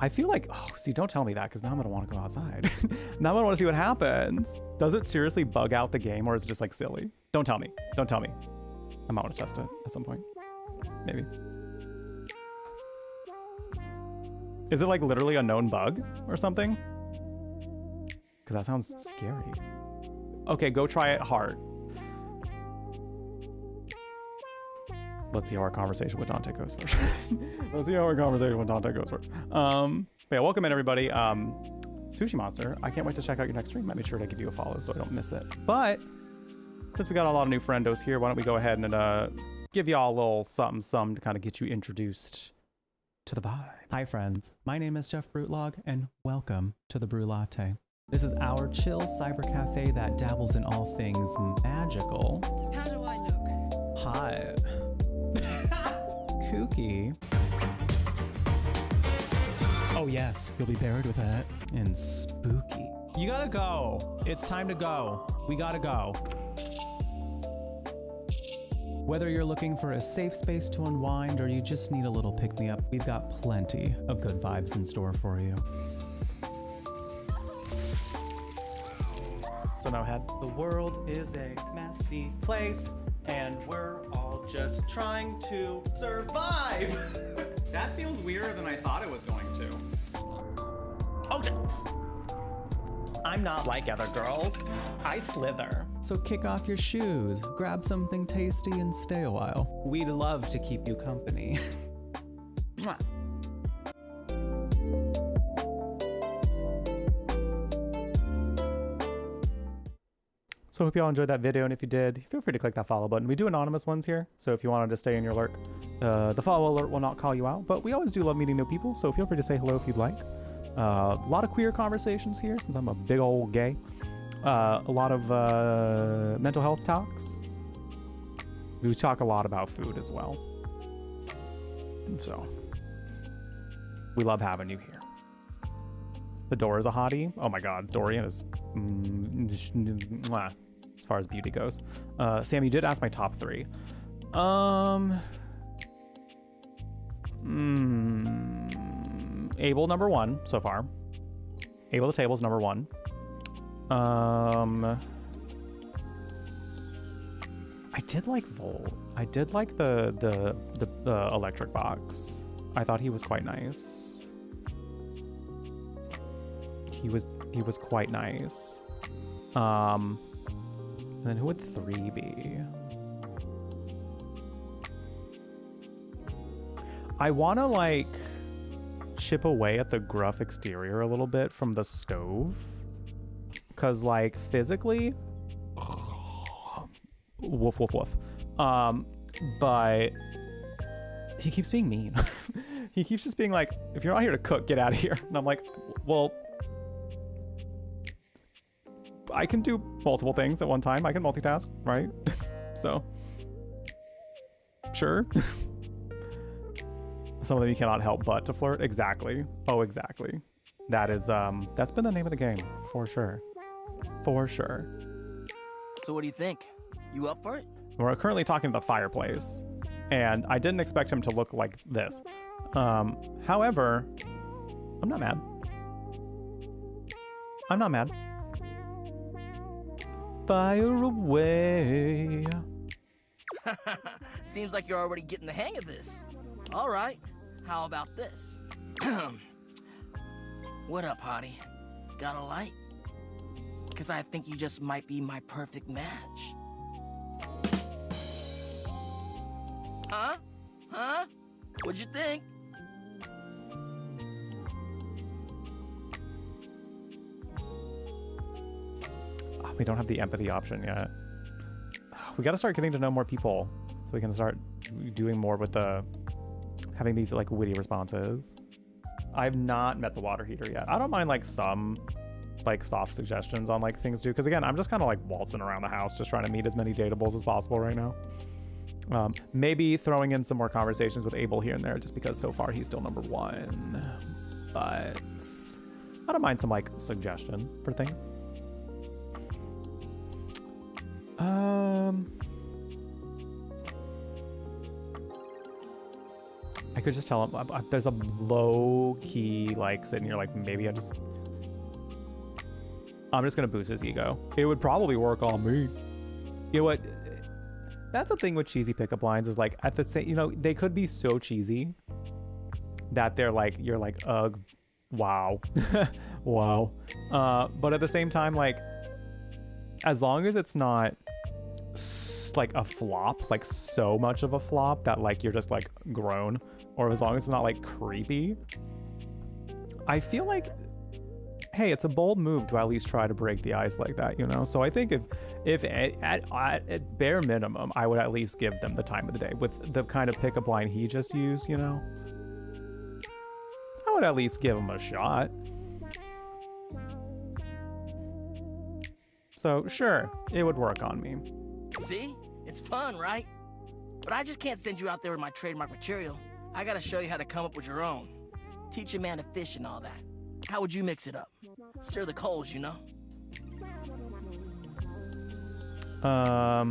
I feel like, oh, see, don't tell me that because now I'm going to want to go outside. Now I want to see what happens. Does it seriously bug out the game or is it just like silly? Don't tell me. Don't tell me. I might want to test it at some point. Maybe. Is it like literally a known bug or something? Because that sounds scary. Okay, go try it hard. Let's see how our conversation with Dante goes first. Let's see how our conversation with Dante goes first. But yeah, welcome in everybody. Sushi Monster, I can't wait to check out your next stream. I'll make sure to give you a follow so I don't miss it. But since we got a lot of new friendos here, why don't we go ahead and give y'all a little something to kind of get you introduced to the vibe. Hi friends, my name is Jeff Brutlag and welcome to the Brew Latte. This is our chill cyber cafe that dabbles in all things magical. How do I look? Hot. Kooky. Oh yes, you'll be buried with that. And spooky. You gotta go. It's time to go. We gotta go. Whether you're looking for a safe space to unwind or you just need a little pick-me-up, we've got plenty of good vibes in store for you. So now head. The world is a messy place and we're all just trying to survive. That feels weirder than I thought it was going to. Okay. I'm not like other girls. I slither. So kick off your shoes, grab something tasty and stay a while. We'd love to keep you company. Mwah. So I hope y'all enjoyed that video, and if you did, feel free to click that follow button. We do anonymous ones here, so if you wanted to stay in your lurk, the follow alert will not call you out, but we always do love meeting new people, so feel free to say hello if you'd like. A lot of queer conversations here, since I'm a big old gay. A lot of mental health talks. We talk a lot about food as well. So, We love having you here. The door is a hottie. Oh my god, Dorian is mwah, as far as beauty goes. Sam, you did ask my top 3. Abel number 1 so far. Abel the table's number 1. I did like Volt. I did like the electric box. I thought he was quite nice. He was quite nice. And then who would 3 be? I want to like chip away at the gruff exterior a little bit from the stove, cause like physically, woof woof woof. But he keeps being mean. He keeps just being like, if you're not here to cook, get out of here. And I'm like, well, I can do multiple things at one time. I can multitask, right? So, sure. Some of them you cannot help but to flirt. Exactly. Oh, exactly. That is, that's been the name of the game, for sure. For sure. So what do you think? You up for it? We're currently talking to the fireplace, and I didn't expect him to look like this. However, I'm not mad. I'm not mad. Fire away. Seems like you're already getting the hang of this. All right, how about this? What up, hottie? Got a light? Because I think you just might be my perfect match. Huh? Huh? What'd you think? Oh, we don't have the empathy option yet. We got to start getting to know more people so we can start doing more with the having these like witty responses. I've not met the water heater yet. I don't mind like some like soft suggestions on like things to do, because again, I'm just kind of like waltzing around the house just trying to meet as many dateables as possible right now. Maybe throwing in some more conversations with Abel here and there, just because so far he's still number 1. But I don't mind some like suggestion for things. I could just tell him there's a low key like sitting here like maybe I'm just gonna boost his ego. It would probably work on me. You know what? That's the thing with cheesy pickup lines is like at the same, you know, they could be so cheesy that they're like, you're like, ugh, wow, wow. But at the same time, like, as long as it's not like a flop, like so much of a flop that like you're just like grown, or as long as it's not like creepy, I feel like, hey, it's a bold move to at least try to break the ice like that, you know? So I think if at bare minimum, I would at least give them the time of the day with the kind of pickup line he just used, you know? I would at least give him a shot. So sure, it would work on me. See? It's fun, right? But I just can't send you out there with my trademark material. I gotta show you how to come up with your own. Teach a man to fish and all that. How would you mix it up? Stir the coals, you know? I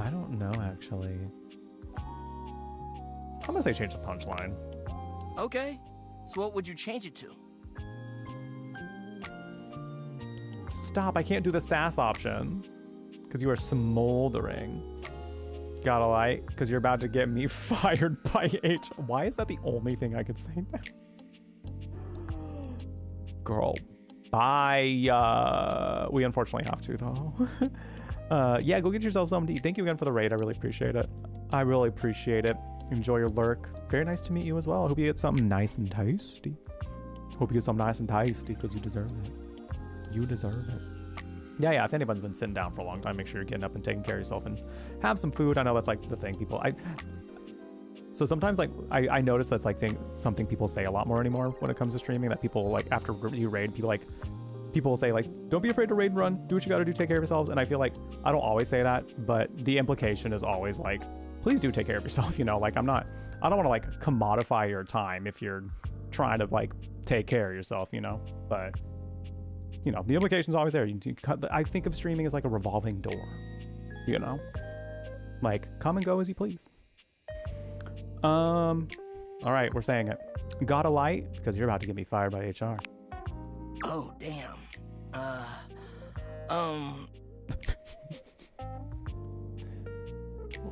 don't know, actually. I'm gonna say change the punchline. Okay. So what would you change it to? Stop, I can't do the sass option. Because you are smoldering. Gotta light, because you're about to get me fired by H. Why is that the only thing I could say now? Girl, bye. We unfortunately have to, though. Yeah, go get yourself something to eat. Thank you again for the raid. I really appreciate it. I really appreciate it. Enjoy your lurk. Very nice to meet you as well. I hope you get something nice and tasty. Hope you get something nice and tasty, because you deserve it. You deserve it. Yeah, if anyone's been sitting down for a long time, make sure you're getting up and taking care of yourself and have some food. I know that's like the thing people, so sometimes like I notice that's like something people say a lot more anymore when it comes to streaming, that people like after you raid, people will say like, don't be afraid to raid and run, do what you gotta do, take care of yourselves. And I feel like I don't always say that, but the implication is always like, please do take care of yourself. You know, like I don't want to like commodify your time if you're trying to like take care of yourself, you know, but you know, the implication's always there. I think of streaming as like a revolving door, you know, like come and go as you please. All right, we're saying it. Got a light? Because you're about to get me fired by HR. Oh, damn.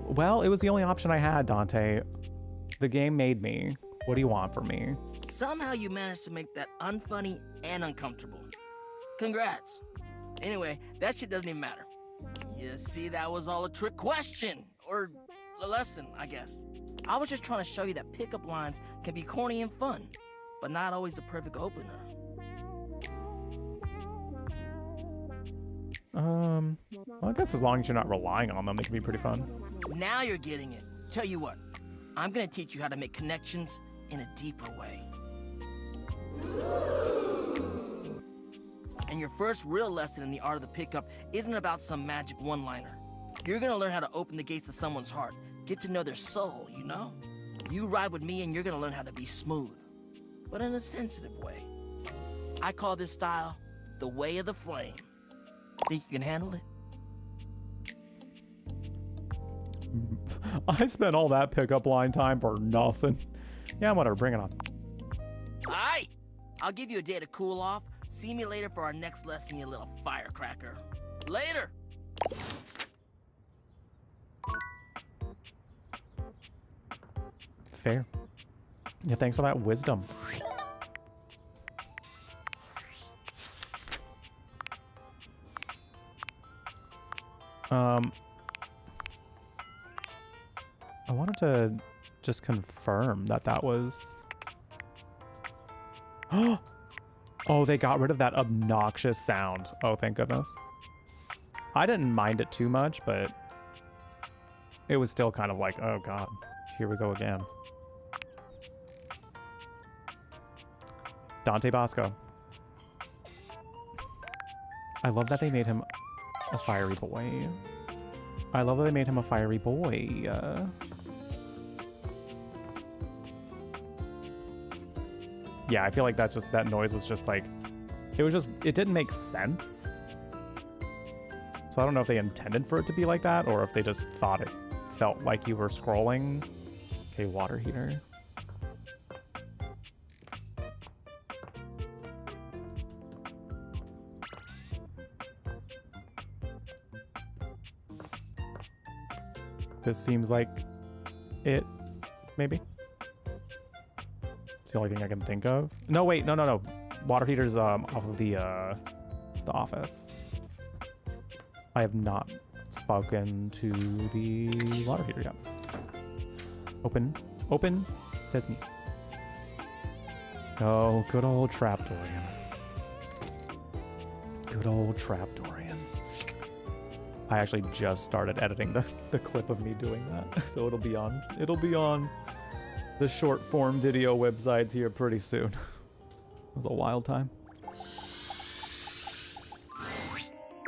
Well, it was the only option I had, Dante. The game made me. What do you want from me? Somehow you managed to make that unfunny and uncomfortable. Congrats. Anyway, that shit doesn't even matter. You see, that was all a trick question. Or a lesson, I guess. I was just trying to show you that pickup lines can be corny and fun, but not always the perfect opener. Well, I guess as long as you're not relying on them, they can be pretty fun. Now you're getting it. Tell you what, I'm gonna teach you how to make connections in a deeper way. And your first real lesson in the art of the pickup isn't about some magic one-liner. You're gonna learn how to open the gates of someone's heart, get to know their soul, you know? You ride with me and you're gonna learn how to be smooth, but in a sensitive way. I call this style the way of the flame. Think you can handle it? I spent all that pickup line time for nothing. Yeah, whatever, bring it on. Alright! I'll give you a day to cool off. See me later for our next lesson, you little firecracker. Later! Fair. Yeah, thanks for that wisdom. I wanted to just confirm that that was... Oh, they got rid of that obnoxious sound. Oh, thank goodness. I didn't mind it too much, but it was still kind of like, oh god, here we go again. Dante Bosco. I love that they made him a fiery boy. I love that they made him a fiery boy. Yeah, I feel like that noise was just like, it didn't make sense. So I don't know if they intended for it to be like that or if they just thought it felt like you were scrolling. Okay, water heater. This seems like it, maybe. It's the only thing I can think of. No, wait, no. Water heater's off of the office. I have not spoken to the water heater yet. Open, says me. Oh, good old Trapdorian. Good old Trapdorian. I actually just started editing the clip of me doing that, so it'll be on the short form video websites here pretty soon. It was a wild time.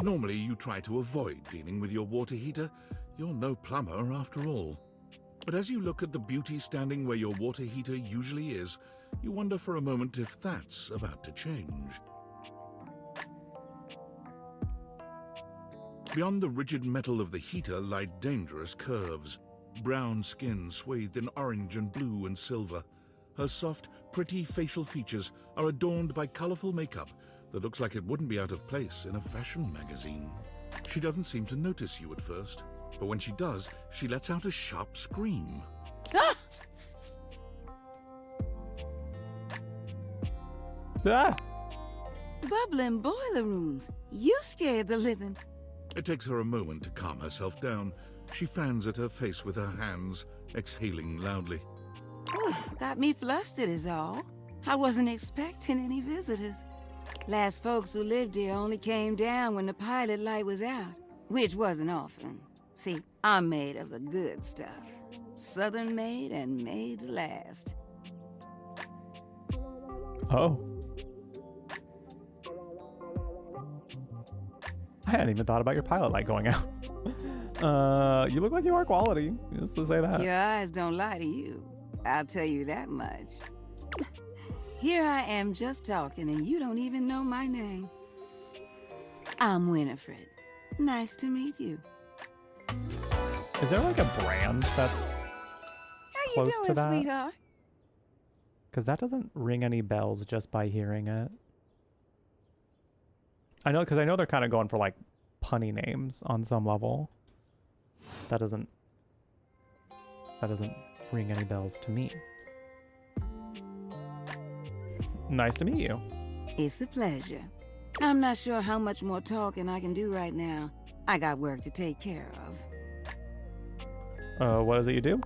Normally you try to avoid dealing with your water heater. You're no plumber after all. But as you look at the beauty standing where your water heater usually is, you wonder for a moment if that's about to change. Beyond the rigid metal of the heater lie dangerous curves. Brown skin swathed in orange and blue and silver. Her soft, pretty facial features are adorned by colorful makeup that looks like it wouldn't be out of place in a fashion magazine. She doesn't seem to notice you at first, but when she does, she lets out a sharp scream. Ah! Ah! Bubbling boiler rooms. You scared the living. It takes her a moment to calm herself down. She fans at her face with her hands, exhaling loudly. Got me flustered is all. I wasn't expecting any visitors. Last folks who lived here only came down when the pilot light was out, which wasn't often. See, I'm made of the good stuff. Southern made and made to last. Oh. I hadn't even thought about your pilot light going out. You look like you are quality. Just to say that. Your eyes don't lie to you. I'll tell you that much. Here I am just talking and you don't even know my name. I'm Winifred. Nice to meet you. Is there like a brand that's close to that? Sweetheart? Because that doesn't ring any bells just by hearing it. I know, because I know they're kind of going for like punny names on some level. That doesn't ring any bells to me. Nice to meet you. It's a pleasure. I'm not sure how much more talking I can do right now. I got work to take care of. What is it you do?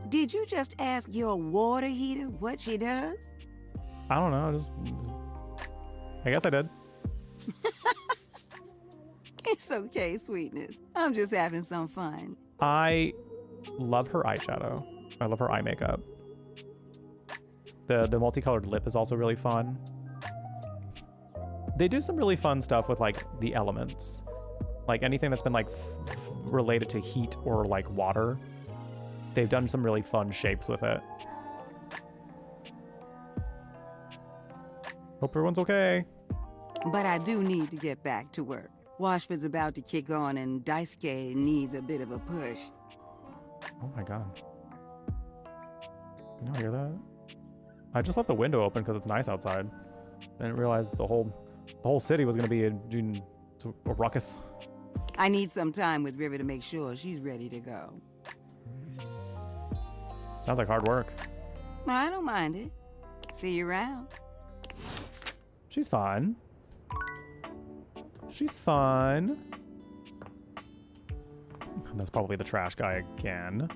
Did you just ask your water heater what she does? I don't know. I guess I did. It's okay, sweetness. I'm just having some fun. I love her eyeshadow. I love her eye makeup. The multicolored lip is also really fun. They do some really fun stuff with like the elements. Like anything that's been like related to heat or like water. They've done some really fun shapes with it. Hope everyone's okay. But I do need to get back to work. Washford's about to kick on and Daisuke needs a bit of a push. Oh my god. Can you hear that? I just left the window open because it's nice outside. I didn't realize the whole city was going to be a ruckus. I need some time with River to make sure she's ready to go. Sounds like hard work. I don't mind it. See you around. She's fine. She's fun. That's probably the trash guy again.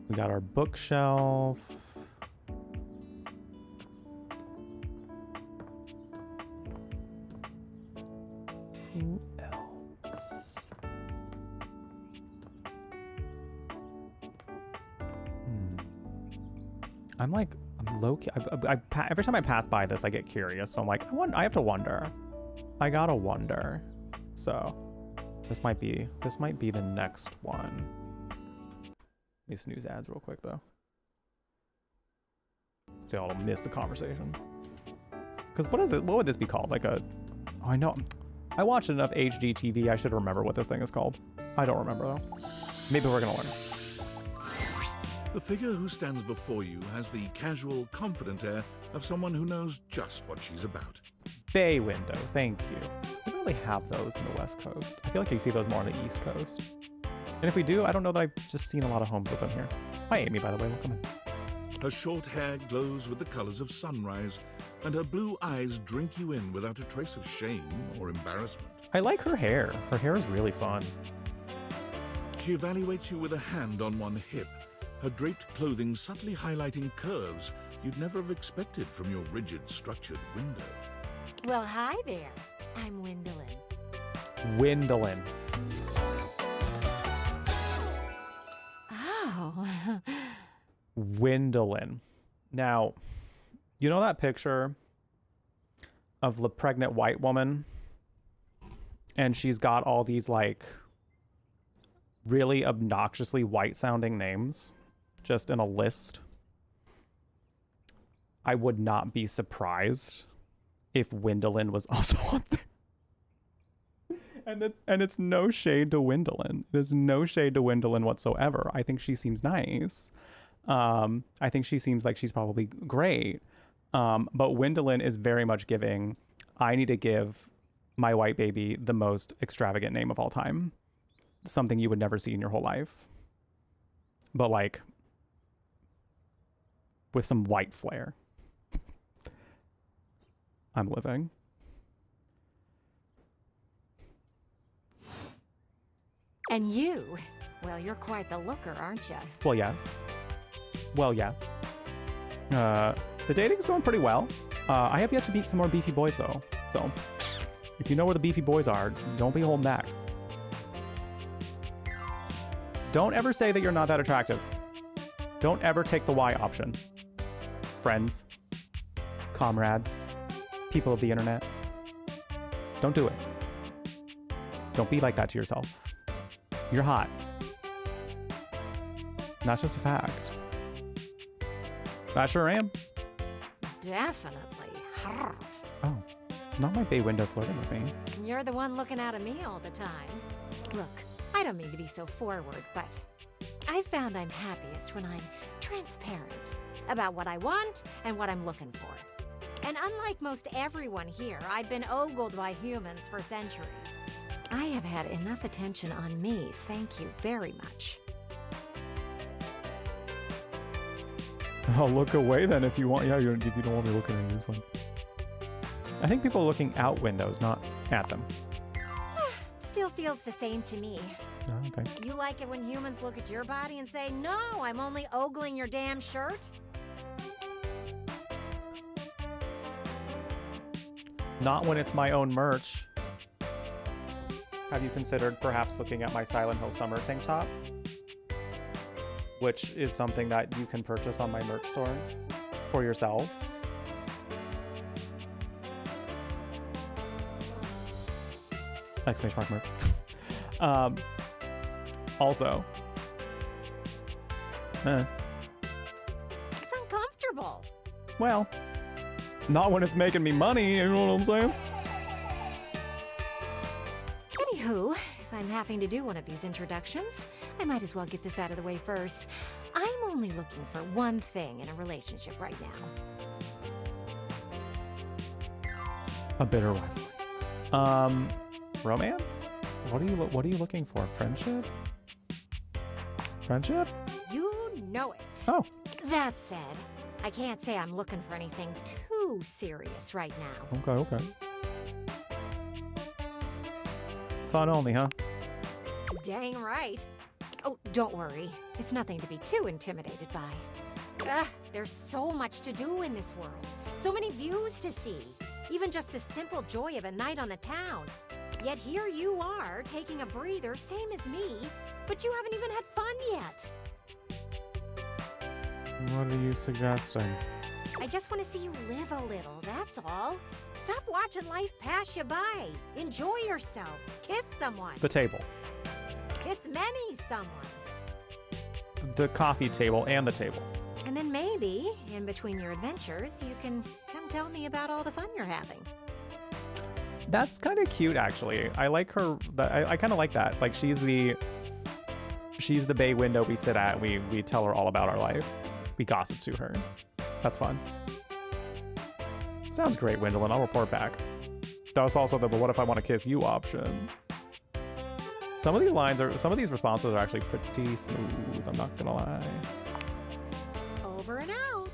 We got our bookshelf. Who else? I'm low-key. Every time I pass by this, I get curious. So I'm like, I have to wonder. I gotta wonder. So this might be the next one. Let me snooze ads real quick though. So y'all don't miss the conversation. Because what would this be called? Like a, oh, I know. I watched enough HGTV. I should remember what this thing is called. I don't remember though. Maybe we're gonna learn. The figure who stands before you has the casual, confident air of someone who knows just what she's about. Bay window, thank you. We don't really have those in the West Coast. I feel like you see those more on the East Coast. And if we do, I don't know that I've just seen a lot of homes with them here. Hi Amy, by the way, welcome in. Her short hair glows with the colors of sunrise, and her blue eyes drink you in without a trace of shame or embarrassment. I like her hair. Her hair is really fun. She evaluates you with a hand on one hip, her draped clothing subtly highlighting curves you'd never have expected from your rigid, structured window. Well, hi there. I'm Wendolyn. Wendolyn. Oh. Wendolyn. Now, you know that picture of the pregnant white woman? And she's got all these like really obnoxiously white sounding names just in a list. I would not be surprised if Wendolyn was also on there. And it's no shade to Wendolyn. There's no shade to Wendolyn whatsoever. I think she seems nice. I think she seems like she's probably great. But Wendolyn is very much giving, I need to give my white baby the most extravagant name of all time. Something you would never see in your whole life. But like, with some white flair. I'm living. And you? Well, you're quite the looker, aren't you? Well, yes. Well, yes. The dating's going pretty well. I have yet to meet some more beefy boys, though. So, if you know where the beefy boys are, don't be holding back. Don't ever say that you're not that attractive. Don't ever take the Y option. Friends, comrades, people of the internet. Don't do it. Don't be like that to yourself. You're hot. That's just a fact. I sure am. Definitely. Oh, not my bay window flirting with me. You're the one looking out at me all the time. Look, I don't mean to be so forward, but I found I'm happiest when I'm transparent about what I want and what I'm looking for. And unlike most everyone here, I've been ogled by humans for centuries. I have had enough attention on me, thank you very much. I'll look away then if you want. Yeah, if you don't want me looking at you. It's like... I think people are looking out windows, not at them. Still feels the same to me. Oh, okay. You like it when humans look at your body and say, no, I'm only ogling your damn shirt? Not when it's my own merch. Have you considered perhaps looking at my Silent Hill Summer tank top? Which is something that you can purchase on my merch store for yourself. Exclamation mark merch. Also. It's uncomfortable. Well, not when it's making me money, you know what I'm saying? Anywho, if I'm having to do one of these introductions, I might as well get this out of the way first. I'm only looking for one thing in a relationship right now. A bitter rivalry. Romance? What are you looking for? Friendship? Friendship? You know it. Oh. That said, I can't say I'm looking for anything too serious right now. Okay. Fun only, huh? Dang right. Oh, don't worry. It's nothing to be too intimidated by. There's so much to do in this world. So many views to see. Even just the simple joy of a night on the town. Yet here you are, taking a breather, same as me, but you haven't even had fun yet. What are you suggesting? I just want to see you live a little, that's all. Stop watching life pass you by. Enjoy yourself. Kiss someone. The table. Kiss many someones. The coffee table and the table. And then maybe, in between your adventures, you can come tell me about all the fun you're having. That's kind of cute, actually. I like her. I kind of like that. Like she's the bay window we sit at. We tell her all about our life. We gossip to her. That's fun. Sounds great, Wendell, I'll report back. That was also the "but what if I want to kiss you" option. Some of these responses are actually pretty smooth. I'm not gonna lie. Over and out.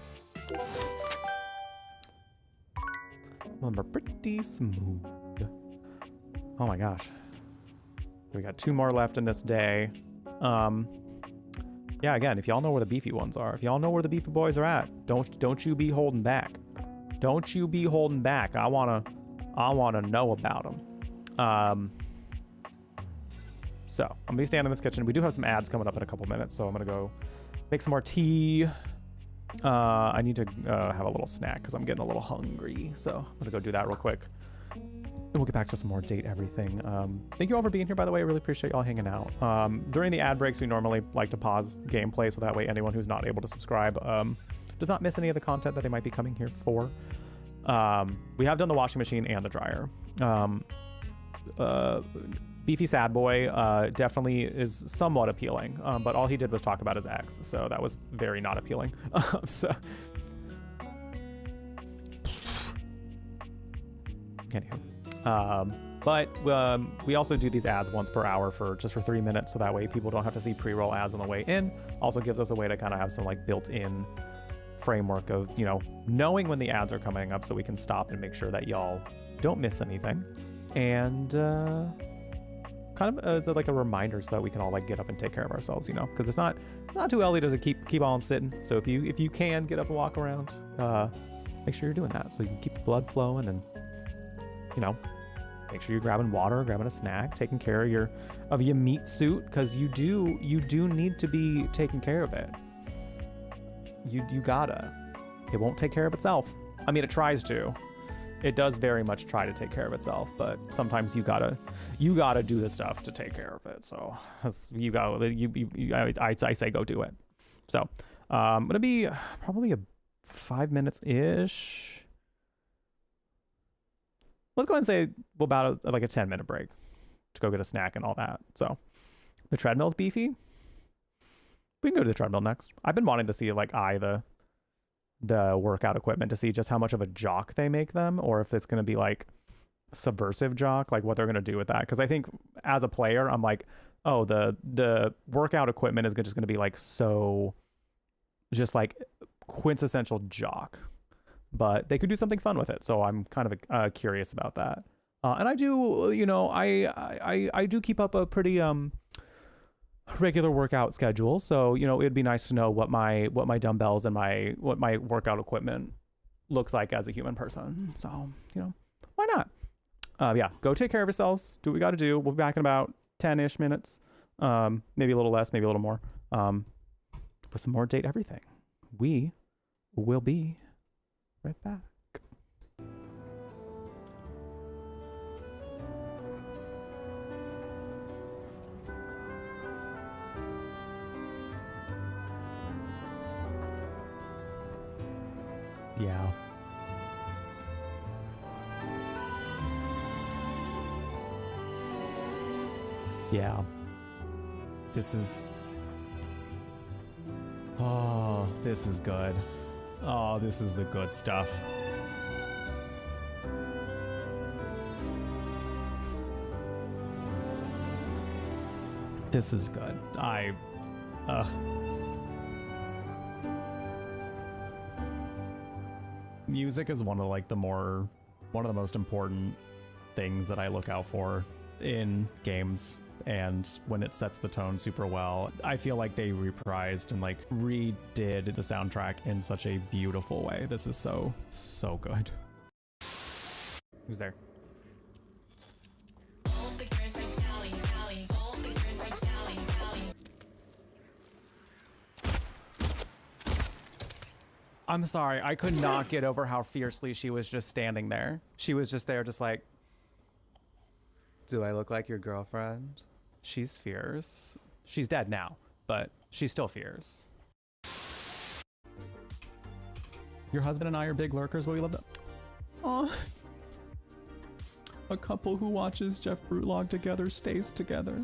Number pretty smooth. Oh my gosh. We got 2 more left in this day. Yeah, again, if y'all know where the beefy ones are, if y'all know where the beefy boys are at, don't you be holding back. Don't you be holding back. I wanna know about them. So I'm gonna be standing in this kitchen. We do have some ads coming up in a couple minutes, so I'm gonna go make some more tea. I need to have a little snack because I'm getting a little hungry. So I'm gonna go do that real quick. And we'll get back to some more date everything. Thank you all for being here, by the way. I really appreciate y'all hanging out. During the ad breaks, we normally like to pause gameplay so that way anyone who's not able to subscribe does not miss any of the content that they might be coming here for. We have done the washing machine and the dryer. Beefy Sad Boy definitely is somewhat appealing, but all he did was talk about his ex, so that was very not appealing. Anywho. But we also do these ads once per hour for 3 minutes, so that way people don't have to see pre-roll ads on the way in. Also gives us a way to kind of have some like built-in framework of, you know, knowing when the ads are coming up so we can stop and make sure that y'all don't miss anything. And kind of as like a reminder so that we can all like get up and take care of ourselves, you know, because it's not too early to keep on sitting. So if you can get up and walk around, make sure you're doing that so you can keep the blood flowing and, you know, make sure you're grabbing water, grabbing a snack, taking care of your meat suit, because you do need to be taking care of it. You gotta. It won't take care of itself. I mean, it tries to. it does very much try to take care of itself, but sometimes you gotta do the stuff to take care of it. So I say go do it. So gonna be probably a 5 minutes ish. Let's go ahead and say about like a 10-minute break to go get a snack and all that. So the treadmill's beefy. We can go to the treadmill next. I've been wanting to see like the workout equipment to see just how much of a jock they make them, or if it's going to be like subversive jock, like what they're going to do with that. Because I think as a player, I'm like, oh, the workout equipment is just going to be like so just like quintessential jock, but they could do something fun with it. So I'm kind of curious about that. And I do, you know, I do keep up a pretty regular workout schedule. So, you know, it'd be nice to know what my dumbbells and what my workout equipment looks like as a human person. So, you know, why not? Yeah, go take care of yourselves. Do what we got to do. We'll be back in about 10-ish minutes. Maybe a little less, maybe a little more. With some more Date Everything. We will be right back. Yeah. Yeah. This is... Oh, this is good. Oh, this is the good stuff. This is good. Music is one of the most important things that I look out for in games, and when it sets the tone super well. I feel like they reprised and like redid the soundtrack in such a beautiful way. This is so good. Who's there? I'm sorry, I could not get over how fiercely she was just standing there. She was just there, just like, do I look like your girlfriend? She's fierce. She's dead now, but she's still fierce. Your husband and I are big lurkers, but we love that. Oh, a couple who watches jeffbrutlag together stays together.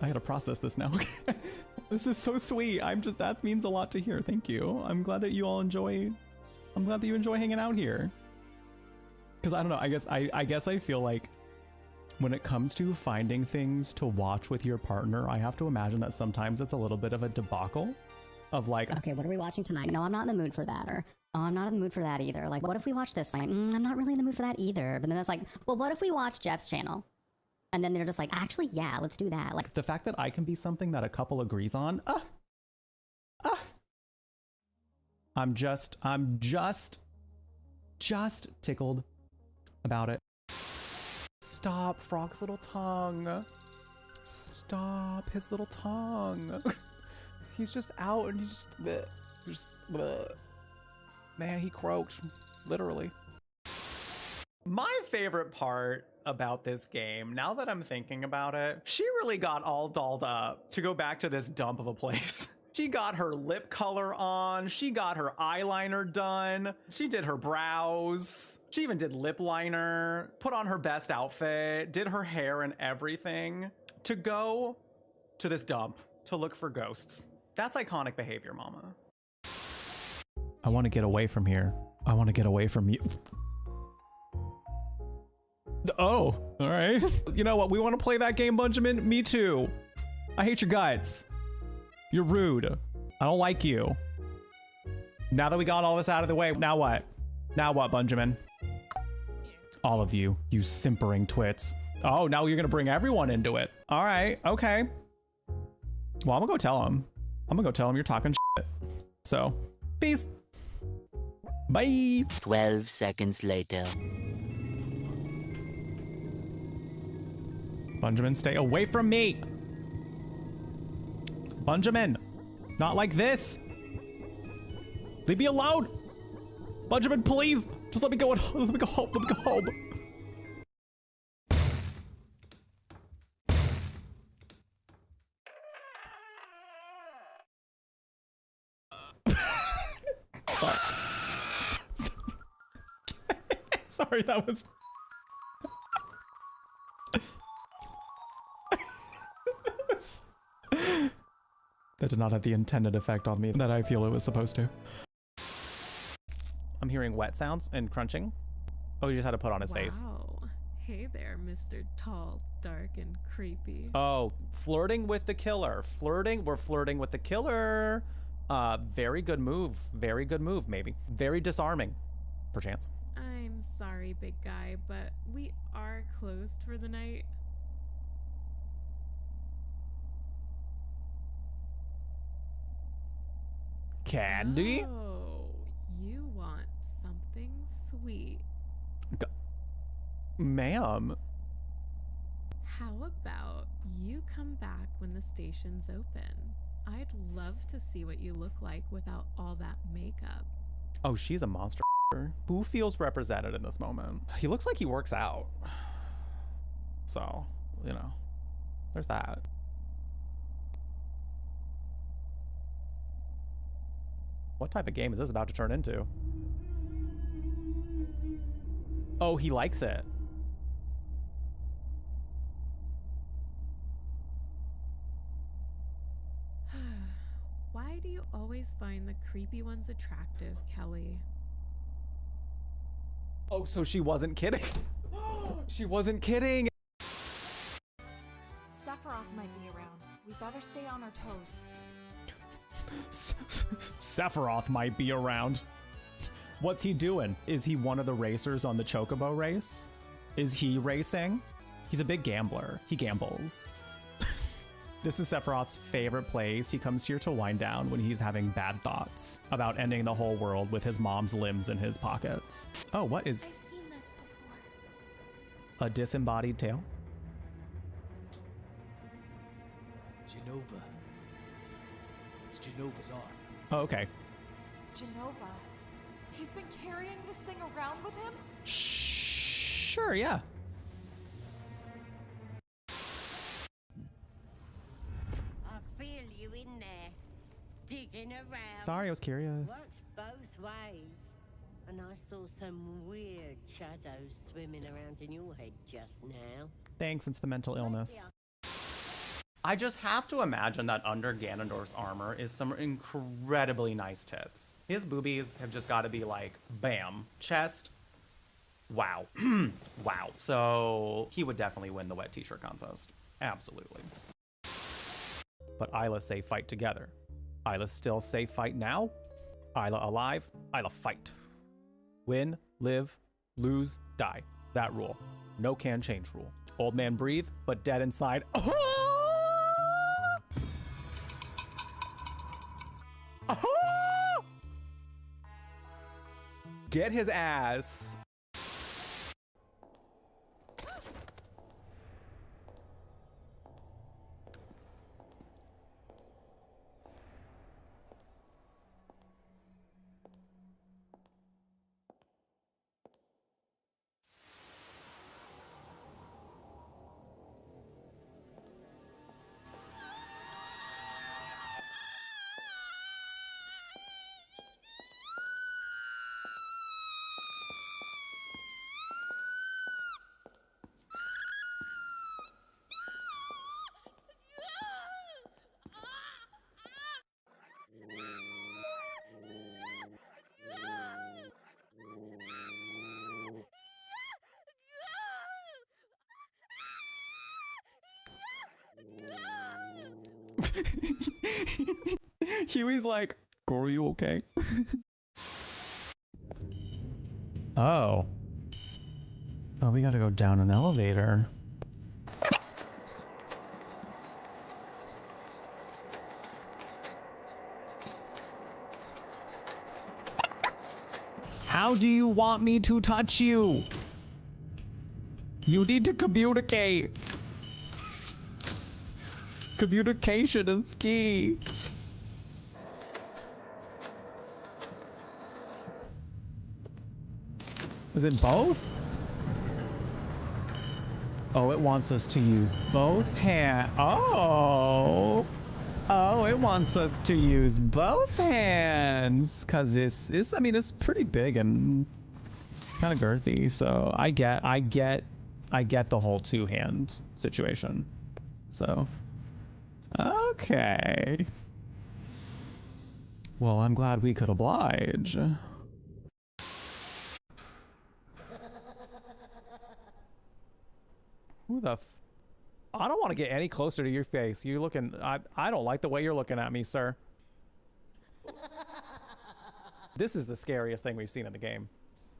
I gotta process this now. This is so sweet. That means a lot to hear. Thank you. I'm glad that you enjoy hanging out here. Cause I don't know, I guess I feel like when it comes to finding things to watch with your partner, I have to imagine that sometimes it's a little bit of a debacle of like, okay, what are we watching tonight? No, I'm not in the mood for that. Or, oh, I'm not in the mood for that either. Like, what if we watch this tonight? I'm not really in the mood for that either. But then it's like, well, what if we watch Jeff's channel? And then they're just like, actually, yeah, let's do that. Like the fact that I can be something that a couple agrees on, I'm just tickled about it. Stop, Frog's little tongue. Stop his little tongue. He's just out and he's just man, he croaked, literally. My favorite part about this game, now that I'm thinking about it, she really got all dolled up to go back to this dump of a place. She got her lip color on, she got her eyeliner done, she did her brows, she even did lip liner, put on her best outfit, did her hair and everything to go to this dump to look for ghosts. That's iconic behavior, mama. I want to get away from here. I want to get away from you. Oh, all right. You know what? We want to play that game, Benjamin? Me too. I hate your guts. You're rude. I don't like you. Now that we got all this out of the way, now what? Now what, Benjamin? All of you, you simpering twits. Oh, now you're going to bring everyone into it. All right. Okay. Well, I'm going to go tell him. I'm going to go tell him you're talking shit. So, peace. Bye. 12 seconds later. Benjamin, stay away from me. Benjamin, not like this. Leave me alone. Benjamin, please. Just let me go. Let me go home. Let me go home. Sorry. Sorry, that was... That did not have the intended effect on me that I feel it was supposed to. I'm hearing wet sounds and crunching. Oh, he just had to put on his face. Wow. Hey there, Mr. Tall, Dark, and Creepy. Oh, flirting with the killer. We're flirting with the killer. Very good move. Very good move, maybe. Very disarming, perchance. I'm sorry, big guy, but we are closed for the night. Candy? Oh, you want something sweet. Ma'am. How about you come back when the station's open? I'd love to see what you look like without all that makeup. Oh, she's a monster. Who feels represented in this moment? He looks like he works out. So, you know, there's that. What type of game is this about to turn into? Oh, he likes it. Why do you always find the creepy ones attractive, Kelly? Oh, so she wasn't kidding. She wasn't kidding. Sephiroth might be around. We better stay on our toes. Sephiroth might be around. What's he doing? Is he one of the racers on the Chocobo race? Is he racing? He's a big gambler. He gambles. This is Sephiroth's favorite place. He comes here to wind down when he's having bad thoughts about ending the whole world with his mom's limbs in his pockets. Oh, what is... I've seen this before. A disembodied tail? Genova. It's Genova's arm. Oh, okay. Genova. He's been carrying this thing around with him? Sure, yeah. I feel you in there, digging around. Sorry, I was curious. Works both ways. And I saw some weird shadows swimming around in your head just now. Thanks, it's the mental illness. I just have to imagine that under Ganondorf's armor is some incredibly nice tits. His boobies have just got to be like, bam. Chest, wow. Wow. So he would definitely win the wet t-shirt contest. Absolutely. But Isla say fight together. Isla still say fight now. Isla alive, Isla fight. Win, live, lose, die. That rule. No can change rule. Old man breathe, but dead inside. Oh! Oh! Get his ass. Huey's like, are you okay? Oh. Oh, we gotta go down an elevator. How do you want me to touch you? You need to communicate. Communication is key. Is it both? Oh, it wants us to use both hands. Oh, it wants us to use both hands because it's. I mean, it's pretty big and kind of girthy. So I get the whole two-hand situation. So, okay. Well, I'm glad we could oblige. Who the I don't want to get any closer to your face. You're looking... I don't like the way you're looking at me, sir. This is the scariest thing we've seen in the game.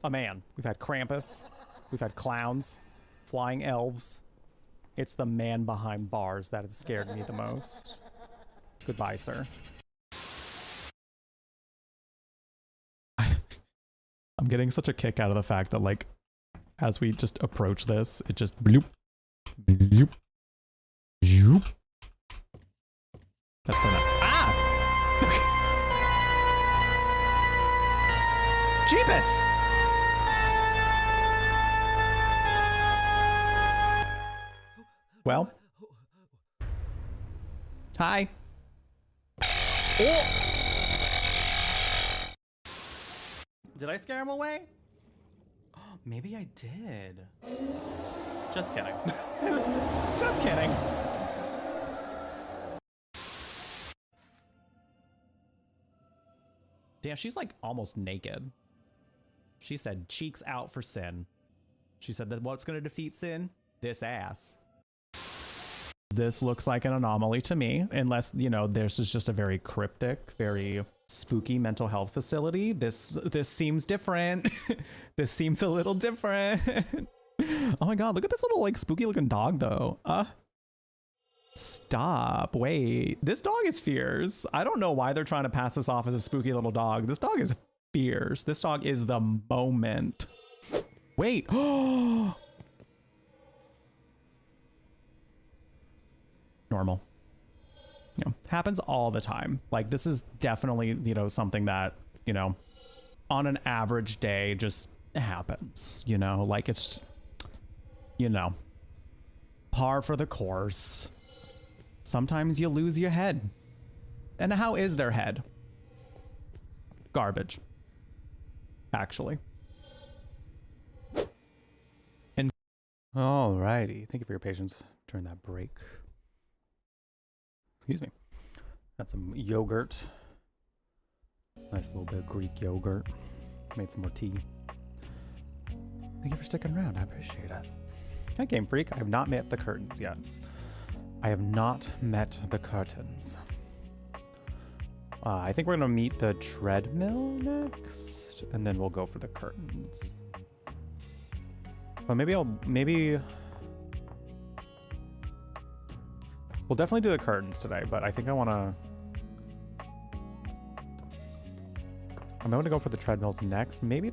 A man. We've had Krampus. We've had clowns. Flying elves. It's the man behind bars that has scared me the most. Goodbye, sir. I'm getting such a kick out of the fact that, like, as we just approach this, it just bloop. Bloop. Bloop. That's so nice. Ah! Jeebus! Well. Hi. Oh! Did I scare him away? Maybe I did. Just kidding. Just kidding. Damn, she's like almost naked. She said cheeks out for sin. She said that what's going to defeat sin? This ass. This looks like an anomaly to me, unless, you know, this is just a very cryptic, very spooky mental health facility. This seems different. This seems a little different. Oh my god, look at this little like spooky looking dog though. Stop. Wait. This dog is fierce. I don't know why they're trying to pass this off as a spooky little dog. This dog is fierce. This dog is the moment. Wait. Oh. Normal. You know, happens all the time. Like, this is definitely, you know, something that, you know, on an average day just happens, you know, like it's, you know, par for the course. Sometimes you lose your head. And how is their head? Garbage. Actually. And alrighty. Thank you for your patience during that break. Excuse me. Got some yogurt. Nice little bit of Greek yogurt. Made some more tea. Thank you for sticking around. I appreciate it. Hi, Game Freak. I have not met the curtains yet. I have not met the curtains. I think we're gonna meet the treadmill next, and then we'll go for the curtains. Well, maybe we'll definitely do the curtains today, but I think I'm going to go for the treadmills next. Maybe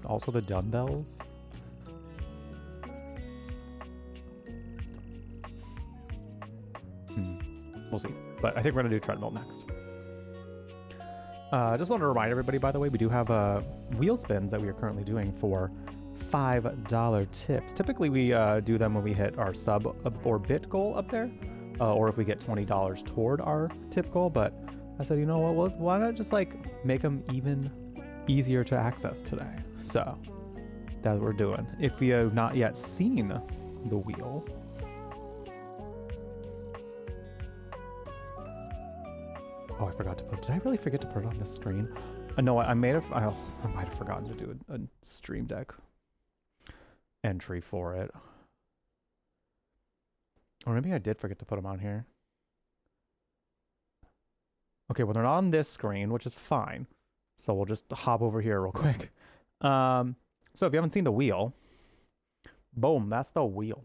also the dumbbells. We'll see. But I think we're going to do treadmill next. I just wanted to remind everybody, by the way, we do have wheel spins that we are currently doing for $5 tips. Typically, we do them when we hit our sub or bit goal up there. Or if we get $20 toward our tip goal, but I said, you know what, well, why not just like make them even easier to access today? So that's what we're doing. If you have not yet seen the wheel, oh, I forgot to did I really forget to put it on the screen? No, I might have forgotten to do a Stream Deck entry for it. Or maybe I did forget to put them on here. Okay, well, they're not on this screen, which is fine. So we'll just hop over here real quick. So if you haven't seen the wheel, boom, that's the wheel.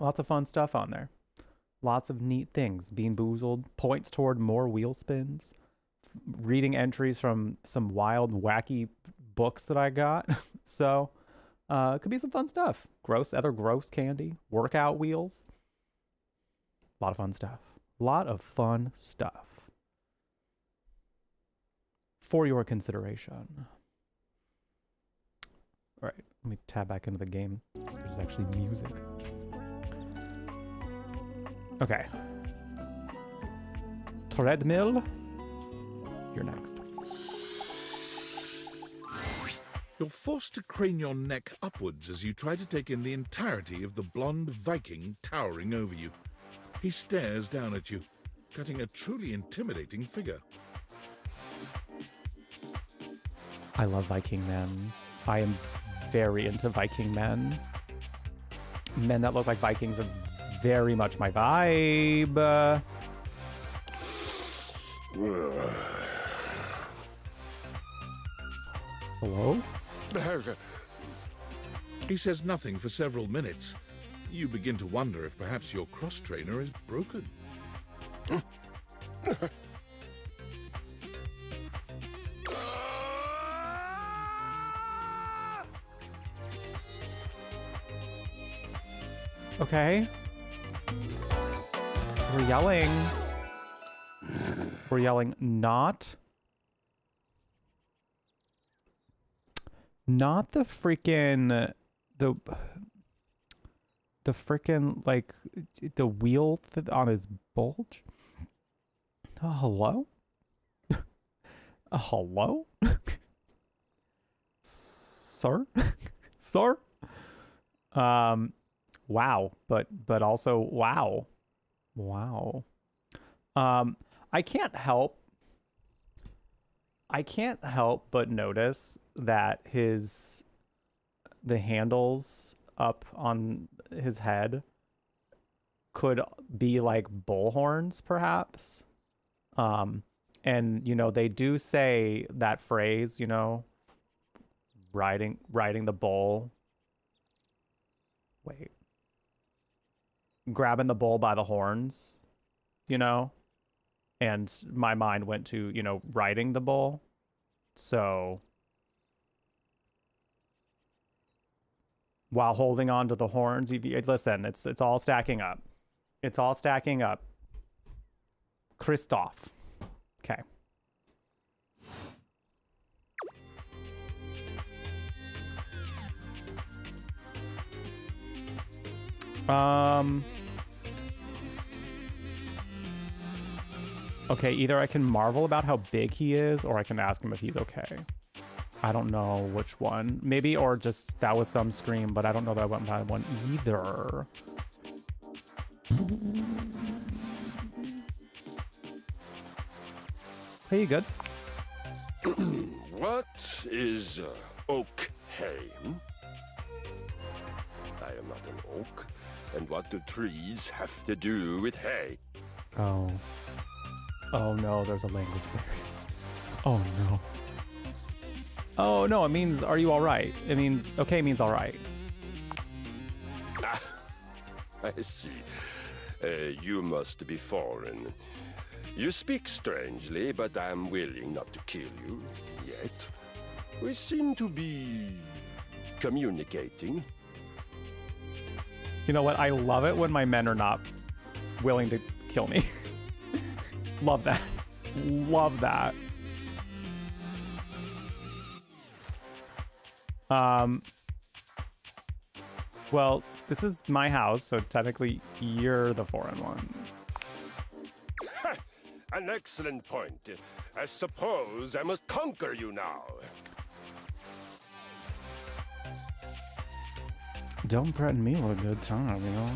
Lots of fun stuff on there. Lots of neat things. Bean Boozled, points toward more wheel spins, reading entries from some wild, wacky books that I got. So it could be some fun stuff. Other gross candy, workout wheels. A lot of fun stuff. Lot of fun stuff for your consideration. All right, let me tab back into the game. There's actually music. Okay. Treadmill, you're next. You're forced to crane your neck upwards as you try to take in the entirety of the blonde Viking towering over you. He stares down at you, cutting a truly intimidating figure. I love Viking men. I am very into Viking men. Men that look like Vikings are very much my vibe. Hello? He says nothing for several minutes. You begin to wonder if perhaps your cross-trainer is broken. Okay. We're yelling. We're yelling not the freaking the freaking like the wheel on his bulge. Hello? Hello? Sir? Sir? Wow, but also wow. Wow. I can't help but notice that the handles up on his head could be like bull horns, perhaps. And you know, they do say that phrase, you know, riding the bull. Wait. Grabbing the bull by the horns, you know? And my mind went to, you know, riding the bull. So while holding on to the horns, listen, it's all stacking up. It's all stacking up. Christoph. Okay. Okay, either I can marvel about how big he is, or I can ask him if he's okay. I don't know which one. Maybe, or just that was some scream, but I don't know that I went by one either. Hey, you good? What is oak hay? I am not an oak, and what do trees have to do with hay? Oh. Oh no, there's a language barrier. Oh no. Oh no, it means, are you alright? It means, okay means alright. Ah, I see. You must be foreign. You speak strangely, but I'm willing not to kill you yet. We seem to be communicating. You know what? I love it when my men are not willing to kill me. Love that. Love that. Well, this is my house, so technically you're the foreign one. An excellent point. I suppose I must conquer you now. Don't threaten me with a good time, you know?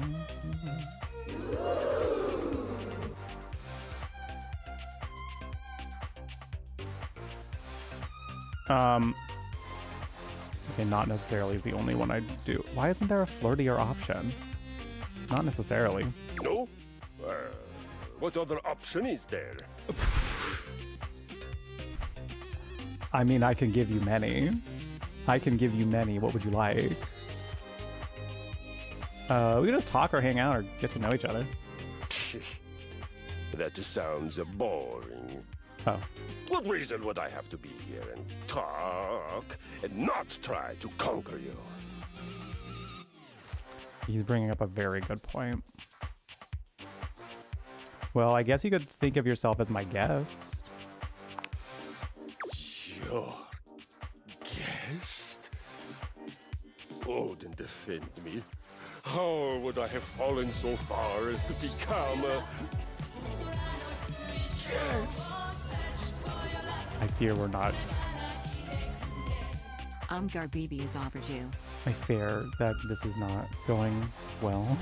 Okay, not necessarily is the only one I do. Why isn't there a flirtier option? Not necessarily. No? What other option is there? I mean, I can give you many. I can give you many. What would you like? We can just talk or hang out or get to know each other. That sounds boring. Oh. What reason would I have to be here and talk and not try to conquer you? He's bringing up a very good point. Well, I guess you could think of yourself as my guest. Your guest? Oh, then defend me. How would I have fallen so far as to become a guest? I fear we're not. Garbibi is overdue. I fear that this is not going well.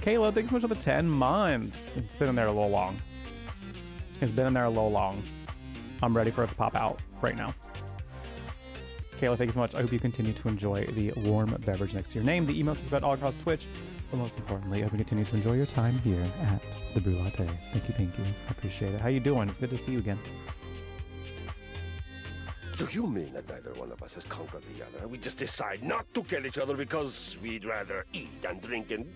Kayla, thanks so much for the 10 months. It's been in there a little long. It's been in there a little long. I'm ready for it to pop out right now. Kayla, thank you so much. I hope you continue to enjoy the warm beverage next to your name. The emotes is about all across Twitch. But most importantly, I hope you continue to enjoy your time here at the Brew Latte. Thank you. I appreciate it. How you doing? It's good to see you again. Do you mean that neither one of us has conquered the other? We just decide not to kill each other because we'd rather eat and drink and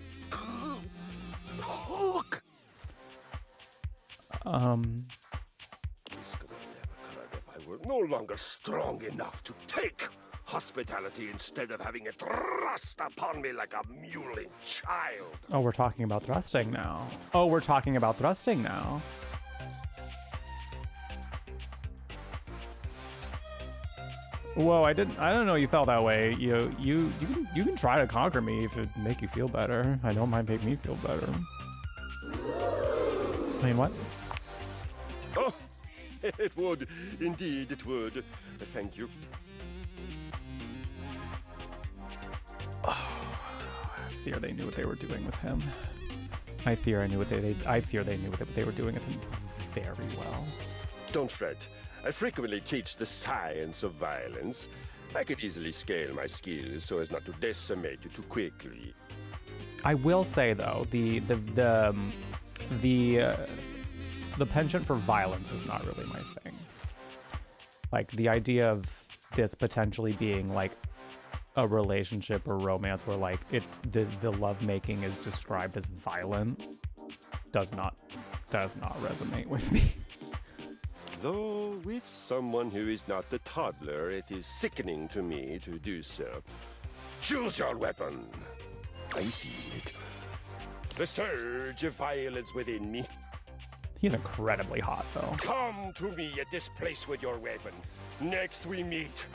talk? This could have never occurred if I were no longer strong enough to take hospitality instead of having it thrust upon me like a mewling child. Oh, we're talking about thrusting now. Whoa, I don't know you felt that way. You can try to conquer me if it make you feel better. I know it might make me feel better. I mean, what? Oh, it would. Indeed, it would. Thank you. Oh, I fear they knew what they were doing with him. I fear they knew what they were doing with him very well. Don't fret. I frequently teach the science of violence. I could easily scale my skills so as not to decimate you too quickly. I will say though, the penchant for violence is not really my thing. Like the idea of this potentially being like a relationship or romance where like it's the lovemaking is described as violent does not resonate with me. Though with someone who is not a toddler, it is sickening to me to do so. Choose your weapon. I feel it. The surge of violence within me. He's incredibly hot, though. Come to me at this place with your weapon. Next we meet,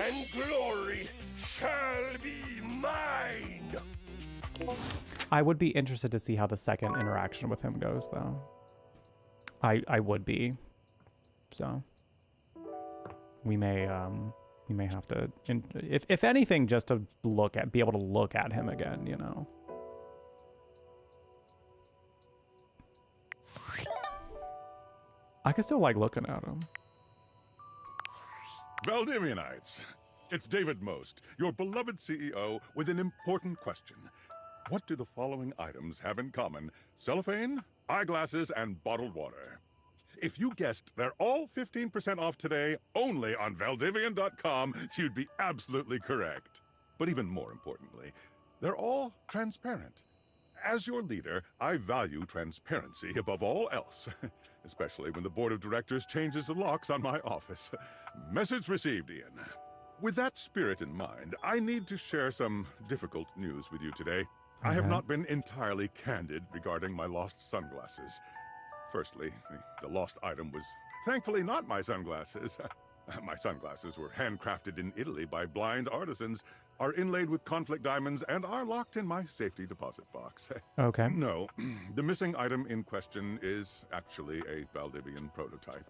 and glory shall be mine. I would be interested to see how the second interaction with him goes, though. I would be. So we may have to, if anything, just to be able to look at him again, you know. I can still like looking at him. Valdivianites, it's David Most, your beloved CEO, with an important question. What do the following items have in common? Cellophane, eyeglasses, and bottled water. If you guessed they're all 15% off today only on Valdivian.com, you'd be absolutely correct. But even more importantly, they're all transparent. As your leader, I value transparency above all else, especially when the board of directors changes the locks on my office. Message received, Ian. With that spirit in mind, I need to share some difficult news with you today. I have not been entirely candid regarding my lost sunglasses. Firstly, the lost item was thankfully not my sunglasses. My sunglasses were handcrafted in Italy by blind artisans, are inlaid with conflict diamonds, and are locked in my safety deposit box. Okay. No, the missing item in question is actually a Valdivian prototype.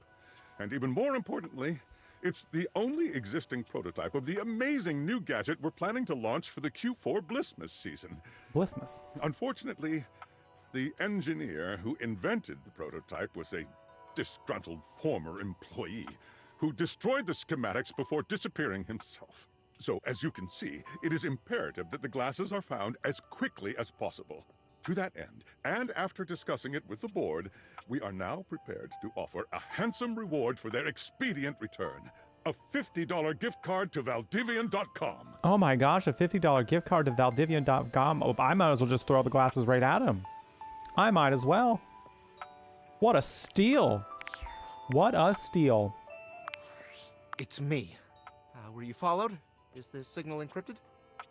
And even more importantly, it's the only existing prototype of the amazing new gadget we're planning to launch for the Q4 Blissmas season. Blissmas. Unfortunately, the engineer who invented the prototype was a disgruntled former employee who destroyed the schematics before disappearing himself. So, as you can see, it is imperative that the glasses are found as quickly as possible. To that end, and after discussing it with the board, we are now prepared to offer a handsome reward for their expedient return. A $50 gift card to Valdivian.com. Oh my gosh, a $50 gift card to Valdivian.com. Oh, I might as well just throw the glasses right at him. I might as well. What a steal. What a steal. It's me. Were you followed? Is this signal encrypted?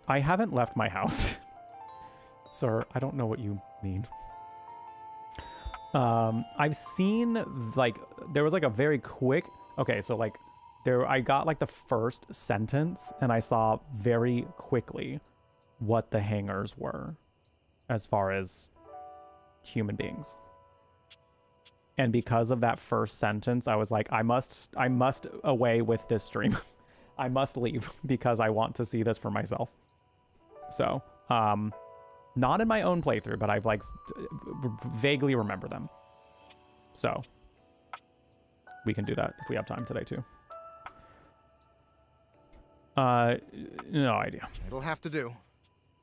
I haven't left my house. Sir, I don't know what you mean. I've seen like there was like a very quick. Okay, so like I got like the first sentence and I saw very quickly what the hangers were as far as human beings. And because of that first sentence, I was like, I must away with this stream. I must leave because I want to see this for myself. So, not in my own playthrough, but I've like vaguely remember them. So we can do that if we have time today too. No idea. It'll have to do.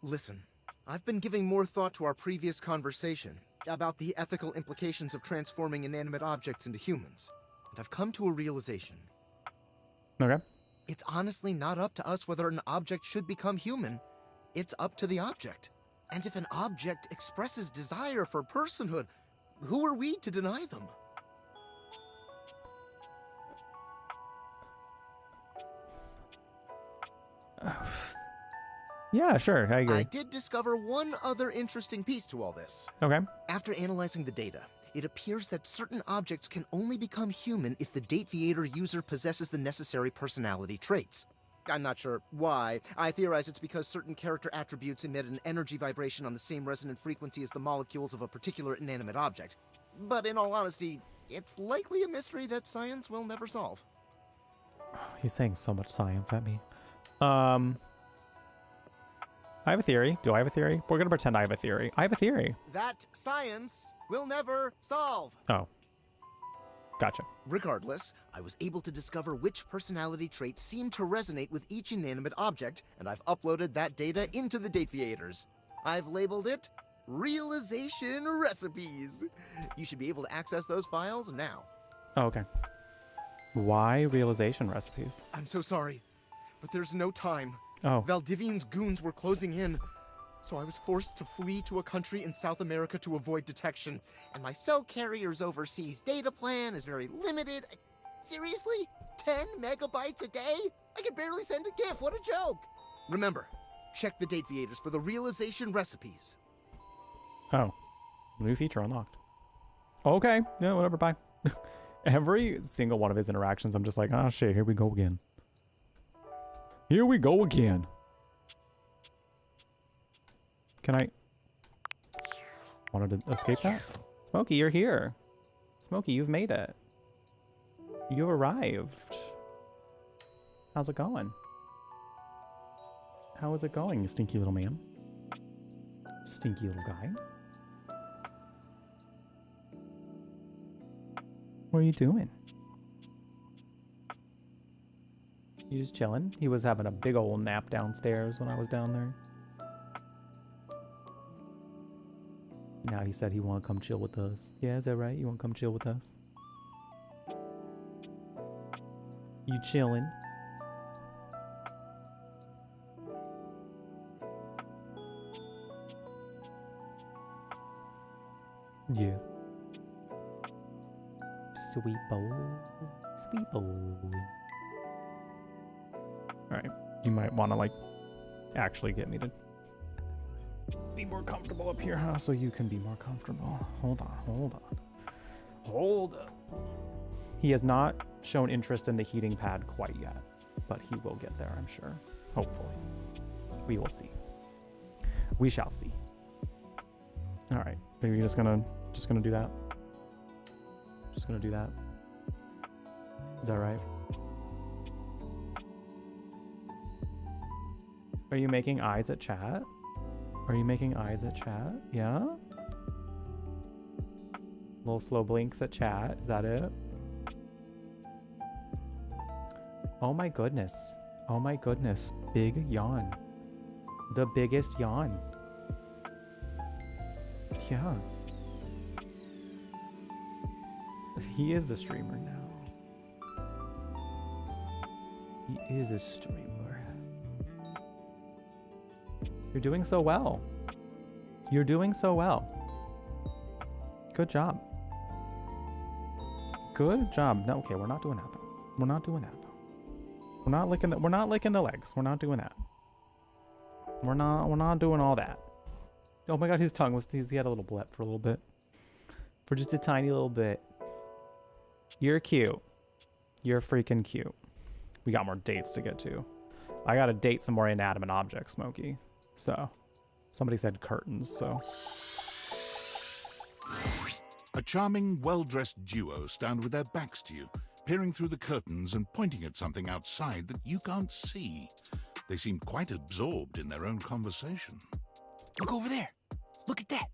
Listen, I've been giving more thought to our previous conversation about the ethical implications of transforming inanimate objects into humans, and I've come to a realization. Okay. It's honestly not up to us whether an object should become human. It's up to the object. And if an object expresses desire for personhood, who are we to deny them? Yeah, sure, I agree. I did discover one other interesting piece to all this. Okay. After analyzing the data, it appears that certain objects can only become human if the Dateator user possesses the necessary personality traits. I'm not sure why. I theorize it's because certain character attributes emit an energy vibration on the same resonant frequency as the molecules of a particular inanimate object. But in all honesty, it's likely a mystery that science will never solve. He's saying so much science at me. I have a theory. Do I have a theory? We're gonna pretend I have a theory. I have a theory. That science will never solve. Oh. Gotcha. Regardless, I was able to discover which personality traits seem to resonate with each inanimate object, and I've uploaded that data into the Dateators. I've labeled it Realization Recipes. You should be able to access those files now. Oh, okay. Why realization recipes? I'm so sorry, but there's no time. Oh. Valdivian's goons were closing in, so I was forced to flee to a country in South America to avoid detection, and my cell carrier's overseas data plan is very limited. Seriously? 10 megabytes a day? I can barely send a GIF, what a joke! Remember, check the Dateators for the realization recipes. Oh. New feature unlocked. Okay. Yeah, whatever, bye. Every single one of his interactions, I'm just like, oh shit, here we go again. Here we go again. Can I... Wanted to escape that? Smokey, you're here. Smokey, you've made it. You arrived. How's it going? How is it going, you stinky little man? Stinky little guy. What are you doing? You just chilling? He was having a big old nap downstairs when I was down there. Now he said he want to come chill with us. Yeah, is that right? You want to come chill with us? You chilling? Yeah. Sweet boy. Sweet boy. Alright. You might want to, like, actually get me to be more comfortable up here, huh? So you can be more comfortable. Hold on, hold on. Hold up. He has not shown interest in the heating pad quite yet, but he will get there, I'm sure. Hopefully. We will see. We shall see. Alright. Are you just gonna do that? Just gonna do that? Is that right? Are you making eyes at chat? Are you making eyes at chat? Yeah? Little slow blinks at chat. Is that it? Oh my goodness. Oh my goodness. Big yawn. The biggest yawn. Yeah. He is the streamer now. He is a streamer. You're doing so well. You're doing so well. Good job. Good job. No, okay, we're not doing that though. We're not doing that though. We're not licking the legs. We're not doing that. We're not doing all that. Oh my god, his tongue was he had a little blip for a little bit. For just a tiny little bit. You're cute. You're freaking cute. We got more dates to get to. I gotta date some more inanimate objects, Smokey. So, somebody said curtains, so. A charming, well-dressed duo stand with their backs to you, peering through the curtains and pointing at something outside that you can't see. They seem quite absorbed in their own conversation. Look over there. Look at that.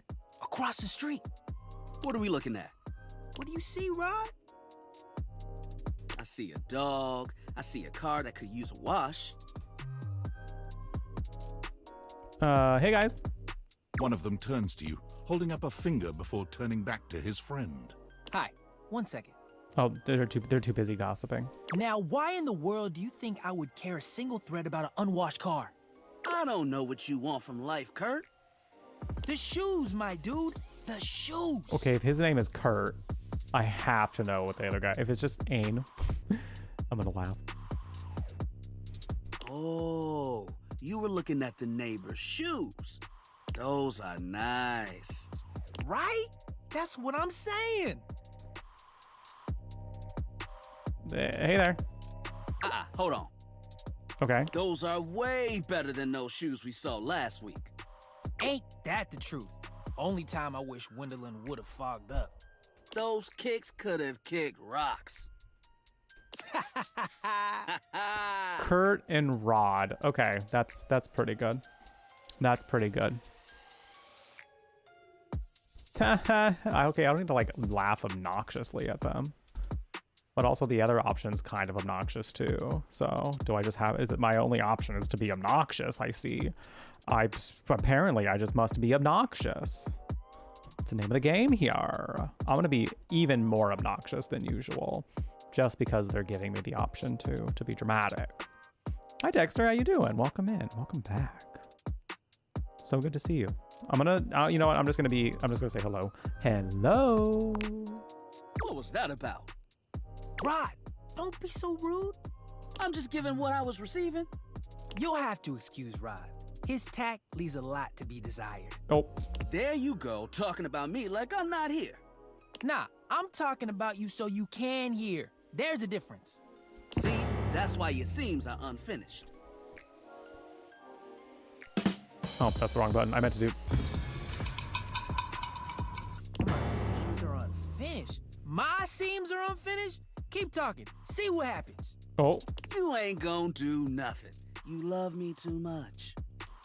Across the street. What are we looking at? What do you see, Rod? I see a dog. I see a car that could use a wash. Hey guys. One of them turns to you, holding up a finger before turning back to his friend. Hi. 1 second. Oh, they're too busy gossiping. Now, why in the world do you think I would care a single thread about an unwashed car? I don't know what you want from life, Kurt. The shoes, my dude. The shoes. Okay, if his name is Kurt, I have to know what the other guy. If it's just Ain, I'm gonna laugh. Oh, you were looking at the neighbor's shoes. Those are nice. Right? That's what I'm saying. Hey there. Hold on. Okay. Those are way better than those shoes we saw last week. Ain't that the truth? Only time I wish Wendelin would have fogged up. Those kicks could have kicked rocks. Kurt and Rod. Okay, that's pretty good. That's pretty good. Okay, I don't need to like laugh obnoxiously at them. But also the other option's kind of obnoxious too. So do I just have, is it my only option is to be obnoxious? I see. Apparently I just must be obnoxious. It's the name of the game here. I'm gonna be even more obnoxious than usual just because they're giving me the option to be dramatic. Hi Dexter, how you doing? Welcome in, welcome back. So good to see you. I'm gonna, you know what? I'm just gonna say hello. Hello. What was that about? Rod, don't be so rude. I'm just giving what I was receiving. You'll have to excuse Rod. His tact leaves a lot to be desired. Oh. There you go, talking about me like I'm not here. Nah, I'm talking about you so you can hear. There's a difference. See, that's why your seams are unfinished. Oh, that's the wrong button. I meant to do. My seams are unfinished. My seams are unfinished? Keep talking. See what happens. Oh. You ain't gonna do nothing. You love me too much.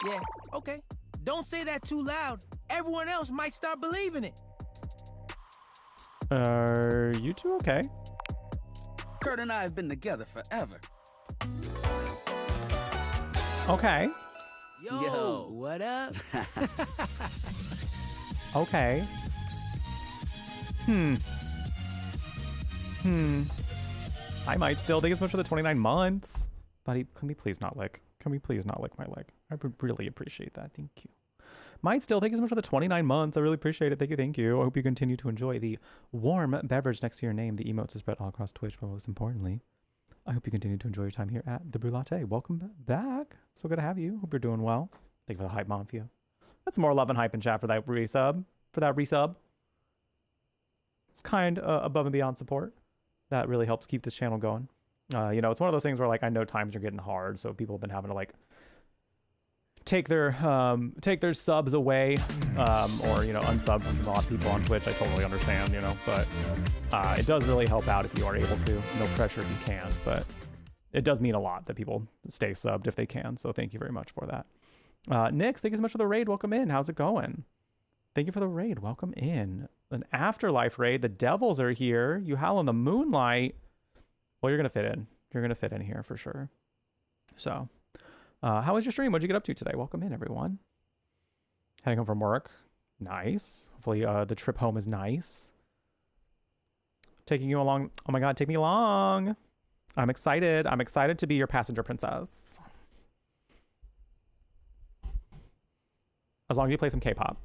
Yeah, okay. Don't say that too loud. Everyone else might start believing it. Are you two okay? Kurt and I have been together forever. Okay. Yo, what up? Okay. I might still think it's much for the 29 months. Buddy, can we please not lick? Can we please not lick my leg? I would really appreciate that. Thank you. Might still thank you so much for the 29 months. I really appreciate it. Thank you, thank you. I hope you continue to enjoy the warm beverage next to your name. The emotes are spread all across Twitch, but most importantly, I hope you continue to enjoy your time here at the Brew Latte. Welcome back. So good to have you. Hope you're doing well. Thank you for the hype, Mafia. That's more love and hype in chat for that resub. It's kind above and beyond support. That really helps keep this channel going. You know, it's one of those things where like I know times are getting hard, so people have been having to like take their subs away, or you know, unsub from a lot of people on Twitch. I totally understand, you know, but it does really help out if you are able to. No pressure if you can, but it does mean a lot that people stay subbed if they can. So thank you very much for that. Nix, thank you so much for the raid. Welcome in. How's it going? Thank you for the raid. Welcome in. An afterlife raid. The devils are here. You howl in the moonlight. Well, you're gonna fit in. You're gonna fit in here for sure. So, how was your stream? What'd you get up to today? Welcome in, everyone. Heading home from work. Nice. Hopefully, the trip home is nice. Taking you along. Oh my God, take me along. I'm excited. I'm excited to be your passenger princess. As long as you play some K-pop,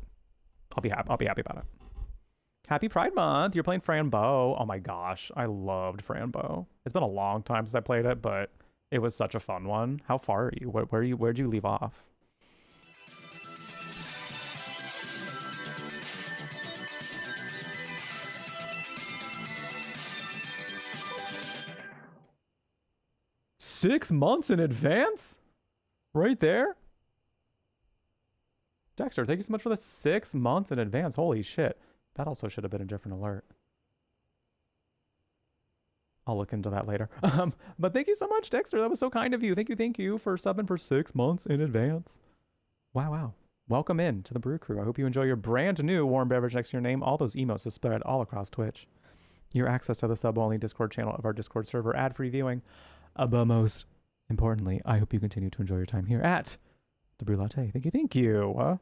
I'll be happy. I'll be happy about it. Happy Pride Month. You're playing Frambo. Oh my gosh, I loved Frambo. It's been a long time since I played it, but it was such a fun one. How far are you? Where'd you leave off? 6 months in advance? Right there? Dexter, thank you so much for the 6 months in advance. Holy shit. That also should have been a different alert. I'll look into that later. But thank you so much, Dexter. That was so kind of you. Thank you for subbing for 6 months in advance. Wow. Welcome in to the Brew Crew. I hope you enjoy your brand new warm beverage next to your name. All those emotes to spread all across Twitch. Your access to the sub-only Discord channel of our Discord server, ad-free viewing. But most importantly, I hope you continue to enjoy your time here at the Brew Latte. Thank you.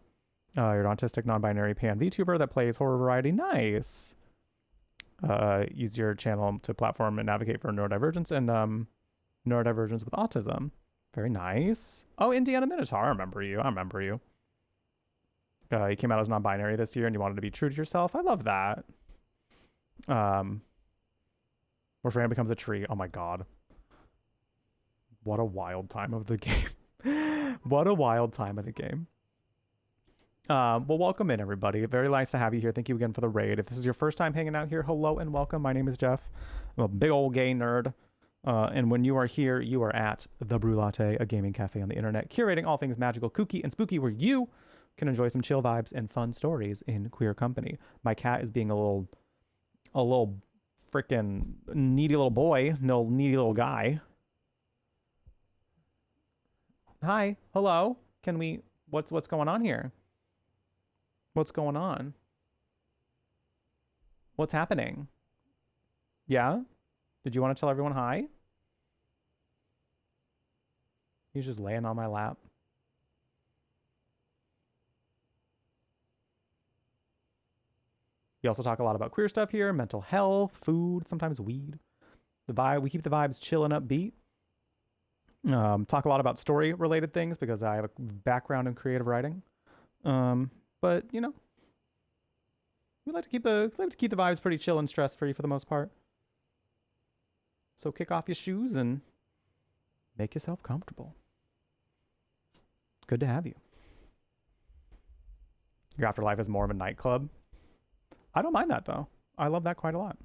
You're an autistic, non-binary pan VTuber that plays horror variety. Nice. Use your channel to platform and navigate for neurodivergence and neurodivergence with autism. Very nice. Oh, Indiana Minotaur. I remember you. You came out as non-binary this year and you wanted to be true to yourself. I love that. Where Fran becomes a tree. Oh my god. What a wild time of the game. What a wild time of the game. Well, welcome in, everybody. Very nice to have you here. Thank you again for the raid. If this is your first time hanging out here, hello and welcome. My name is Jeff. I'm a big old gay nerd. And when you are here, you are at The Brew Latte, a gaming cafe on the internet, curating all things magical, kooky, and spooky, where you can enjoy some chill vibes and fun stories in queer company. My cat is being a little freaking needy little boy, no needy little guy. Hi, hello. What's going on here? What's going on? What's happening? Yeah? Did you want to tell everyone hi? He's just laying on my lap. We also talk a lot about queer stuff here, mental health, food, sometimes weed. We keep the vibes chill and upbeat. Talk a lot about story-related things because I have a background in creative writing. But you know, we like to keep the vibes pretty chill and stress-free for the most part. So kick off your shoes and make yourself comfortable. Good to have you. Your afterlife is more of a nightclub. I don't mind that though. I love that quite a lot.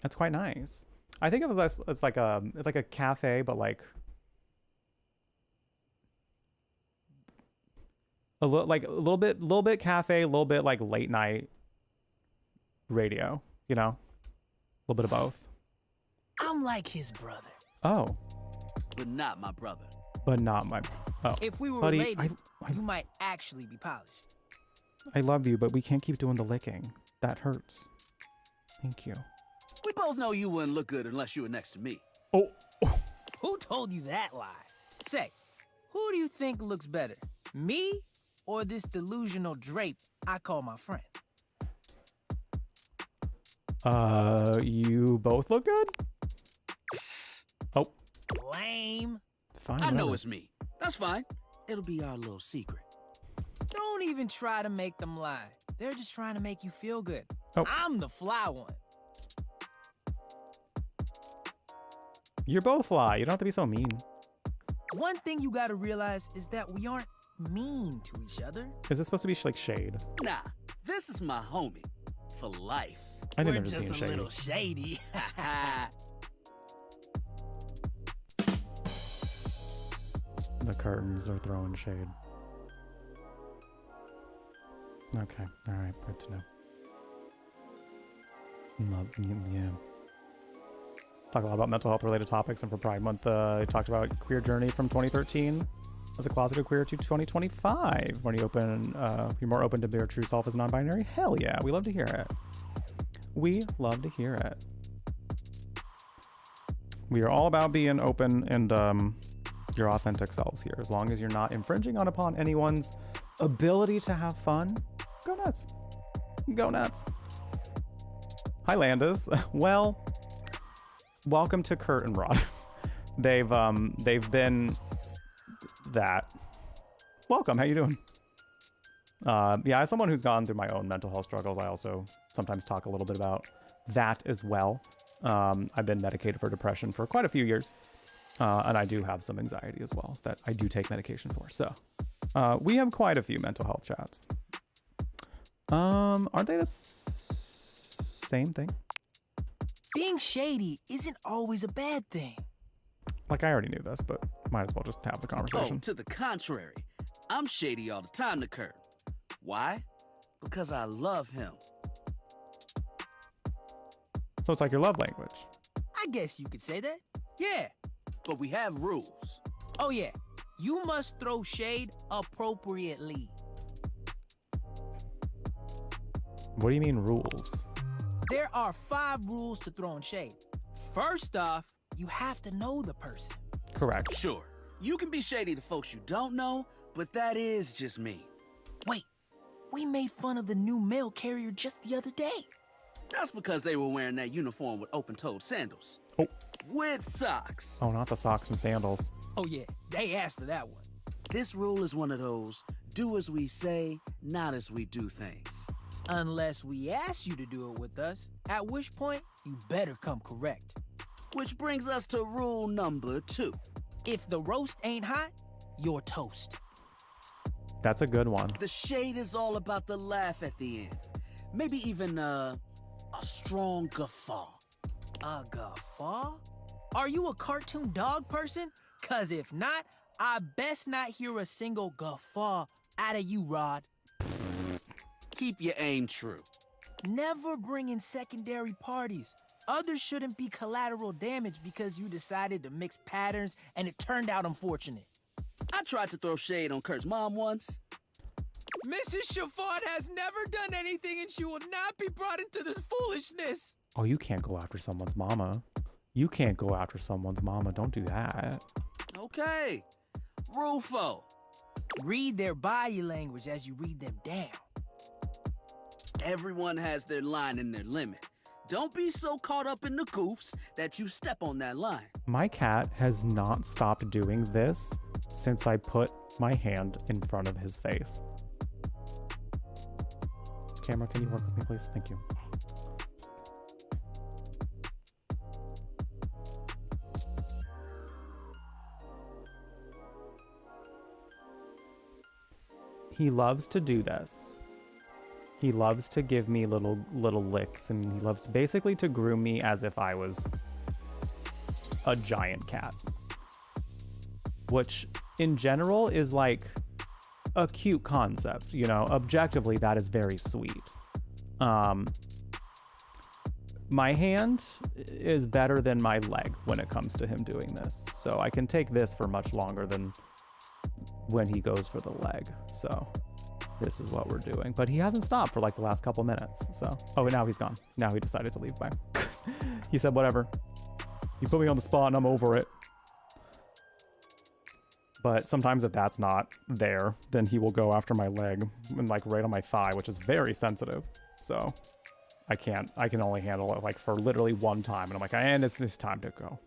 That's quite nice. I think it's like a cafe, but like a little bit cafe, a little bit like late night radio. You know, a little bit of both. I'm like his brother. Oh. But not my brother. But not my. Oh. If we were Buddy, related, you might actually be polished. I love you, but we can't keep doing the licking. That hurts. Thank you. We both know you wouldn't look good unless you were next to me. Oh. Who told you that lie? Say, who do you think looks better, me or this delusional drape I call my friend? You both look good? Oh. Lame. Fine. I know it's me. That's fine. It'll be our little secret. Don't even try to make them lie. They're just trying to make you feel good. Oh. I'm the fly one. You're both fly. You don't have to be so mean. One thing you gotta realize is that we aren't mean to each other. Is this supposed to be like shade? Nah, this is my homie for life. I think We're they're just being a shady. little shady. The curtains are throwing shade. Okay. All right. Good to know. Yeah. Talk a lot about mental health related topics, and for Pride Month, I talked about queer journey from 2013 as a closeted queer to 2025. When you're more open to be your true self as non-binary. Hell yeah, we love to hear it. We love to hear it. We are all about being open and your authentic selves here. As long as you're not infringing upon anyone's ability to have fun, go nuts. Go nuts. Hi, Landis. Well, welcome to Kurt and Rod. They've been that. Welcome. How you doing? Yeah, as someone who's gone through my own mental health struggles, I also sometimes talk a little bit about that as well. I've been medicated for depression for quite a few years, and I do have some anxiety as well that I do take medication for. So we have quite a few mental health chats. Aren't they the same thing? Being shady isn't always a bad thing. Like, I already knew this, but might as well just have the conversation. Oh, to the contrary. I'm shady all the time to Kurt. Why? Because I love him. So it's like your love language. I guess you could say that. Yeah. But we have rules. Oh, yeah. You must throw shade appropriately. What do you mean rules? There are 5 rules to throwing shade. First off, you have to know the person. Correct. Sure. You can be shady to folks you don't know, but that is just me. Wait, we made fun of the new mail carrier just the other day. That's because they were wearing that uniform with open-toed sandals. Oh. With socks. Oh, not the socks and sandals. Oh, yeah. They asked for that one. This rule is one of those, do as we say, not as we do things. Unless we ask you to do it with us, at which point you better come correct. Which brings us to rule number 2. If the roast ain't hot, you're toast. That's a good one. The shade is all about the laugh at the end. Maybe even a strong guffaw. A guffaw? Are you a cartoon dog person? 'Cause if not, I best not hear a single guffaw out of you, Rod. Keep your aim true. Never bring in secondary parties. Others shouldn't be collateral damage because you decided to mix patterns and it turned out unfortunate. I tried to throw shade on Kurt's mom once. Mrs. Chiffon has never done anything and she will not be brought into this foolishness. Oh, you can't go after someone's mama. You can't go after someone's mama. Don't do that. Okay. Rule 4. Read their body language as you read them down. Everyone has their line and their limit. Don't be so caught up in the goofs that you step on that line. My cat has not stopped doing this since I put my hand in front of his face. Camera, can you work with me, please? Thank you. He loves to do this. He loves to give me little licks, and he loves basically to groom me as if I was a giant cat. Which, in general, is like a cute concept, you know? Objectively, that is very sweet. My hand is better than my leg when it comes to him doing this. So I can take this for much longer than when he goes for the leg. So this is what we're doing. But he hasn't stopped for like the last couple minutes. So, oh, and now he's gone. Now he decided to leave. Bye. He said, whatever. You put me on the spot and I'm over it. But sometimes if that's not there, then he will go after my leg and like right on my thigh, which is very sensitive. So I can only handle it like for literally one time. And I'm like, and it's time to go.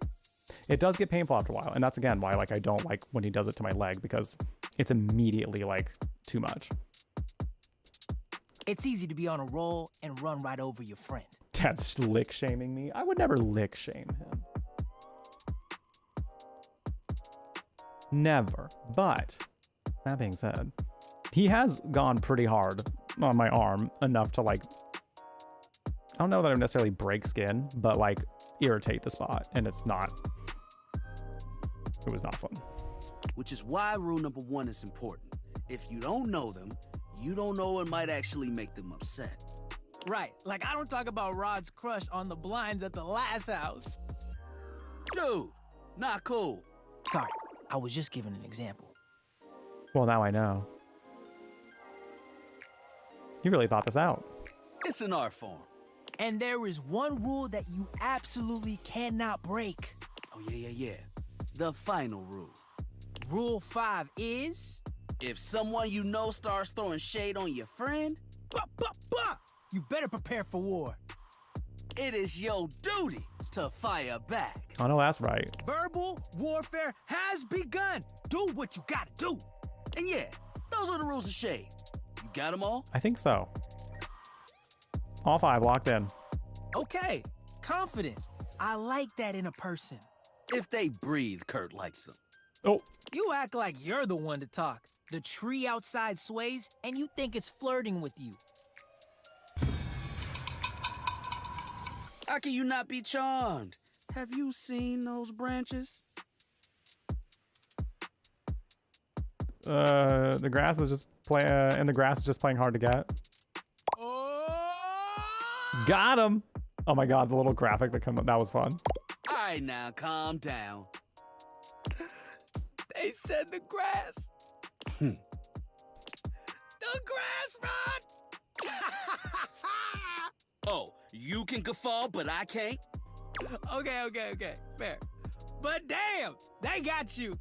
It does get painful after a while. And that's again why like I don't like when he does it to my leg, because it's immediately like too much. It's easy to be on a roll and run right over your friend. Dad's lick shaming me. I would never lick shame him. Never. But that being said, he has gone pretty hard on my arm enough to like, I don't know that I would necessarily break skin, but like irritate the spot. And it was not fun. Which is why rule number 1 is important. If you don't know them, you don't know what might actually make them upset. Right, like I don't talk about Rod's crush on the blinds at the last house. Dude, not cool. Sorry, I was just giving an example. Well, now I know. You really thought this out. It's an art form. And there is one rule that you absolutely cannot break. Oh, yeah. The final rule. Rule 5 is... if someone you know starts throwing shade on your friend... you better prepare for war. It is your duty to fire back. Oh, no, that's right. Verbal warfare has begun. Do what you gotta do. And yeah, those are the rules of shade. You got them all? I think so. All 5 locked in. Okay, confident. I like that in a person. If they breathe, Kurt likes them. Oh. You act like you're the one to talk. The tree outside sways, and you think it's flirting with you. How can you not be charmed? Have you seen those branches? The grass is just and the grass is just playing hard to get. Got him. Oh my god, the little graphic that that was fun. All right, now calm down. They said the grass. The grass, Rod. Oh, you can guffaw, but I can't. Okay, fair. But damn, they got you.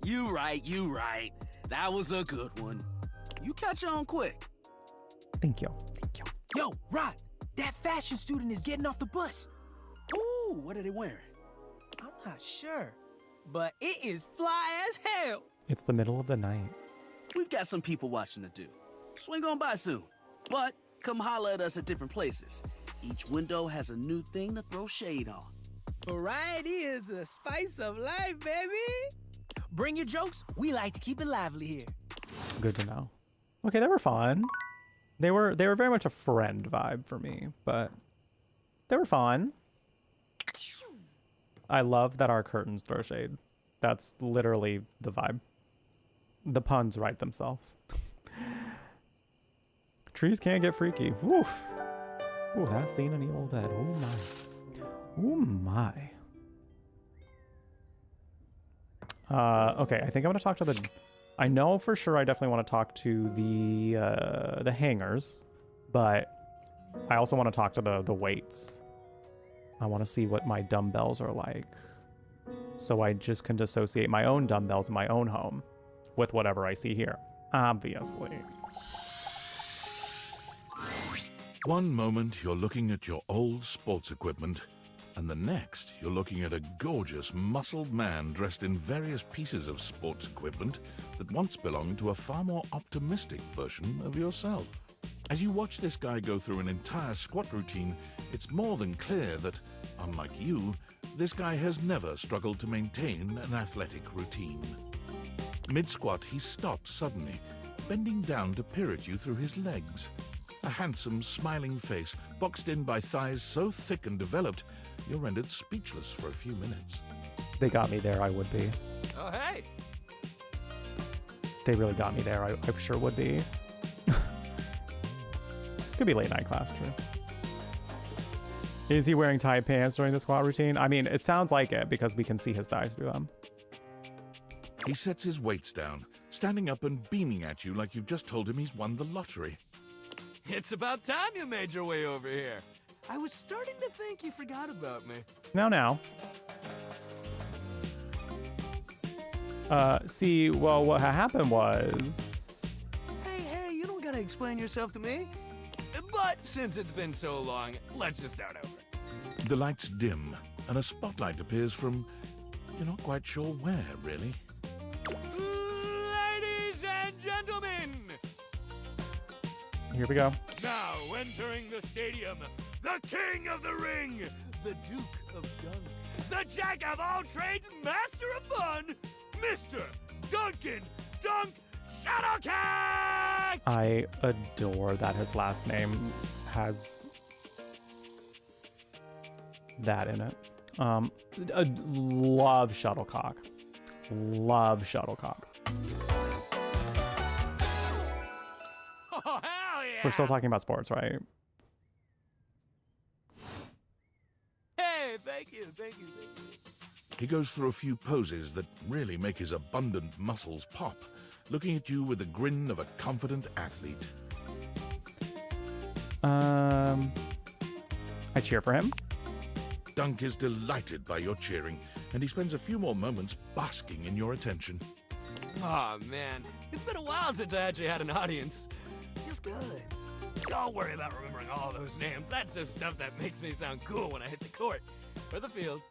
You right. That was a good one. You catch on quick. Thank you. Yo, Rod, that fashion student is getting off the bus. Ooh, what are they wearing? I'm not sure, but it is fly as hell. It's the middle of the night. We've got some people watching to do. Swing on by soon. But come holler at us at different places. Each window has a new thing to throw shade on. Variety is the spice of life, baby. Bring your jokes. We like to keep it lively here. Good to know. Okay, they were fun. They were very much a friend vibe for me, but they were fun. I love that our curtains throw shade. That's literally the vibe. The puns write themselves. Trees can't get freaky. Woo. Ooh, that scene in Evil Dead. Oh my. Oh my. Okay, I think I'm gonna talk to the. I know for sure I definitely want to talk to the hangers, but I also want to talk to the weights. I want to see what my dumbbells are like, so I just can dissociate my own dumbbells in my own home with whatever I see here. Obviously. One moment you're looking at your old sports equipment, and the next you're looking at a gorgeous, muscled man dressed in various pieces of sports equipment that once belonged to a far more optimistic version of yourself. As you watch this guy go through an entire squat routine, it's more than clear that, unlike you, this guy has never struggled to maintain an athletic routine. Mid-squat, he stops suddenly, bending down to peer at you through his legs. A handsome, smiling face, boxed in by thighs so thick and developed, you're rendered speechless for a few minutes. They got me there, I would be. Oh, hey. They really got me there, I sure would be. Could be late night class, true. Is he wearing tight pants during the squat routine? I mean, it sounds like it because we can see his thighs through them. He sets his weights down, standing up and beaming at you like you've just told him he's won the lottery. It's about time you made your way over here. I was starting to think you forgot about me. Now. See, well, what happened was... Hey, you don't gotta explain yourself to me. But since it's been so long, let's just start over. The lights dim, and a spotlight appears from... you're not quite sure where, really. Ladies and gentlemen! Here we go. Now entering the stadium, the king of the ring, the Duke of Dunk, the jack of all trades, master of fun, Mr. Duncan Dunk Shadowcat! I adore that his last name has that in it. Love Shuttlecock. Love Shuttlecock. Oh, hell yeah! We're still talking about sports, right? Hey, thank you. He goes through a few poses that really make his abundant muscles pop, looking at you with the grin of a confident athlete. I cheer for him. Dunk is delighted by your cheering, and he spends a few more moments basking in your attention. Oh man, it's been a while since I actually had an audience. Feels good. Don't worry about remembering all those names. That's just stuff that makes me sound cool when I hit the court, or the field,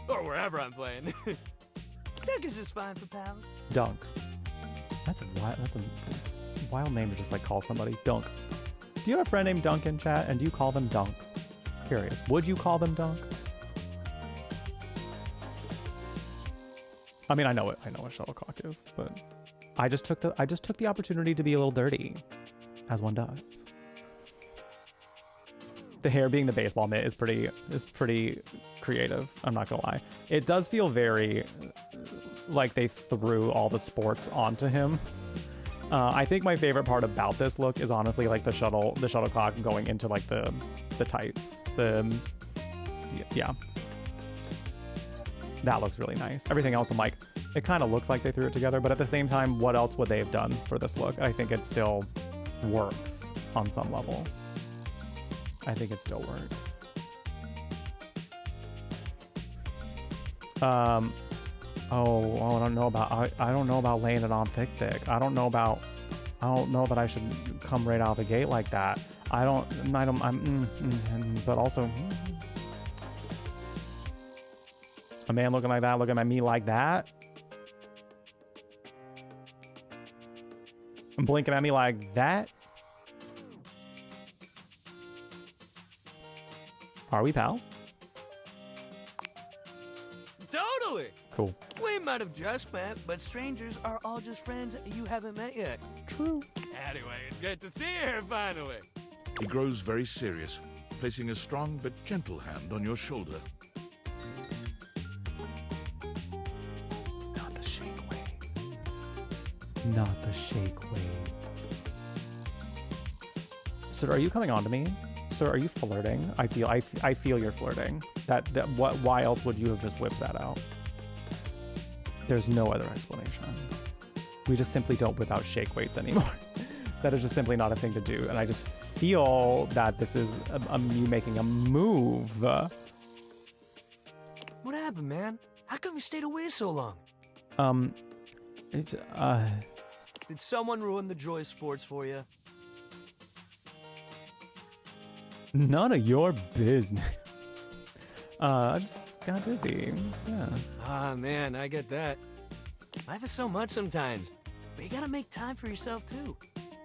or wherever I'm playing. Dunk is just fine for pals. Dunk. That's a wild name to just like call somebody Dunk. Do you have a friend named Dunk in chat, and do you call them Dunk? Curious. Would you call them Dunk? I mean, I know what shuttlecock is, but I just took the opportunity to be a little dirty, as one does. The hair being the baseball mitt is pretty creative. I'm not gonna lie. It does feel very like they threw all the sports onto him. I think my favorite part about this look is honestly like the shuttlecock going into like the tights. Yeah. That looks really nice. Everything else, I'm like, it kind of looks like they threw it together, but at the same time, what else would they have done for this look? I think it still works on some level. I think it still works. I don't know about laying it on thick. I don't know that I should come right out of the gate like that. But also, a man looking like that, looking at me like that, and blinking at me like that. Are we pals? Totally. Cool. We might have just met, but strangers are all just friends you haven't met yet. True. Anyway, it's good to see you here finally. He grows very serious, placing a strong but gentle hand on your shoulder. Not the shake weight. Not the shake weight. Sir, are you coming on to me? Sir, are you flirting? I feel you're flirting. Why else would you have just whipped that out? There's no other explanation. We just simply don't whip out shake weights anymore. That is just simply not a thing to do. And I just feel that this is you making a move. What happened, man? How come you stayed away so long? Did someone ruin the joy of sports for you? None of your business. I just got busy. Yeah. Ah, man, I get that. Life is so much sometimes, but you gotta make time for yourself too.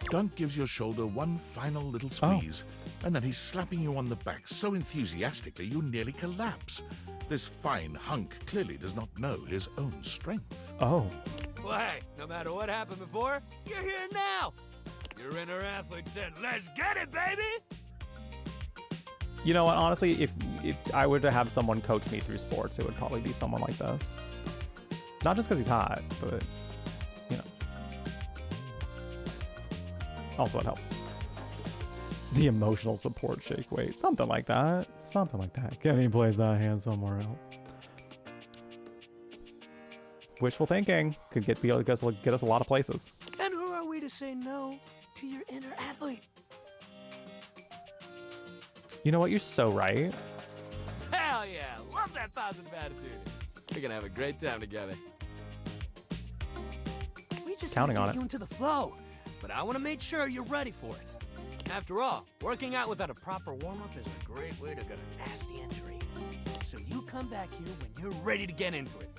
Gunt gives your shoulder one final little squeeze, and then he's slapping you on the back so enthusiastically you nearly collapse. This fine hunk clearly does not know his own strength. Oh. Well, hey, no matter what happened before, you're here now. Your inner athlete said, "Let's get it, baby!" You know what? Honestly, if I were to have someone coach me through sports, it would probably be someone like this. Not just because he's hot, but, you know. Also, it helps. The emotional support shake weight. Something like that. Something like that. Kenny plays that hand somewhere else. Wishful thinking could get us a lot of places. And who are we to say no to your inner athlete? You know what? You're so right. Hell yeah! Love that positive attitude. We're gonna have a great time together. We just counting on get it. you into the flow, but I want to make sure you're ready for it. After all, working out without a proper warm-up is a great way to get a nasty injury. So you come back here when you're ready to get into it.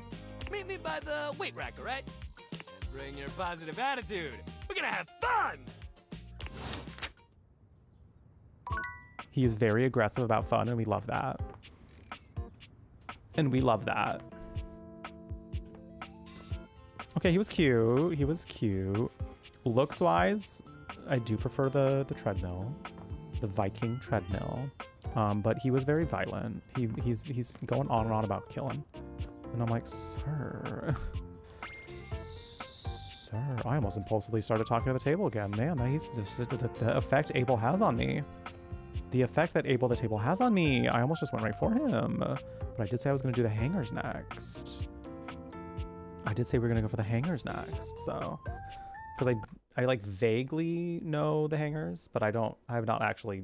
Meet me by the weight rack, all right? And bring your positive attitude. We're gonna have fun! He is very aggressive about fun, and we love that. And we love that. Okay, he was cute. He was cute. Looks-wise, I do prefer the treadmill. The Viking treadmill. But he was very violent. He's going on and on about killing. And I'm like, sir. Sir. I almost impulsively started talking to the table again. Man, he's just the effect Abel has on me. The effect that Abel the table has on me. I almost just went right for him. But I did say I was going to do the hangers next. I did say we were going to go for the hangers next. So, because I like vaguely know the hangers, but I have not actually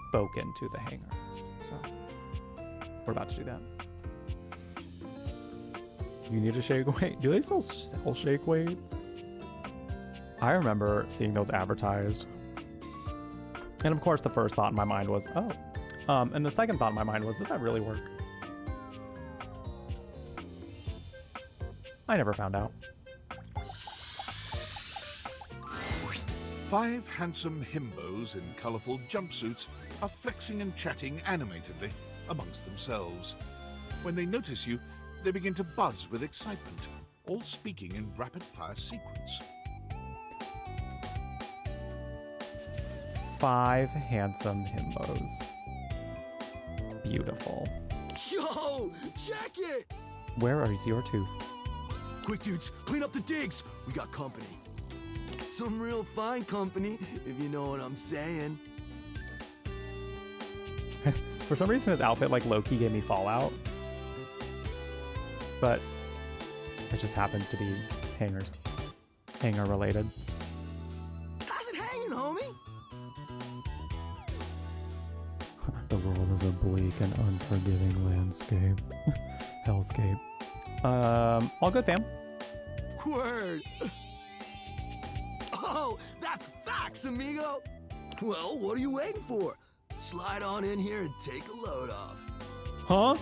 spoken to the hangers. So, we're about to do that. You need a shake weight. Do they still sell shake weights? I remember seeing those advertised. And of course, the first thought in my mind was, oh. And the second thought in my mind was, does that really work? I never found out. 5 handsome himbos in colourful jumpsuits are flexing and chatting animatedly amongst themselves. When they notice you, they begin to buzz with excitement, all speaking in rapid-fire sequence. 5 handsome himbos. Beautiful. Yo, check it! Where is your tooth? Quick, dudes, clean up the digs. We got company. Some real fine company, if you know what I'm saying. For some reason, his outfit like low-key gave me Fallout, but it just happens to be hanger related. How's it hanging, homie? The world is a bleak and unforgiving landscape. Hellscape. All good, fam. Word. Oh, that's facts, amigo. Well, what are you waiting for? Slide on in here and take a load off. Huh?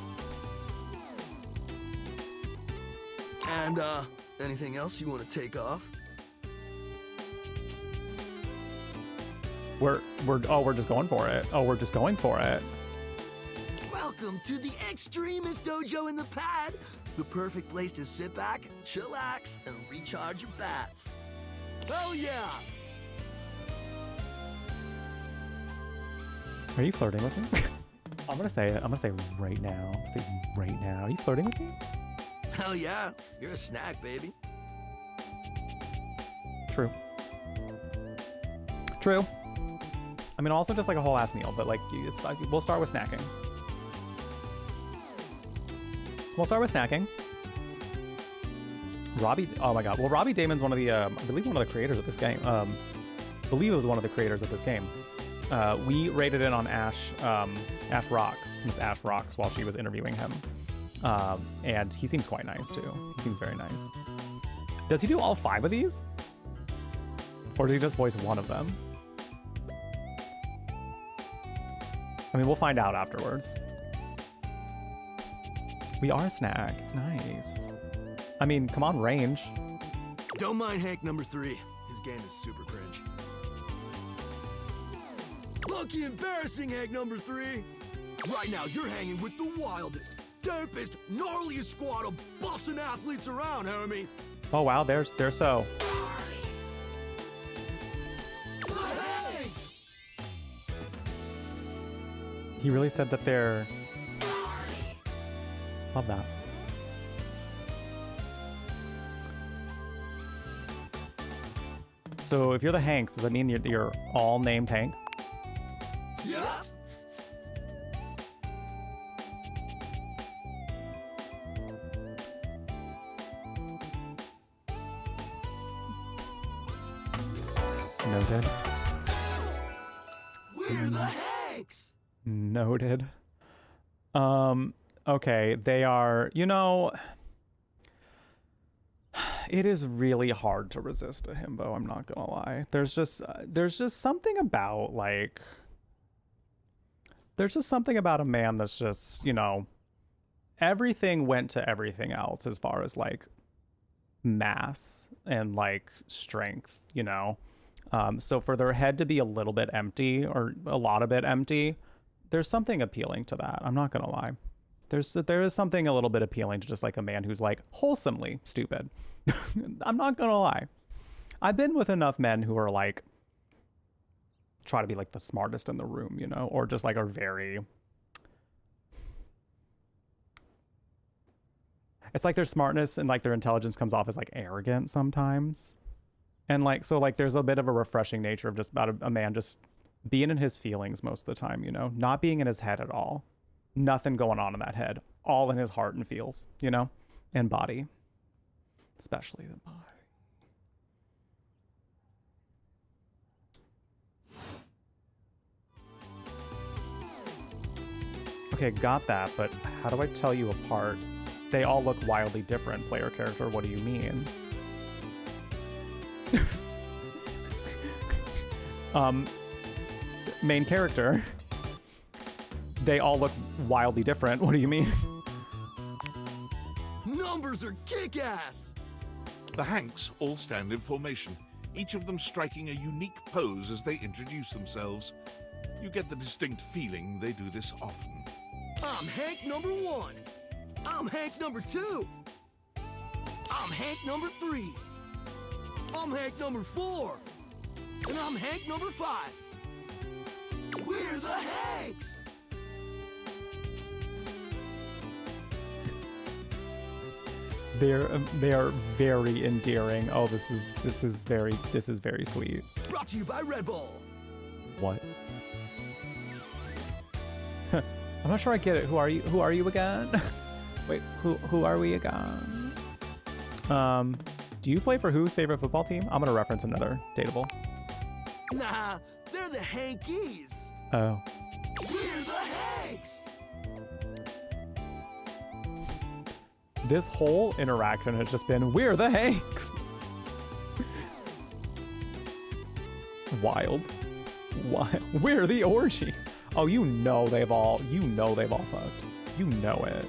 And, anything else you want to take off? We're just going for it. Oh, we're just going for it. Welcome to the extremist dojo in the pad. The perfect place to sit back, chillax, and recharge your bats. Hell yeah! Are you flirting with me? I'm gonna say it. I'm gonna say right now. I'm gonna say right now. Are you flirting with me? Hell yeah! You're a snack, baby. True. True. I mean, also just like a whole ass meal, but like, we'll start with snacking. We'll start with snacking. Robbie, oh my god. Well, Robbie Damon's one of the, I believe one of the creators of this game. I believe it was one of the creators of this game. We rated in on Ash Rocks, Miss Ash Rocks, while she was interviewing him. And he seems quite nice too. He seems very nice. Does he do all 5 of these? Or did he just voice one of them? I mean, we'll find out afterwards. We are a snack. It's nice. I mean, come on, range. Don't mind Hank number 3. His game is super cringe. Lucky embarrassing, Hank number 3. Right now, you're hanging with the wildest, dopest, gnarliest squad of bussin' athletes around, homie. Oh wow, they're so. He really said that they're... Love that. So if you're the Hanks, does that mean you're all named Hank? Yeah. Noted. We're the Hanks. Noted. Okay, they are, you know, it is really hard to resist a himbo, I'm not gonna lie. There's just something about, like, there's just something about a man that's just, you know, everything went to everything else as far as, like, mass and, like, strength, you know? So for their head to be a little bit empty, or a lot of it empty, there's something appealing to that. I'm not gonna lie. There is something a little bit appealing to just like a man who's like wholesomely stupid. I'm not gonna lie. I've been with enough men who are like try to be like the smartest in the room, you know, or just like are very. It's like their smartness and like their intelligence comes off as like arrogant sometimes. And like, so like there's a bit of a refreshing nature of just about a man just being in his feelings most of the time, you know, not being in his head at all. Nothing going on in that head, all in his heart and feels, you know, and body, especially the body. Okay, got that, but how do I tell you apart? They all look wildly different. Player character, what do you mean? Main character. They all look wildly different. What do you mean? Numbers are kick-ass! The Hanks all stand in formation, each of them striking a unique pose as they introduce themselves. You get the distinct feeling they do this often. I'm Hank number 1. I'm Hank number 2. I'm Hank number 3. I'm Hank number 4. And I'm Hank number 5. We're the Hanks! They are very endearing. Oh, this is very sweet. Brought to you by Red Bull. What? I'm not sure I get it. Who are you? Who are you again? Wait, who are we again? Do you play for whose favorite football team? I'm gonna reference another dateable. Nah, they're the Hankies. Oh. We're the Hanks. This whole interaction has just been, we're the Hanks. Wild. We're the orgy. Oh, you know they've all fucked. You know it.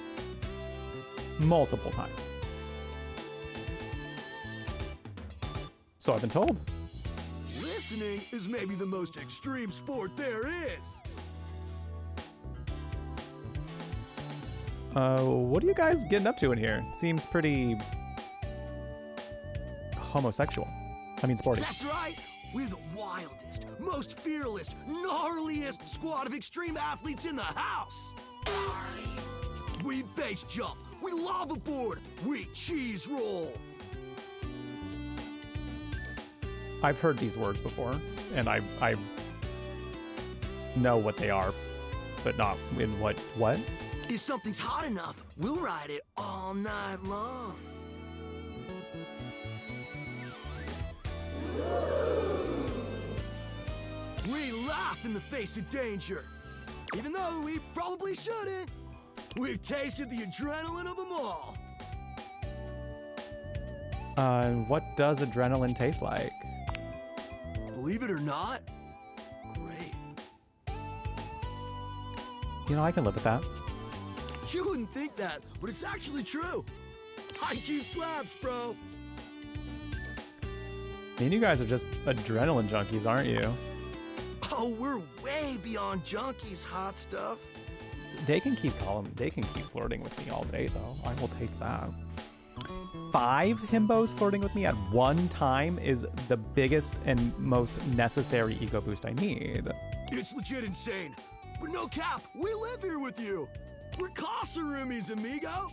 Multiple times. So I've been told. Listening is maybe the most extreme sport there is. What are you guys getting up to in here? Seems pretty homosexual. I mean, sporty. That's right. We're the wildest, most fearless, gnarliest squad of extreme athletes in the house. We base jump. We lava board. We cheese roll. I've heard these words before, and I know what they are, but not in what? If something's hot enough, we'll ride it all night long. We laugh in the face of danger, even though we probably shouldn't. We've tasted the adrenaline of them all. What does adrenaline taste like? Believe it or not, great. You know, I can live with that. You wouldn't think that, but it's actually true. High-key slaps, bro. I mean, you guys are just adrenaline junkies, aren't you? Oh, we're way beyond junkies, hot stuff. They can keep flirting with me all day, though. I will take that. 5 himbos flirting with me at one time is the biggest and most necessary ego boost I need. It's legit insane. But no cap, we live here with you. We're casa roomies, amigo.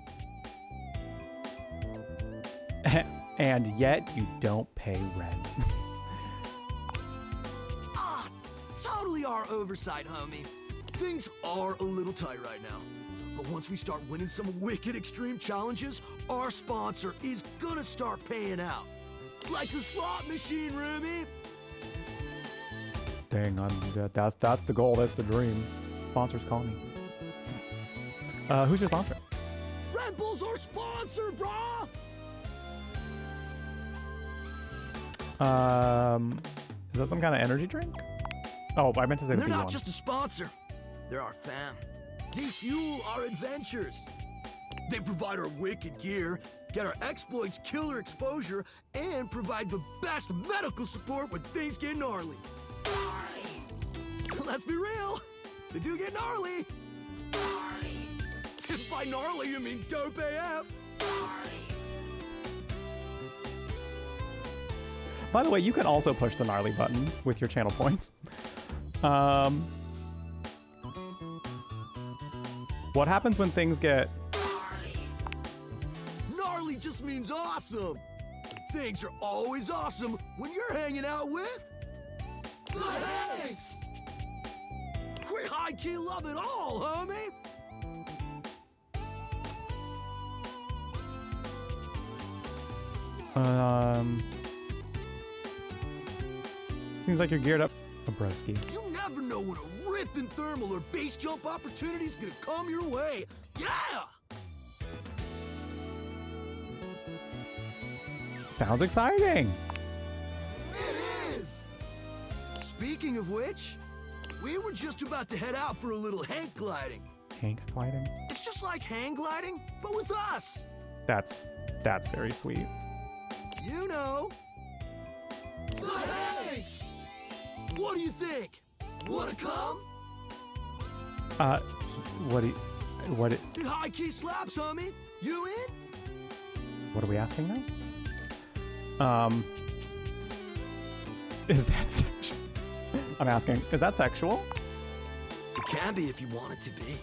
And yet you don't pay rent. Totally our oversight, homie. Things are a little tight right now. But once we start winning some wicked extreme challenges, our sponsor is gonna start paying out. Like the slot machine, roomie. Dang, that's the goal, that's the dream. Sponsors call me. Who's your sponsor? Red Bull's our sponsor, brah! Is that some kind of energy drink? Oh, I meant to say the They're not one. just a sponsor. They're our fam. They fuel our adventures. They provide our wicked gear, get our exploits killer exposure, and provide the best medical support when things get gnarly. Let's be real. They do get gnarly. If by gnarly you mean dope AF. By the way, you can also push the gnarly button with your channel points. What happens when things get... Gnarly just means awesome. Things are always awesome when you're hanging out with... the Hanks! We high-key love it all, homie! Seems like you're geared up, Abroski. You never know when a ripping thermal or base jump opportunity's gonna come your way. Yeah! Sounds exciting. It is! Speaking of which, we were just about to head out for a little Hank gliding. Hank gliding? It's just like hang gliding, but with us. That's very sweet. You know. The Hanks! What do you think? Wanna come? What It high-key slaps, homie. You in? What are we asking now? Is that sexual? I'm asking, is that sexual? It can be if you want it to be.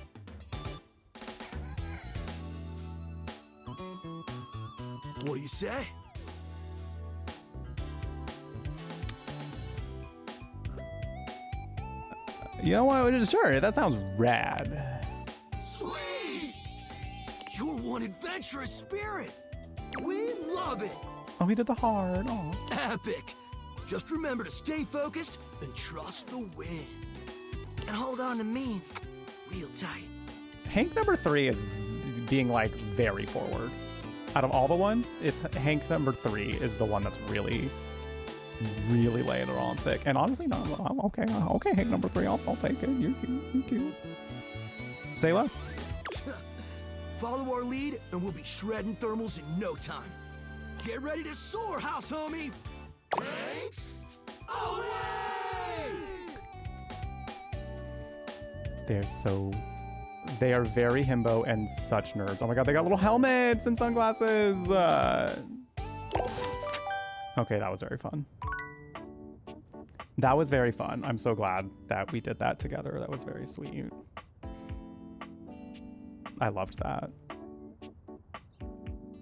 What do you say? You know what? Sure, that sounds rad. Sweet! You're one adventurous spirit. We love it. Oh, he did the heart. Oh. Epic. Just remember to stay focused and trust the wind. And hold on to me real tight. Hank number 3 is being like very forward. Out of all the ones, it's Hank number 3 is the one that's really laying it on thick. And honestly, no, I'm okay. Okay, Hank number 3, I'll take it. You're cute. You're cute. Say less. Follow our lead, and we'll be shredding thermals in no time. Get ready to soar, house homie. Thanks. Away! They are very himbo and such nerds. Oh my god, they got little helmets and sunglasses. Okay, that was very fun. That was very fun. I'm so glad that we did that together. That was very sweet. I loved that.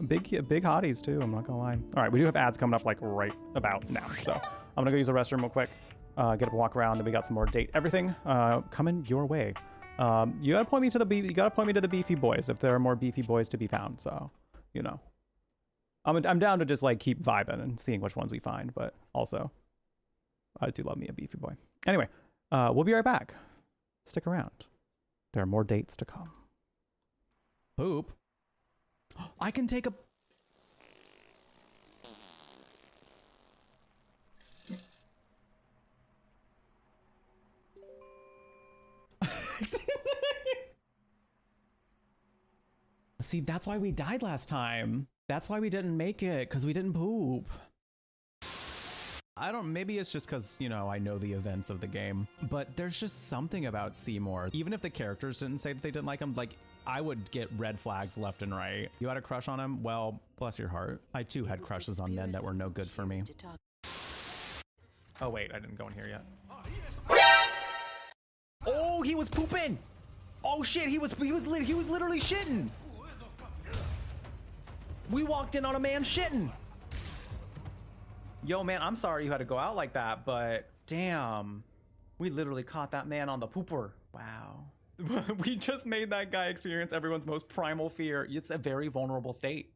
Big hotties too, I'm not gonna lie. All right, we do have ads coming up like right about now. So I'm gonna go use the restroom real quick, get up and walk around, then we got some more date everything coming your way. You gotta point me to the Beefy boys if there are more Beefy boys to be found. So, you know, I'm down to just like keep vibing and seeing which ones we find, but also I do love me a Beefy boy. Anyway, we'll be right back. Stick around. There are more dates to come. Poop. I can take a... See, that's why we died last time. That's why we didn't make it, because we didn't poop. Maybe it's just because, you know, I know the events of the game, but there's just something about Seymour. Even if the characters didn't say that they didn't like him, like, I would get red flags left and right. You had a crush on him? Well, bless your heart. I too had crushes on men that were no good for me. Oh wait, I didn't go in here yet. Oh, he was pooping! Oh shit, he was literally shitting! We walked in on a man shitting! Yo man, I'm sorry you had to go out like that, but damn. We literally caught that man on the pooper. Wow. We just made that guy experience everyone's most primal fear. It's a very vulnerable state.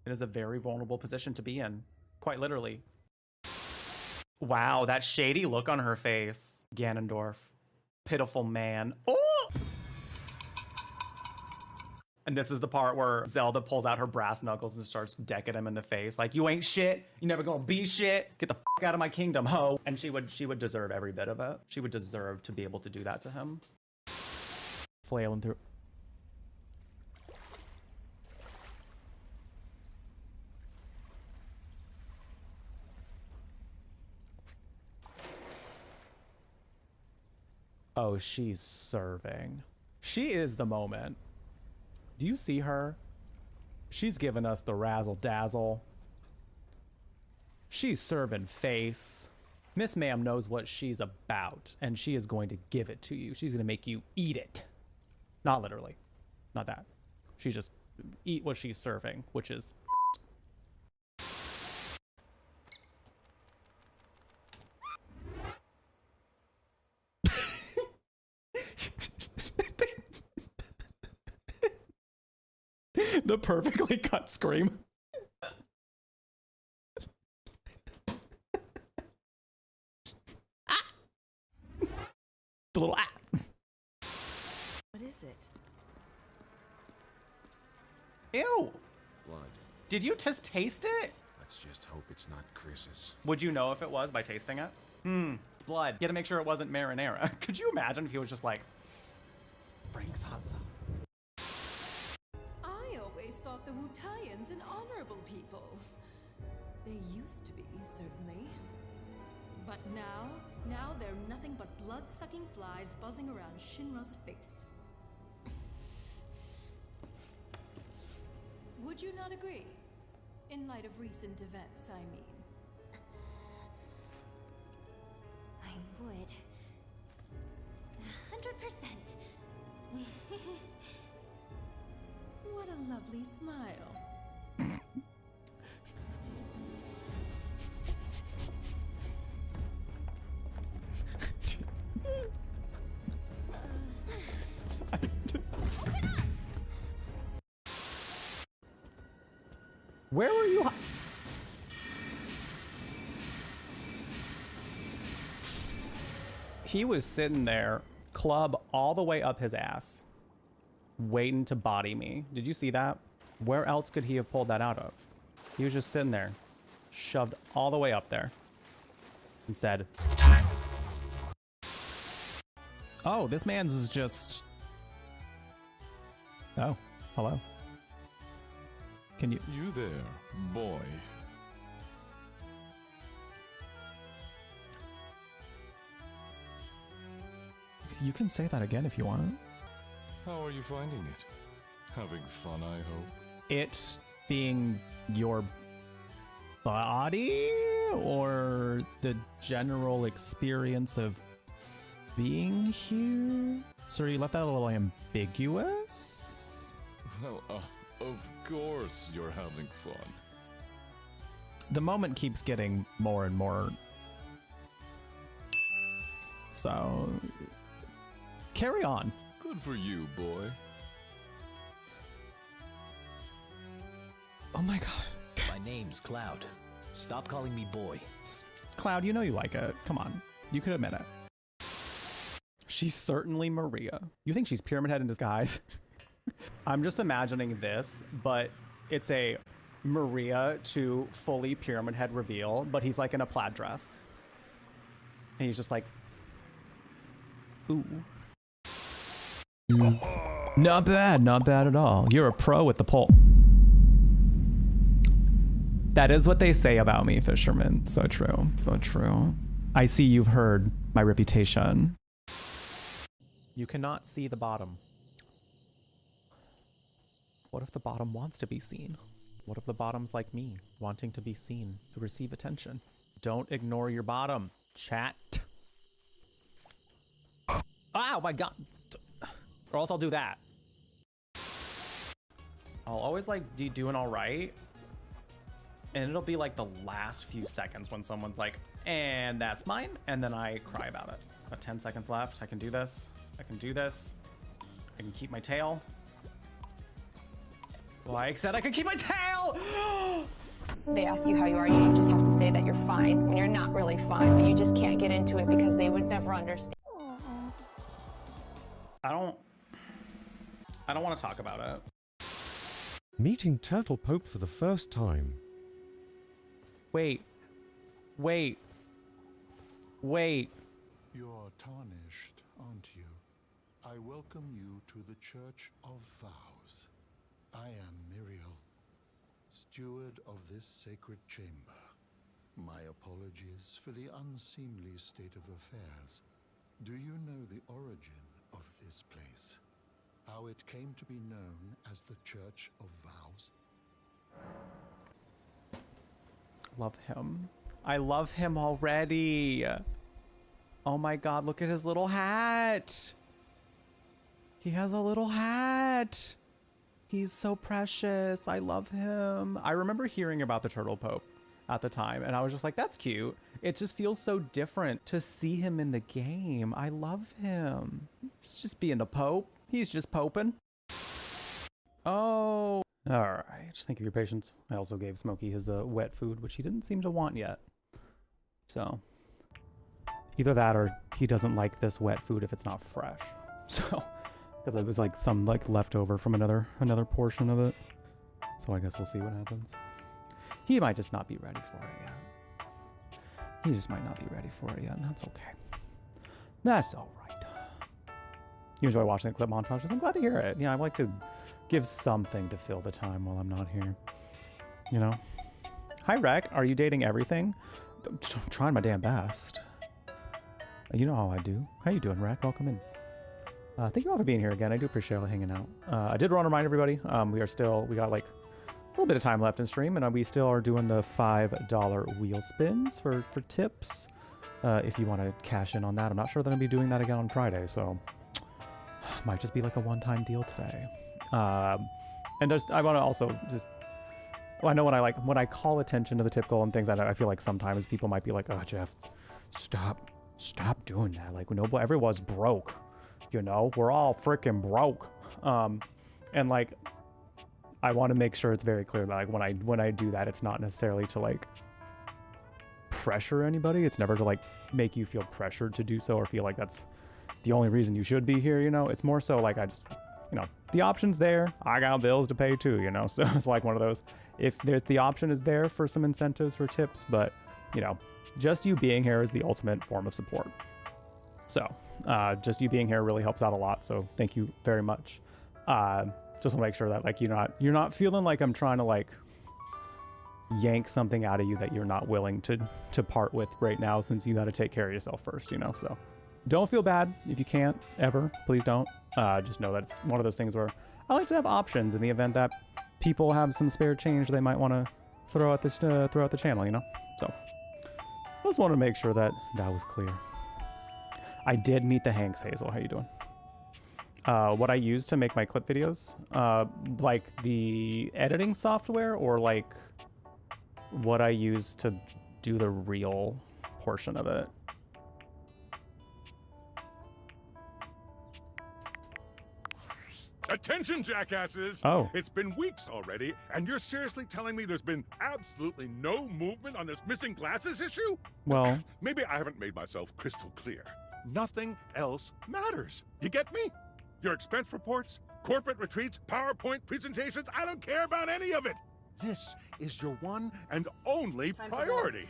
It is a very vulnerable position to be in, quite literally. Wow, that shady look on her face. Ganondorf, pitiful man. Oh! And this is the part where Zelda pulls out her brass knuckles and starts decking him in the face. Like, you ain't shit. You never gonna be shit. Get the fuck out of my kingdom, ho. And she would deserve every bit of it. She would deserve to be able to do that to him. Flailing through. Oh, she's serving. She is the moment. Do you see her? She's giving us the razzle dazzle. She's serving face. Miss Ma'am knows what she's about, and she is going to give it to you. She's gonna make you eat it. Not literally, not that. She just eat what she's serving, which is the perfectly cut scream. Ah! The little ah. What is it? Ew. Blood. Did you just taste it? Let's just hope it's not Chris's. Would you know if it was by tasting it? Blood. You had to make sure it wasn't marinara. Could you imagine if he was just like, Frank's hot sauce? I always thought the Wutaians an honorable people. They used to be, certainly. But now they're nothing but blood-sucking flies buzzing around Shinra's face. Would you not agree? In light of recent events, I mean. I would. 100%. What a lovely smile. Where were you? He was sitting there, club all the way up his ass, waiting to body me. Did you see that? Where else could he have pulled that out of? He was just sitting there, shoved all the way up there, and said, "It's time." Oh, this man's is just... Oh, hello. Can you... You there, boy. You can say that again if you want. How are you finding it? Having fun, I hope. It being your body or the general experience of being here? Sir, you left that a little ambiguous. Well, of course you're having fun. The moment keeps getting more and more. So, carry on. Good for you, boy. Oh my god. My name's Cloud. Stop calling me boy. Cloud, you know you like it. Come on. You could admit it. She's certainly Maria. You think she's Pyramid Head in disguise? I'm just imagining this, but it's a Maria to fully Pyramid Head reveal, but he's like in a plaid dress. And he's just like, ooh. Not bad, not bad at all. You're a pro with the pole. That is what they say about me, fisherman. So true, so true. I see you've heard my reputation. You cannot see the bottom. What if the bottom wants to be seen? What if the bottom's like me, wanting to be seen, to receive attention? Don't ignore your bottom, chat. Oh my god. Or else I'll do that. I'll always like be doing all right. And it'll be like the last few seconds when someone's like, and that's mine. And then I cry about it. 10 seconds left. I can do this. I can do this. I can keep my tail. Like I said, I can keep my tail! They ask you how you are, you just have to say that you're fine when you're not really fine, but you just can't get into it because they would never understand. I don't want to talk about it. Meeting Turtle Pope for the first time. Wait. Wait. Wait. You're tarnished, aren't you? I welcome you to the Church of Vows. I am Muriel, steward of this sacred chamber. My apologies for the unseemly state of affairs. Do you know the origin of this place? How it came to be known as the Church of Vows? Love him. I love him already. Oh my god, look at his little hat. He has a little hat. He's so precious. I love him. I remember hearing about the Turtle Pope at the time, and I was just like, that's cute. It just feels so different to see him in the game. I love him. He's just being a Pope. He's just poping. Oh. All right. Thank you for your patience. I also gave Smokey his wet food, which he didn't seem to want yet. So either that or he doesn't like this wet food if it's not fresh. So, because it was like some like leftover from another portion of it. So I guess we'll see what happens. He might just not be ready for it yet. He just might not be ready for it yet, and that's okay. That's all right. You enjoy watching the clip montages? I'm glad to hear it. Yeah, I like to give something to fill the time while I'm not here. You know? Hi, Rec. Are you dating everything? I'm trying my damn best. You know how I do. How you doing, Rec? Welcome in. Thank you all for being here again. I do appreciate all hanging out. I did want to remind everybody, we got like a little bit of time left in stream, and we still are doing the $5 wheel spins for tips. If you want to cash in on that. I'm not sure that I'll be doing that again on Friday, so might just be like a one-time deal today. And I want to also just, well, I know when I call attention to the tip goal and things, I feel like sometimes people might be like, oh, Jeff, stop doing that. Like, everyone's broke, you know, we're all freaking broke. And like, I want to make sure it's very clear that like when I do that, it's not necessarily to like pressure anybody. It's never to like make you feel pressured to do so or feel like that's the only reason you should be here, you know. It's more so like I just, you know, the option's there. I got bills to pay too, you know. So it's like one of those, if the option is there for some incentives for tips, but you know, just you being here is the ultimate form of support. So just you being here really helps out a lot. So thank you very much. Just want to make sure that like you're not feeling like I'm trying to like yank something out of you that you're not willing to part with right now, since you got to take care of yourself first, you know. So don't feel bad if you can't ever. Please don't. Just know that's one of those things where I like to have options in the event that people have some spare change they might want to throw at this throw at the channel, you know. So just want to make sure that that was clear. I did meet the Hanks. Hazel, how you doing? What I use to make my clip videos, like the editing software, or like what I use to do the real portion of it. Attention, jackasses! Oh. It's been weeks already, and you're seriously telling me there's been absolutely no movement on this missing glasses issue? Well, maybe I haven't made myself crystal clear. Nothing else matters. You get me? Your expense reports, corporate retreats, PowerPoint presentations, I don't care about any of it. This is your one and only priority.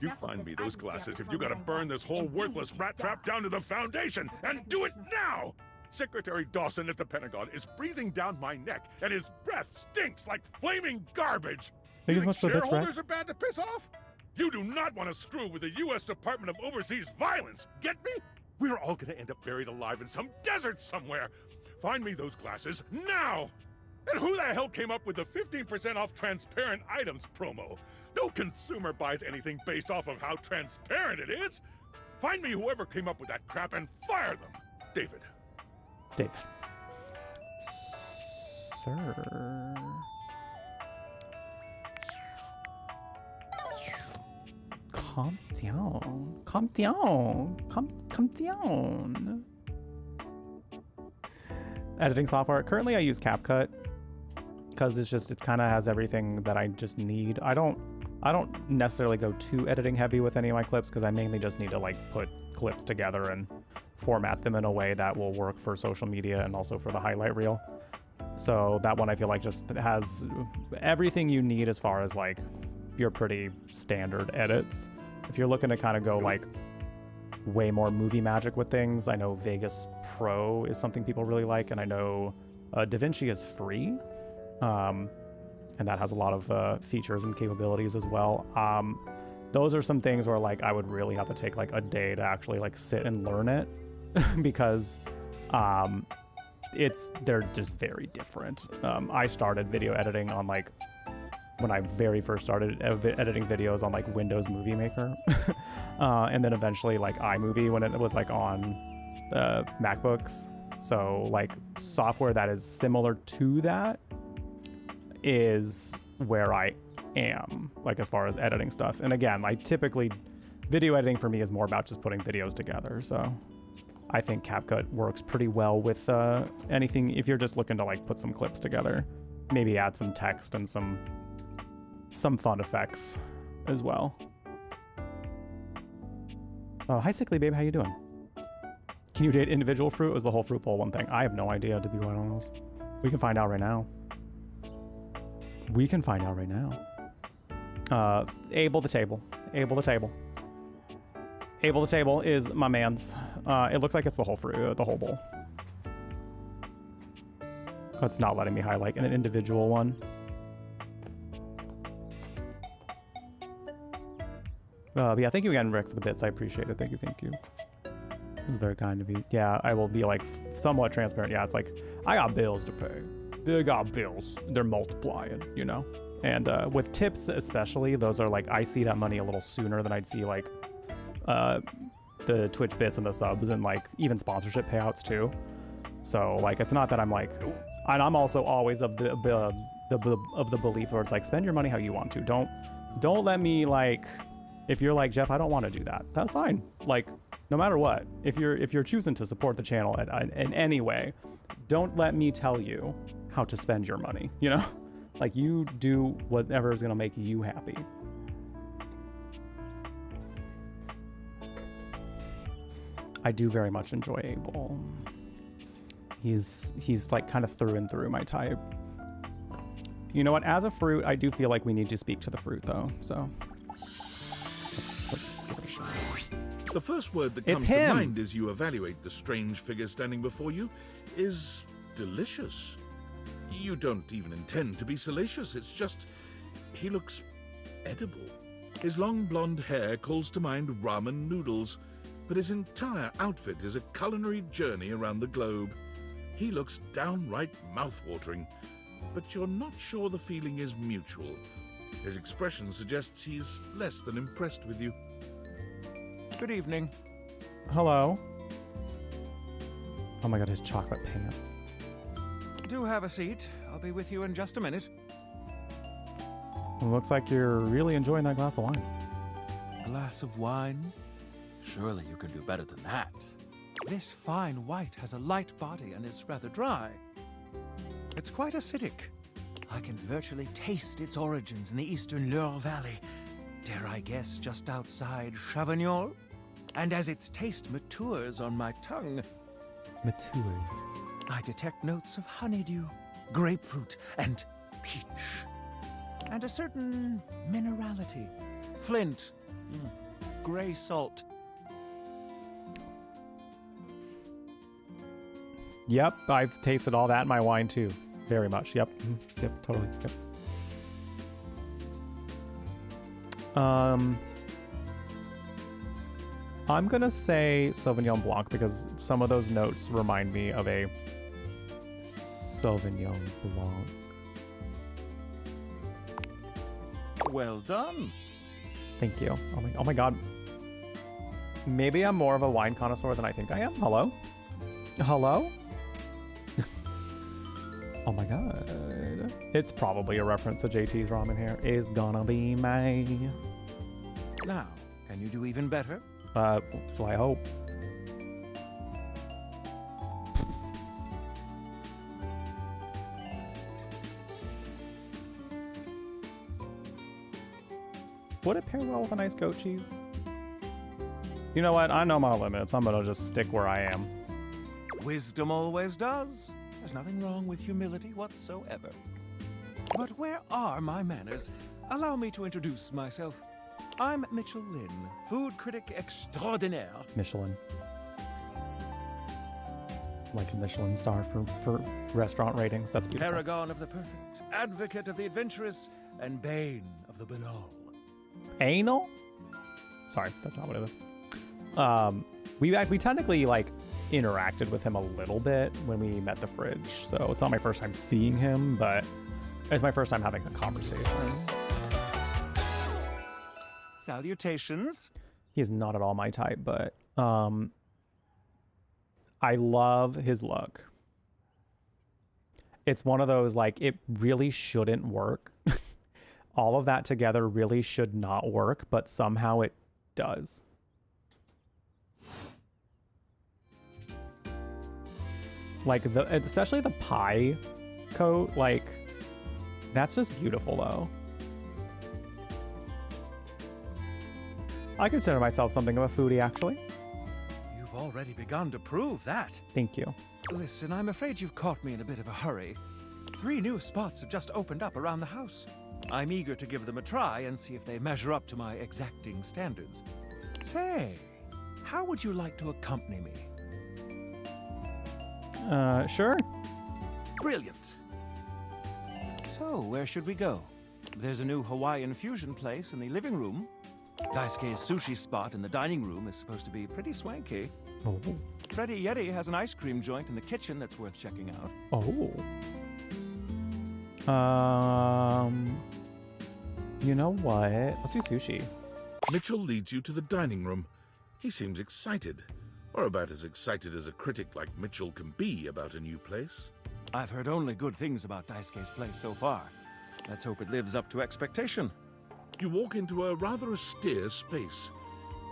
You find me those glasses if you gotta burn this whole worthless rat trap down to the foundation, and do it now! Secretary Dawson at the Pentagon is breathing down my neck, and his breath stinks like flaming garbage. You think shareholders are bad to piss off? You do not want to screw with the U.S. Department of Overseas Violence, get me? We're all gonna end up buried alive in some desert somewhere. Find me those glasses now! And who the hell came up with the 15% off transparent items promo? No consumer buys anything based off of how transparent it is. Find me whoever came up with that crap and fire them. David. David. Sir. Calm down. Calm down. Calm down. Editing software. Currently I use CapCut because it kind of has everything that I just need. I don't necessarily go too editing heavy with any of my clips because I mainly just need to like put clips together and format them in a way that will work for social media and also for the highlight reel. So that one I feel like just has everything you need as far as like your pretty standard edits. If you're looking to kind of go like way more movie magic with things, I know Vegas Pro is something people really like, and I know DaVinci is free, and that has a lot of features and capabilities as well. Those are some things where like I would really have to take like a day to actually like sit and learn it because they're just very different. I started video editing on like when I very first started editing videos on like Windows Movie Maker and then eventually like iMovie when it was like on MacBooks. So like software that is similar to that is where I am, like as far as editing stuff. And again, like typically video editing for me is more about just putting videos together. So I think CapCut works pretty well with anything if you're just looking to like put some clips together, maybe add some text and some fun effects as well. Oh, hi Sickly Babe, how you doing? Can you date individual fruit? Or is the whole fruit bowl one thing? I have no idea, to be quite honest. We can find out right now. We can find out right now. Abel the table. Abel the table. Abel the table is my man's. It looks like it's the whole fruit, the whole bowl. It's not letting me highlight an individual one. But yeah, thank you again, Rick, for the bits. I appreciate it. Thank you, thank you. It was very kind of you. Yeah, I will be like somewhat transparent. Yeah, it's like I got bills to pay. They got bills. They're multiplying, you know? And with tips especially, those are like, I see that money a little sooner than I'd see like the Twitch bits and the subs and like even sponsorship payouts too. So like, it's not that I'm like, and I'm also always of the belief where it's like, spend your money how you want to. Don't let me like, if you're like, Jeff, I don't want to do that. That's fine. Like, no matter what, if you're choosing to support the channel in any way, don't let me tell you how to spend your money, you know? Like, you do whatever is gonna make you happy. I do very much enjoy Abel. He's like kind of through and through my type. You know what? As a fruit, I do feel like we need to speak to the fruit, though. So let's give it a shot. The first word that comes to mind as you evaluate the strange figure standing before you is delicious. You don't even intend to be salacious. It's just he looks edible. His long blonde hair calls to mind ramen noodles, but his entire outfit is a culinary journey around the globe. He looks downright mouth-watering, but you're not sure the feeling is mutual. His expression suggests he's less than impressed with you. Good evening. Hello. Oh my god, his chocolate pants. Do have a seat. I'll be with you in just a minute. It looks like you're really enjoying that glass of wine. Glass of wine? Surely you can do better than that. This fine white has a light body and is rather dry. It's quite acidic. I can virtually taste its origins in the eastern Loire Valley. Dare I guess just outside Chavignol? And as its taste matures on my tongue... Matures? I detect notes of honeydew, grapefruit, and peach. And a certain minerality. Flint. Gray salt. Yep, I've tasted all that in my wine too. Very much. Yep. Yep, totally. Yep. I'm gonna say Sauvignon Blanc because some of those notes remind me of a Sauvignon Blanc. Well done. Thank you. Oh my god. Maybe I'm more of a wine connoisseur than I think I am. Hello? Hello? Oh my god. It's probably a reference to JT's ramen here. Is gonna be me. Now, can you do even better? So I hope. Would it pair well with a nice goat cheese? You know what? I know my limits. I'm gonna just stick where I am. Wisdom always does. There's nothing wrong with humility whatsoever. But where are my manners? Allow me to introduce myself. I'm Mitchell Lynn, food critic extraordinaire. Michelin. Like a Michelin star for restaurant ratings. That's beautiful. Paragon of the perfect, advocate of the adventurous, and bane of the banal. Anal? Sorry, that's not what it is. We technically like interacted with him a little bit when we met the fridge, so it's not my first time seeing him, but it's my first time having a conversation. Salutations. He is not at all my type, but I love his look. It's one of those, like, it really shouldn't work. All of that together really should not work, but somehow it does. Like, especially the pie coat, like, that's just beautiful, though. I consider myself something of a foodie, actually. You've already begun to prove that. Thank you. Listen, I'm afraid you've caught me in a bit of a hurry. 3 new spots have just opened up around the house. I'm eager to give them a try and see if they measure up to my exacting standards. Say, how would you like to accompany me? Sure. Brilliant. So, where should we go? There's a new Hawaiian fusion place in the living room. Daisuke's sushi spot in the dining room is supposed to be pretty swanky. Oh. Freddy Yeti has an ice cream joint in the kitchen that's worth checking out. Oh. You know what? Let's do sushi. Mitchell leads you to the dining room. He seems excited, or about as excited as a critic like Mitchell can be about a new place. I've heard only good things about Daisuke's place so far. Let's hope it lives up to expectation. You walk into a rather austere space,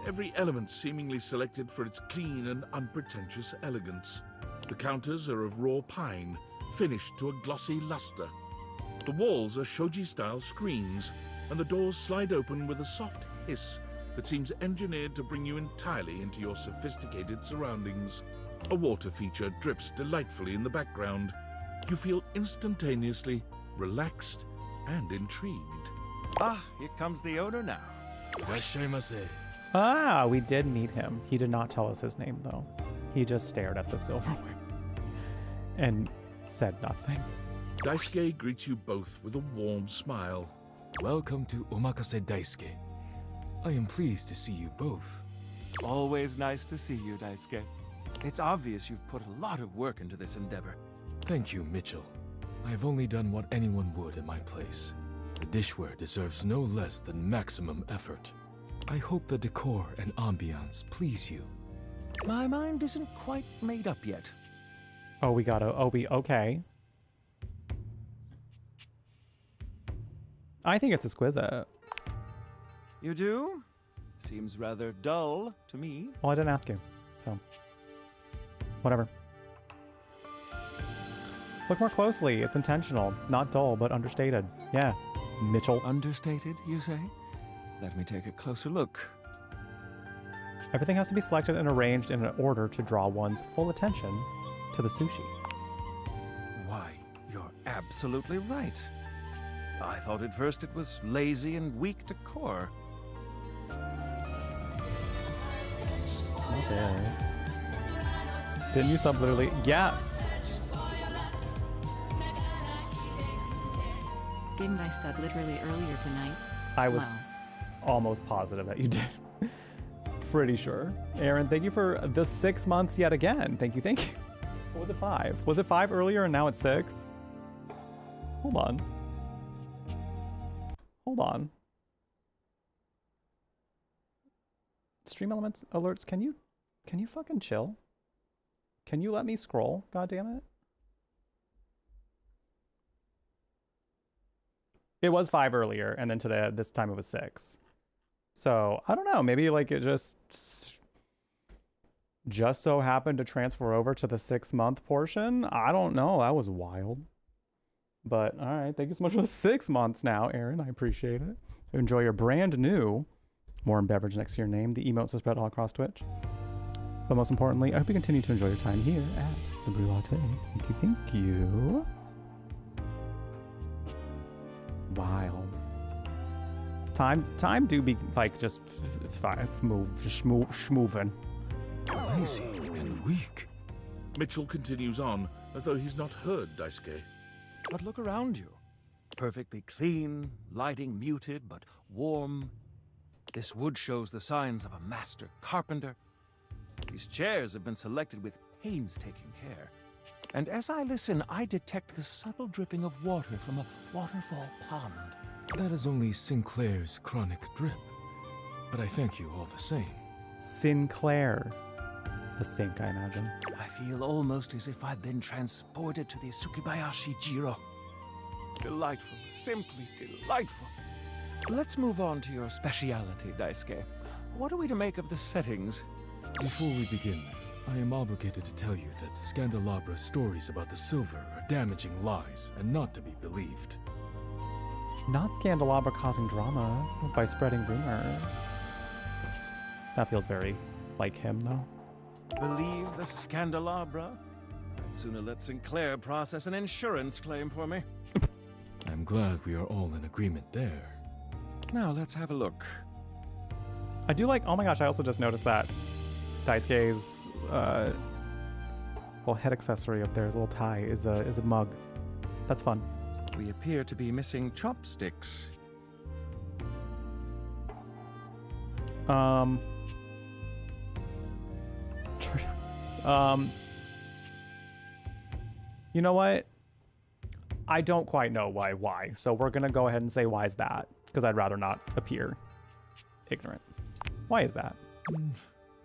every element seemingly selected for its clean and unpretentious elegance. The counters are of raw pine, finished to a glossy luster. The walls are shoji-style screens, and the doors slide open with a soft hiss that seems engineered to bring you entirely into your sophisticated surroundings. A water feature drips delightfully in the background. You feel instantaneously relaxed and intrigued. Ah, here comes the owner now. Ah, we did meet him. He did not tell us his name, though. He just stared at the silverware and said nothing. Daisuke greets you both with a warm smile. Welcome to Omakase Daisuke. I am pleased to see you both. Always nice to see you, Daisuke. It's obvious you've put a lot of work into this endeavor. Thank you, Mitchell. I have only done what anyone would in my place. The dishware deserves no less than maximum effort. I hope the decor and ambiance please you. My mind isn't quite made up yet. Oh, we gotta, okay. I think it's exquisite. You do? Seems rather dull to me. Well, I didn't ask you, so whatever. Look more closely. It's intentional. Not dull, but understated. Yeah, Mitchell. Understated, you say? Let me take a closer look. Everything has to be selected and arranged in an order to draw one's full attention to the sushi. Why, you're absolutely right. I thought at first it was lazy and weak decor. Okay. Didn't you sub literally? Yeah. Didn't I sub literally earlier tonight? I was Wow. almost positive that you did. Pretty sure. Aaron, thank you for the 6 months yet again. Thank you, thank you. Or was it 5? Was it 5 earlier and now it's 6? Hold on. Hold on. Stream elements alerts, can you fucking chill? Can you let me scroll? God damn it. It was 5 earlier, and then today, this time it was 6. So, I don't know, maybe like it just so happened to transfer over to the 6-month portion. I don't know, that was wild. But, all right, thank you so much for the 6 months now, Aaron. I appreciate it. Enjoy your brand new warm beverage next to your name. The emotes are spread all across Twitch. But most importantly, I hope you continue to enjoy your time here at the Brew Latte. Thank you, thank you. Wild. Time do be like just schmoving. Lazy and weak. Mitchell continues on as though he's not heard Daisuke. But look around you. Perfectly clean, lighting muted but warm. This wood shows the signs of a master carpenter. These chairs have been selected with painstaking care. And as I listen, I detect the subtle dripping of water from a waterfall pond. That is only Sinclair's chronic drip. But I thank you all the same. Sinclair. The sink, I imagine. I feel almost as if I've been transported to the Tsukibayashi Jiro. Delightful, simply delightful. Let's move on to your speciality, Daisuke. What are we to make of the settings? Before we begin, I am obligated to tell you that Scandalabra's stories about the silver are damaging lies and not to be believed. Not Scandalabra causing drama by spreading rumors. That feels very like him, though. Believe the Scandalabra? I'd sooner let Sinclair process an insurance claim for me. I'm glad we are all in agreement there. Now let's have a look. I do like, oh my gosh, I also just noticed that Daisuke's well, head accessory up there, his little tie, is a mug. That's fun. We appear to be missing chopsticks. You know what? I don't quite know why. So we're gonna go ahead and say why is that? Because I'd rather not appear ignorant. Why is that?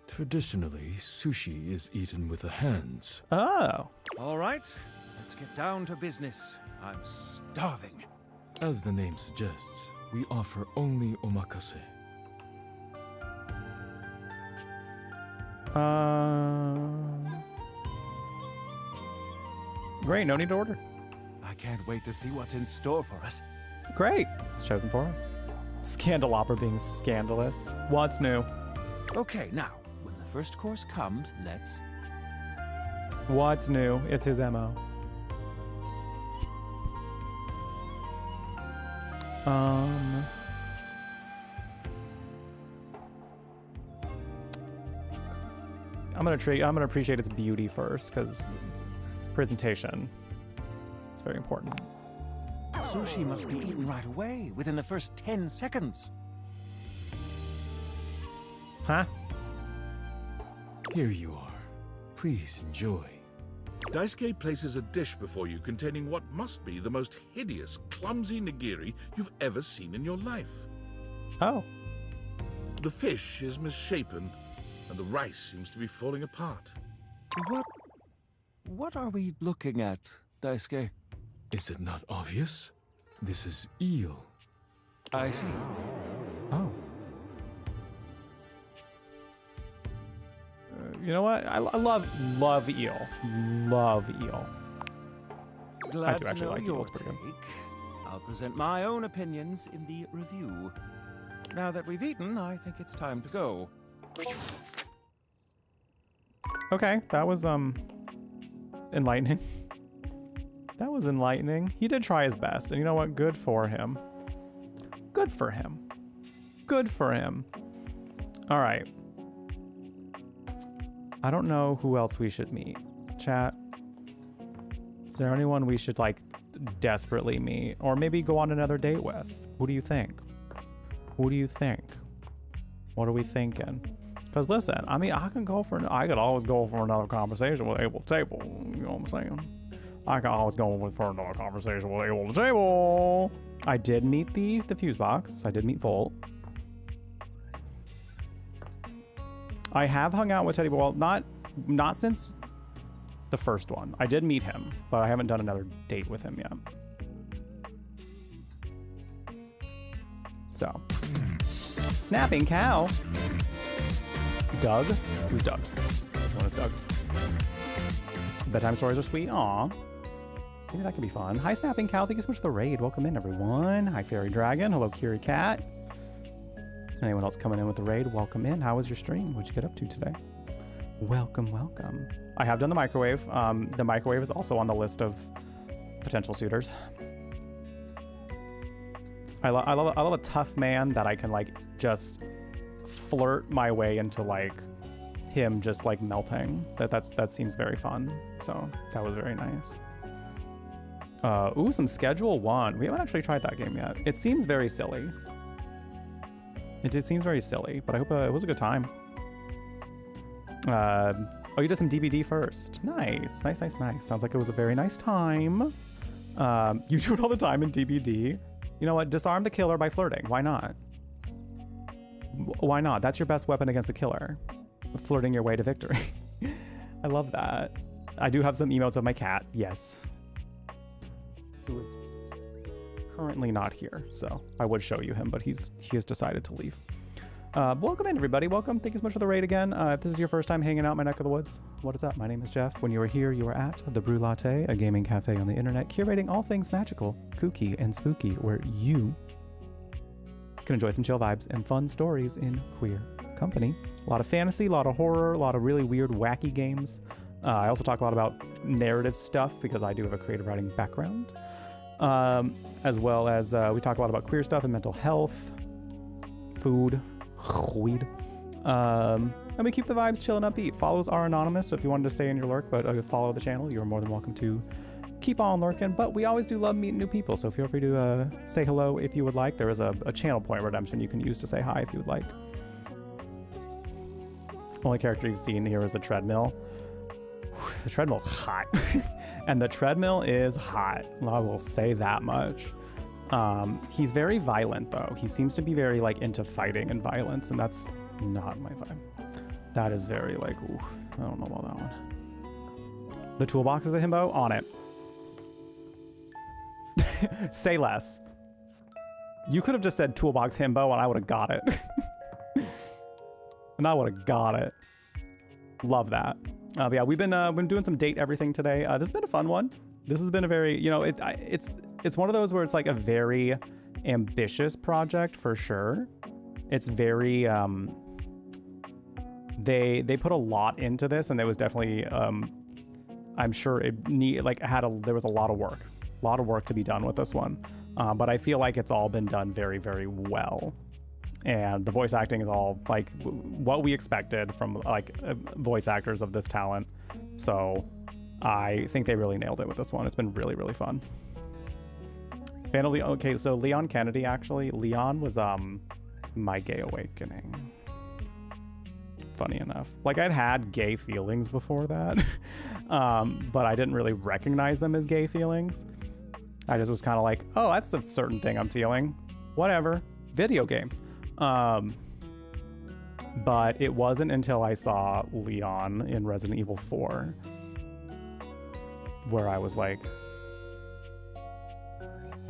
Traditionally, sushi is eaten with the hands. Oh. All right, let's get down to business. I'm starving. As the name suggests, we offer only omakase. Great, no need to order. I can't wait to see what's in store for us. Great. It's chosen for us. Scandalopera being scandalous. What's new? Okay, now, when the first course comes, let's... What's new? It's his MO. I'm gonna appreciate its beauty first, because presentation is very important. Sushi must be eaten right away, within the first 10 seconds. Huh? Here you are. Please enjoy. Daisuke places a dish before you containing what must be the most hideous, clumsy nigiri you've ever seen in your life. Oh. The fish is misshapen, and the rice seems to be falling apart. What are we looking at, Daisuke? Is it not obvious? This is eel. I see. Oh. You know what? I love eel. Love eel. Glad I do actually like eel. It's pretty good. I'll present my own opinions in the review. Now that we've eaten, I think it's time to go. Okay, that was enlightening. That was enlightening. He did try his best, and you know what? Good for him. Good for him. Good for him. All right. I don't know who else we should meet. Chat. Is there anyone we should like desperately meet, or maybe go on another date with? Who do you think? Who do you think? What are we thinking? Because listen, I mean, I could always go for another conversation with Able Table. You know what I'm saying? I can always go for another conversation with Able Table. I did meet the fuse box. I did meet Volt. I have hung out with Teddy Boy. Well, not since the first one. I did meet him, but I haven't done another date with him yet. So, snapping cow. Doug? Who's Doug? Which one is Doug? Bedtime stories are sweet. Aw. Maybe that could be fun. Hi, Snapping Cow. Thank you so much for the raid. Welcome in, everyone. Hi, Fairy Dragon. Hello, Kiri Cat. Anyone else coming in with the raid? Welcome in. How was your stream? What'd you get up to today? Welcome, welcome. I have done the microwave. The microwave is also on the list of potential suitors. I love a tough man that I can like just flirt my way into like him just like melting. That seems very fun. So that was very nice. Ooh, some Schedule 1. We haven't actually tried that game yet. It seems very silly. It seems very silly, but I hope it was a good time. Oh, you did some DBD first. Nice. Sounds like it was a very nice time. You do it all the time in DBD. You know what? Disarm the killer by flirting. Why not? Why not? That's your best weapon against a killer. Flirting your way to victory. I love that. I do have some emotes of my cat. Yes. Who is currently not here, so I would show you him, but he has decided to leave. Welcome in, everybody. Welcome. Thank you so much for the raid again. If this is your first time hanging out in my neck of the woods, what is up? My name is Jeff. When you are here, you are at the Brew Latte, a gaming cafe on the internet, curating all things magical, kooky, and spooky, where you can enjoy some chill vibes and fun stories in queer company. A lot of fantasy, a lot of horror, a lot of really weird, wacky games. I also talk a lot about narrative stuff because I do have a creative writing background. As well as we talk a lot about queer stuff and mental health, food, weed. And we keep the vibes chill and upbeat. Follows are anonymous, so if you wanted to stay in your lurk but follow the channel, you're more than welcome to keep on lurking. But we always do love meeting new people, so feel free to say hello if you would like. There is a channel point redemption you can use to say hi if you would like. Only character you've seen here is the treadmill. The treadmill's hot. And the treadmill is hot. I will say that much. He's very violent, though. He seems to be very, like, into fighting and violence, and that's not my vibe. That is very, like, ooh, I don't know about that one. The toolbox is a himbo? On it. Say less. You could have just said toolbox himbo, and I would have got it. And I would have got it. Love that. But yeah, we've been doing some date everything today. This has been a fun one. This has been a very, you know, it's one of those where it's like a very ambitious project for sure. It's very they put a lot into this, and there was definitely I'm sure there was a lot of work to be done with this one. But I feel like it's all been done very, very well. And the voice acting is all like what we expected from like voice actors of this talent. So I think they really nailed it with this one. It's been really, really fun. Finally, okay, so Leon Kennedy, actually. Leon was my gay awakening. Funny enough. Like, I'd had gay feelings before that, but I didn't really recognize them as gay feelings. I just was kind of like, oh, that's a certain thing I'm feeling. Whatever. Video games. But it wasn't until I saw Leon in Resident Evil 4 where I was like,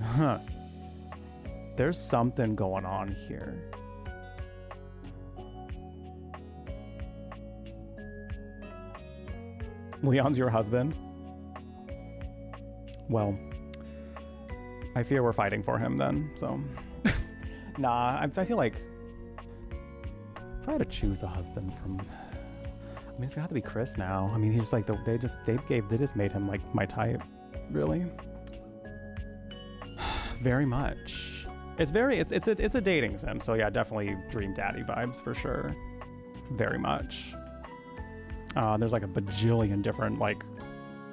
huh, there's something going on here. Leon's your husband? Well, I fear we're fighting for him then, so. Nah, I feel like if I had to choose a husband from, I mean, it's gonna have to be Chris now. I mean, he's like, they just made him like my type, really. Very much. It's a dating sim, so yeah, definitely dream daddy vibes for sure. Very much. There's like a bajillion different like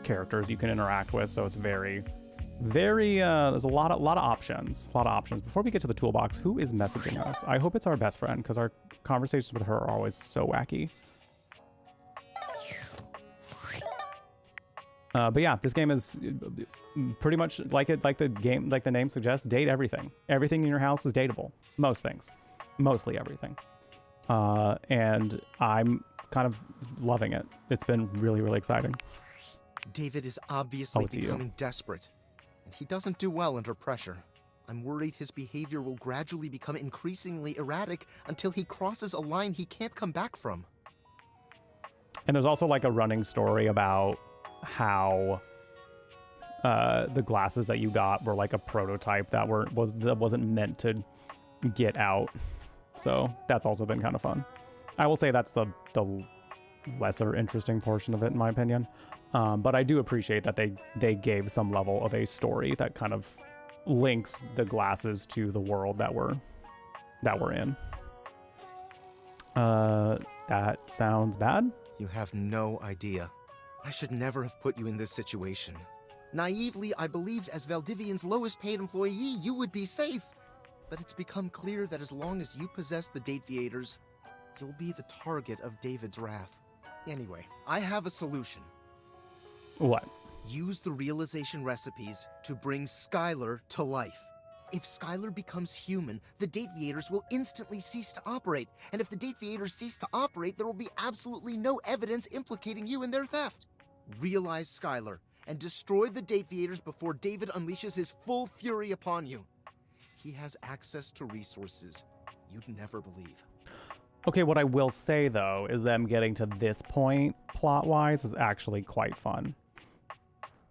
characters you can interact with, so it's very there's a lot of options. Before we get to the toolbox, who is messaging us? I hope it's our best friend, because our conversations with her are always so wacky. But yeah, this game is pretty much like the name suggests, date everything. Everything in your house is dateable. Most things. Mostly everything. And I'm kind of loving it. It's been really, really exciting. David is obviously becoming desperate, and he doesn't do well under pressure. I'm worried his behavior will gradually become increasingly erratic until he crosses a line he can't come back from. And there's also like a running story about how the glasses that you got were like a prototype that wasn't meant to get out. So that's also been kind of fun. I will say that's the lesser interesting portion of it, in my opinion. But I do appreciate that they gave some level of a story that kind of links the glasses to the world that we're in. That sounds bad. You have no idea. I should never have put you in this situation. Naively, I believed as Valdivian's lowest paid employee, you would be safe. But it's become clear that as long as you possess the Dateviators, you'll be the target of David's wrath. Anyway, I have a solution. What? Use the realization recipes to bring Skylar to life. If Skylar becomes human, the Dateviators will instantly cease to operate. And if the Dateviators cease to operate, there will be absolutely no evidence implicating you in their theft. Realize Skylar and destroy the Dateviators before David unleashes his full fury upon you. He has access to resources you'd never believe. Okay, what I will say, though, is them getting to this point, plot-wise, is actually quite fun.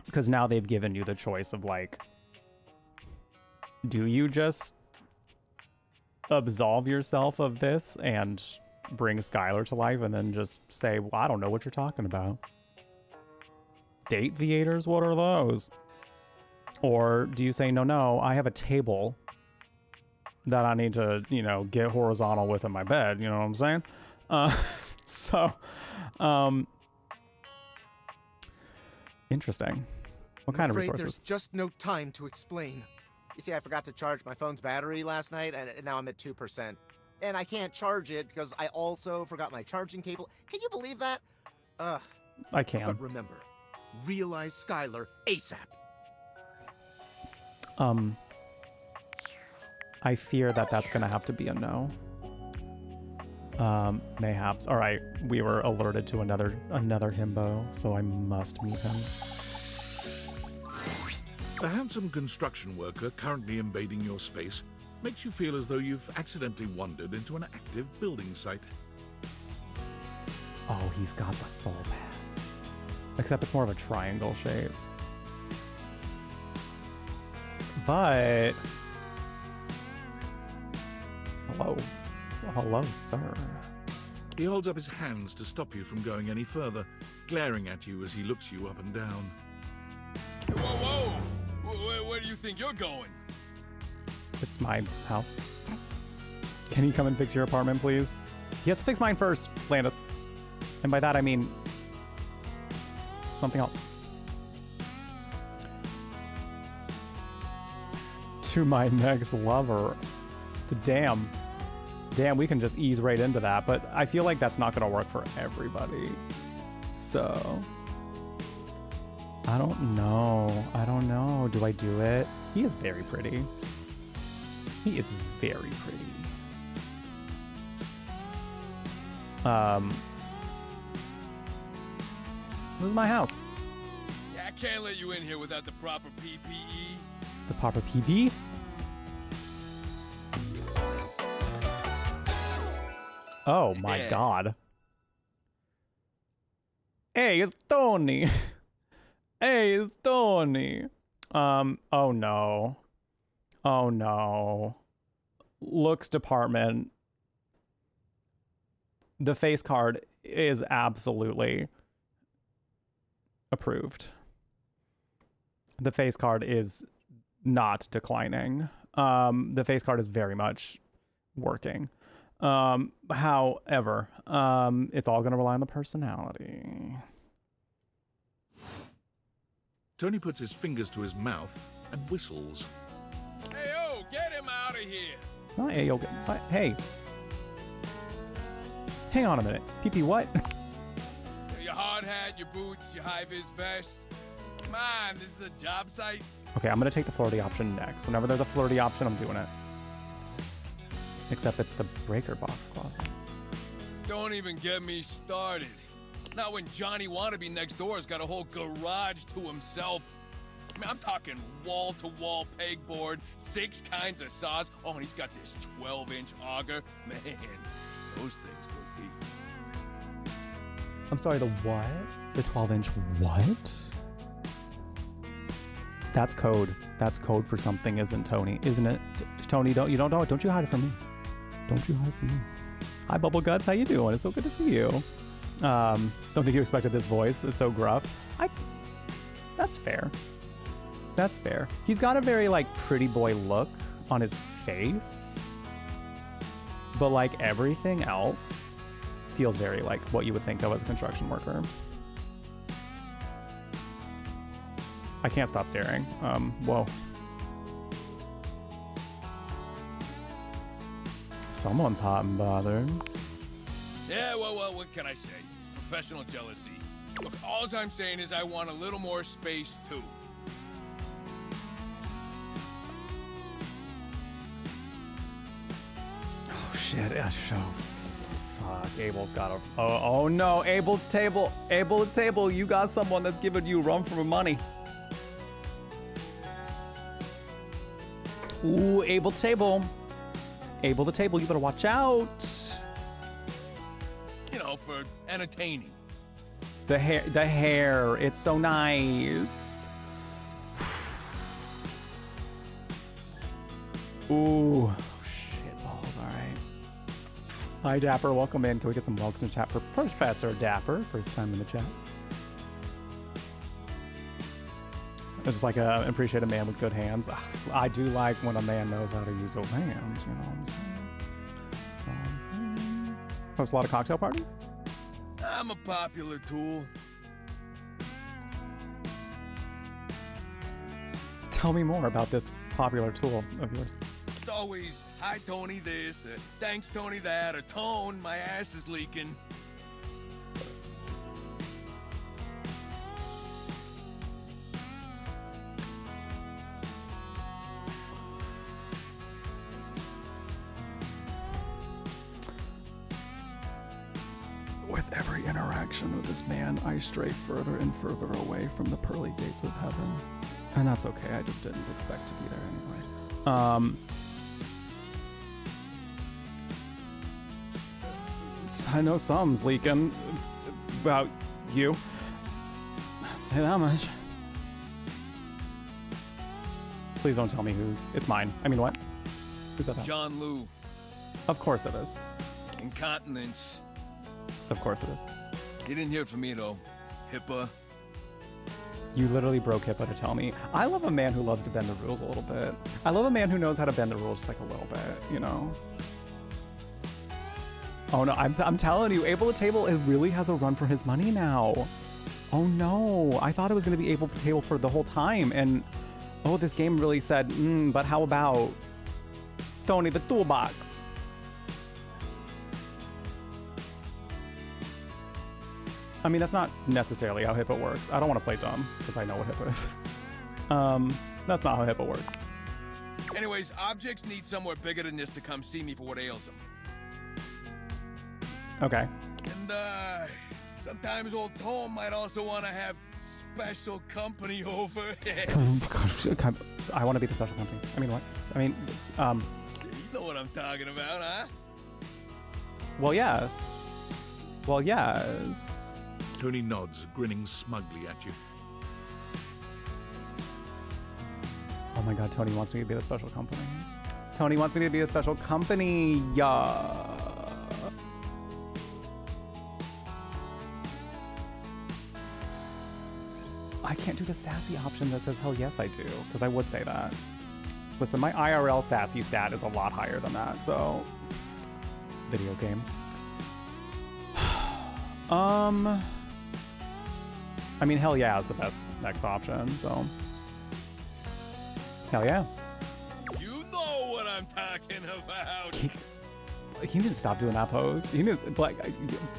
Because now they've given you the choice of, like, do you just absolve yourself of this and bring Skylar to life and then just say, well, I don't know what you're talking about. Dateviators? What are those? Or do you say, no, I have a table that I need to, get horizontal with in my bed, you know what I'm saying? Interesting. What kind of resources? There's just no time to explain. You see, I forgot to charge my phone's battery last night, and now I'm at 2%. And I can't charge it because I also forgot my charging cable. Can you believe that? I can. But remember, realize Skylar ASAP. I fear that that's going to have to be a no. Mayhaps. All right, we were alerted to another himbo, so I must meet him. A handsome construction worker currently invading your space makes you feel as though you've accidentally wandered into an active building site. Oh, he's got the soul pad. Except it's more of a triangle shape. But hello, hello, sir. He holds up his hands to stop you from going any further, glaring at you as he looks you up and down. Whoa, whoa! Where do you think you're going? It's my house. Can you come and fix your apartment, please? He has to fix mine first, Landis. And by that I mean something else. To my next lover. Damn, we can just ease right into that, but I feel like that's not gonna work for everybody. So, I don't know. Do I do it? He is very pretty. He is very pretty. This is my house. Yeah, I can't let you in here without the proper PPE. The proper PP? Oh my god. Hey, it's Tony. Hey, it's Tony. Oh no. Oh no. Looks department. The face card is absolutely approved. The face card is not declining. The face card is very much working. However, it's all going to rely on the personality. Tony puts his fingers to his mouth and whistles. Hey, yo, get him out of here. Not hey, yo, hey. Hang on a minute. PP what? Your hard hat, your boots, your high-vis vest. Come on, this is a job site. Okay, I'm going to take the flirty option next. Whenever there's a flirty option, I'm doing it. Except it's the breaker box closet. Don't even get me started. Not when Johnny Wannabe next door has got a whole garage to himself. I mean, I'm talking wall-to-wall pegboard, 6 kinds of saws. Oh, and he's got this 12-inch auger. Man, those things go deep. I'm sorry, the what? The 12-inch what? That's code. That's code for something, isn't Tony? Isn't it? Tony, don't you hide it from me. Don't you hide it from me. Hi, Bubble Guts. How you doing? It's so good to see you. Don't think you expected this voice. It's so gruff. That's fair. That's fair. He's got a very, like, pretty boy look on his face. But, like, everything else feels very, like, what you would think of as a construction worker. I can't stop staring. Whoa. Someone's hot and bothered. Yeah, well, what can I say? It's professional jealousy. Look, all I'm saying is I want a little more space, too. Oh, shit. Fuck. Abel's got a... Oh, no. Abel the table. You got someone that's giving you run for money. Ooh, Abel the table. Abel the table. You better watch out. You know, for entertaining. The hair. It's so nice. Ooh. Shit balls. All right. Hi, Dapper. Welcome in. Can we get some welcome to chat for Professor Dapper? First time in the chat. I just like appreciate a man with good hands. I do like when a man knows how to use those hands. You know what I'm saying? Host a lot of cocktail parties? I'm a popular tool. Tell me more about this popular tool of yours. It's always, hi, Tony this, thanks, Tony that, or Tone, my ass is leaking. With every interaction with this man, I stray further and further away from the pearly gates of heaven. And that's okay, I just didn't expect to be there anyway. I know some's leaking about you. I'll say that much. Please don't tell me whose. It's mine. I mean, what? Who's that? John Lou. Of course it is. Incontinence. Of course it is. You didn't hear from me, though. HIPAA. You literally broke HIPAA to tell me. I love a man who loves to bend the rules a little bit. I love a man who knows how to bend the rules just like a little bit, you know? Oh no, I'm telling you, Able to Table, it really has a run for his money now. Oh no, I thought it was gonna be Able to Table for the whole time, and oh, this game really said, but how about Tony the Toolbox? I mean, that's not necessarily how HIPAA works. I don't want to play dumb, because I know what HIPAA is. That's not how HIPAA works. Anyways, objects need somewhere bigger than this to come see me for what ails them. Okay. And, sometimes old Tom might also want to have special company over. I want to be the special company. I mean, what? I mean, You know what I'm talking about, huh? Well, yes. Well, yes. Tony nods, grinning smugly at you. Oh my god, Tony wants me to be the special company. Tony wants me to be the special company. Yeah. I can't do the sassy option that says, hell yes I do, because I would say that. Listen, my IRL sassy stat is a lot higher than that, so... Video game. I mean, hell yeah is the best next option, so... Hell yeah. You know what I'm talking about. He needs to stop doing that pose. He needs, like,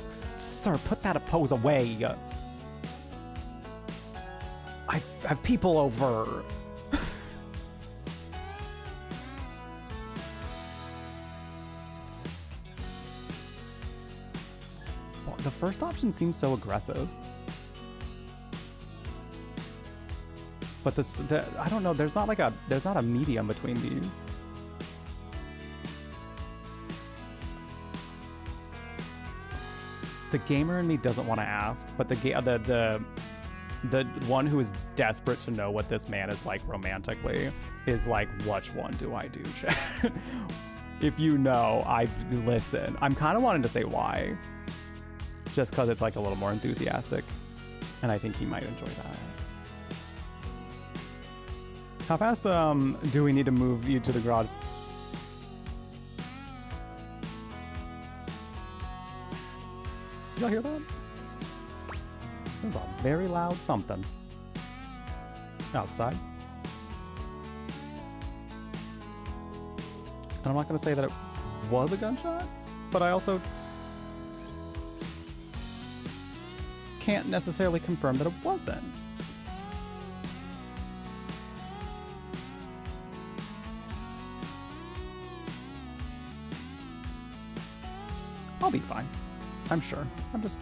sir, put that pose away. I have people over. Well, the first option seems so aggressive. But I don't know, there's not a medium between these. The gamer in me doesn't want to ask, but the one who is desperate to know what this man is like romantically is like, which one do I do, Chad? If you know, listen. I'm kind of wanting to say why. Just because it's like a little more enthusiastic. And I think he might enjoy that. How fast do we need to move you to the garage? Did y'all hear that? It was a very loud something outside. And I'm not going to say that it was a gunshot, but I also can't necessarily confirm that it wasn't. I'll be fine. I'm sure.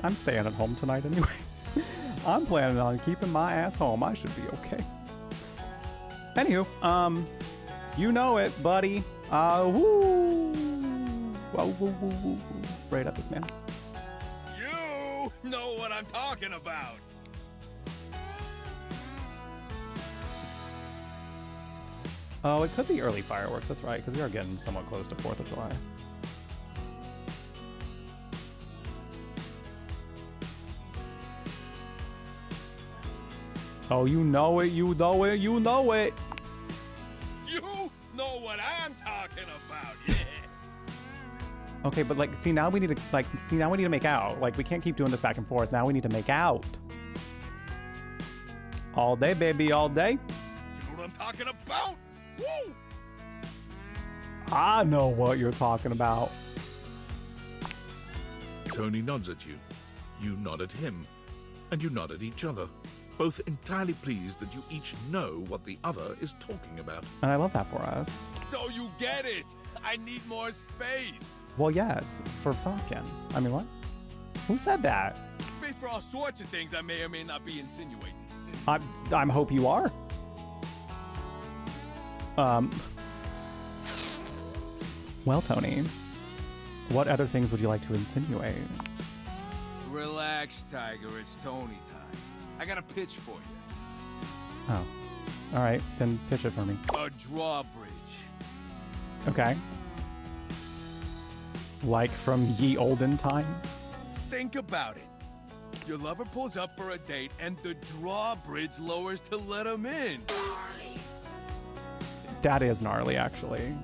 I'm staying at home tonight anyway. I'm planning on keeping my ass home. I should be okay. Anywho, you know it, buddy. Woo! Whoa, woo, woo, woo, woo. Right at this man. You know what I'm talking about. Oh, it could be early fireworks. That's right, because we are getting somewhat close to 4th of July. Oh, you know it, you know it, you know it. You know what I'm talking about, yeah. Okay, but like, now we need to make out. Like, we can't keep doing this back and forth. Now we need to make out. All day, baby, all day. You know what I'm talking about? Woo! I know what you're talking about. Tony nods at you. You nod at him. And you nod at each other. Both entirely pleased that you each know what the other is talking about. And I love that for us. So you get it. I need more space. Well, yes, for fucking. I mean, what? Who said that? Space for all sorts of things I may or may not be insinuating. I hope you are. Well, Tony, what other things would you like to insinuate? Relax, Tiger. It's Tony time. I got a pitch for you. Oh. All right, then pitch it for me. A drawbridge. Okay. Like from ye olden times. Think about it. Your lover pulls up for a date, and the drawbridge lowers to let him in. That is gnarly, actually.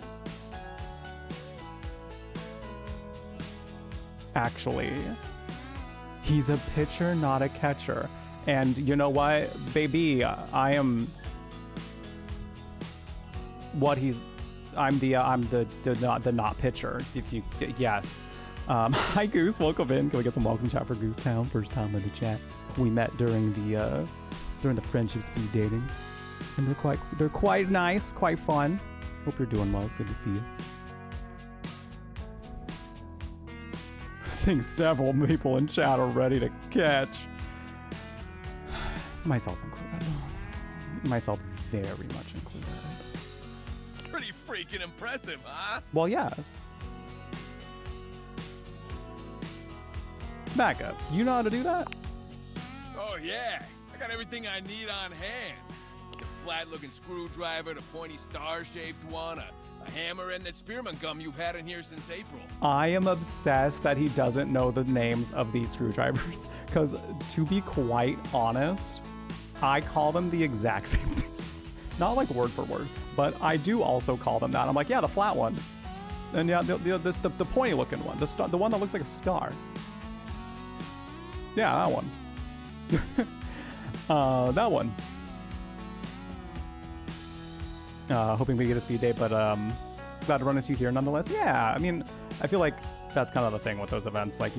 Actually, he's a pitcher, not a catcher. And you know what, baby, I am what he's. I'm the not pitcher. If you yes. Hi Goose, welcome in. Can we get some welcome chat for Goose Town? First time in the chat. We met during the friendship speed dating, and they're quite nice, quite fun. Hope you're doing well. It's good to see you. I think several people in chat are ready to catch. Myself included. Myself very much included. Pretty freaking impressive, huh? Well, yes. Back up. You know how to do that? Oh yeah, I got everything I need on hand. The flat-looking screwdriver, the pointy star-shaped one, a hammer, and that spearmint gum you've had in here since April. I am obsessed that he doesn't know the names of these screwdrivers, because to be quite honest, I call them the exact same things. Not like word for word, but I do also call them that. I'm like, yeah, the flat one. And yeah, the pointy looking one, the one that looks like a star. Yeah, that one. That one. Hoping we get a speed date, but glad to run into you here nonetheless. Yeah, I mean, I feel like that's kind of the thing with those events. Like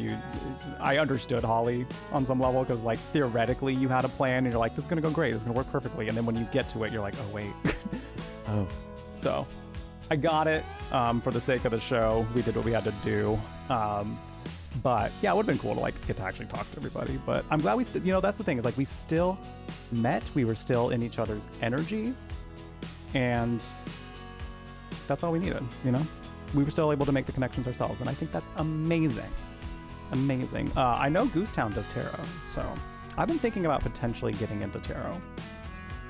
I understood Holly on some level, because like theoretically you had a plan and you're like, this is gonna go great, this is gonna work perfectly, and then when you get to it, you're like, oh wait. Oh. So I got it. For the sake of the show, we did what we had to do. But yeah, it would have been cool to like get to actually talk to everybody. But I'm glad that's the thing, is like we still met, we were still in each other's energy, and that's all we needed, you know? We were still able to make the connections ourselves, and I think that's amazing. Amazing. I know Goosetown does tarot, so I've been thinking about potentially getting into tarot,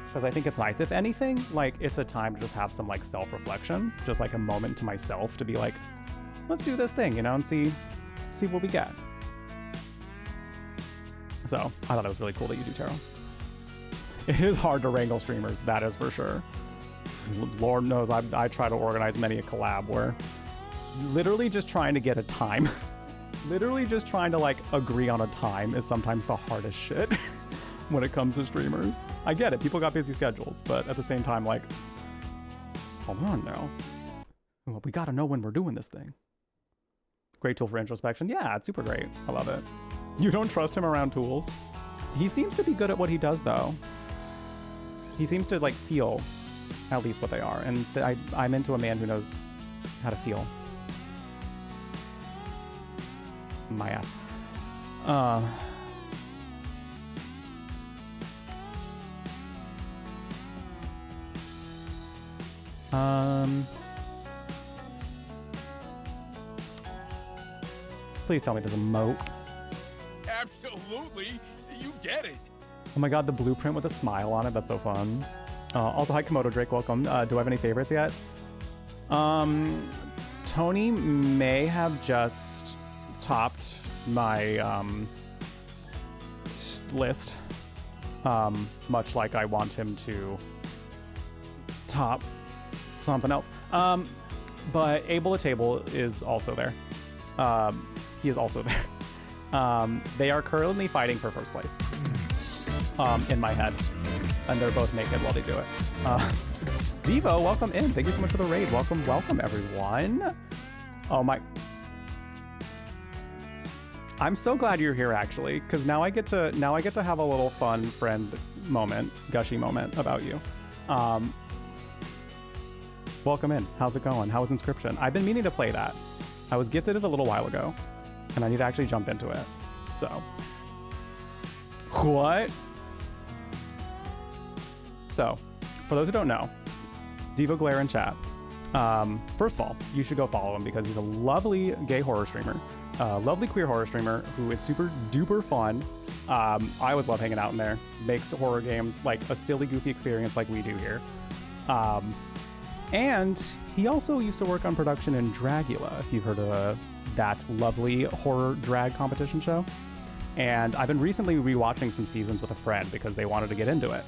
because I think it's nice. If anything, like it's a time to just have some like self-reflection, just like a moment to myself to be like, let's do this thing, you know, and see what we get. So I thought it was really cool that you do tarot. It is hard to wrangle streamers, that is for sure. Lord knows I try to organize many a collab where literally just trying to get a time, literally just trying to like agree on a time is sometimes the hardest shit when it comes to streamers. I get it, people got busy schedules, but at the same time, like, hold on now. Well, we gotta know when we're doing this thing. Great tool for introspection. Yeah, it's super great. I love it. You don't trust him around tools? He seems to be good at what he does, though. He seems to like feel at least what they are, and I'm into a man who knows how to feel. My ass. Please tell me there's a moat. Absolutely. You get it. Oh my god, the blueprint with a smile on it. That's so fun. Also, hi Komodo Drake, welcome. Do I have any favorites yet? Tony may have just topped my list, much like I want him to top something else. But Abel at Table is also there. He is also there. They are currently fighting for first place in my head, and they're both naked while they do it. Devo, welcome in. Thank you so much for the raid. Welcome, welcome everyone. Oh my. I'm so glad you're here actually, because now I get to have a little fun friend moment, gushy moment about you. Welcome in. How's it going? How is Inscription? I've been meaning to play that. I was gifted it a little while ago, and I need to actually jump into it. So, what? So, for those who don't know, Devo Glare in chat. First of all, you should go follow him because he's a lovely gay horror streamer. lovely queer horror streamer who is super duper fun. I always love hanging out in there. Makes horror games like a silly, goofy experience like we do here. And he also used to work on production in Dragula, if you've heard of that lovely horror drag competition show. And I've been recently rewatching some seasons with a friend because they wanted to get into it.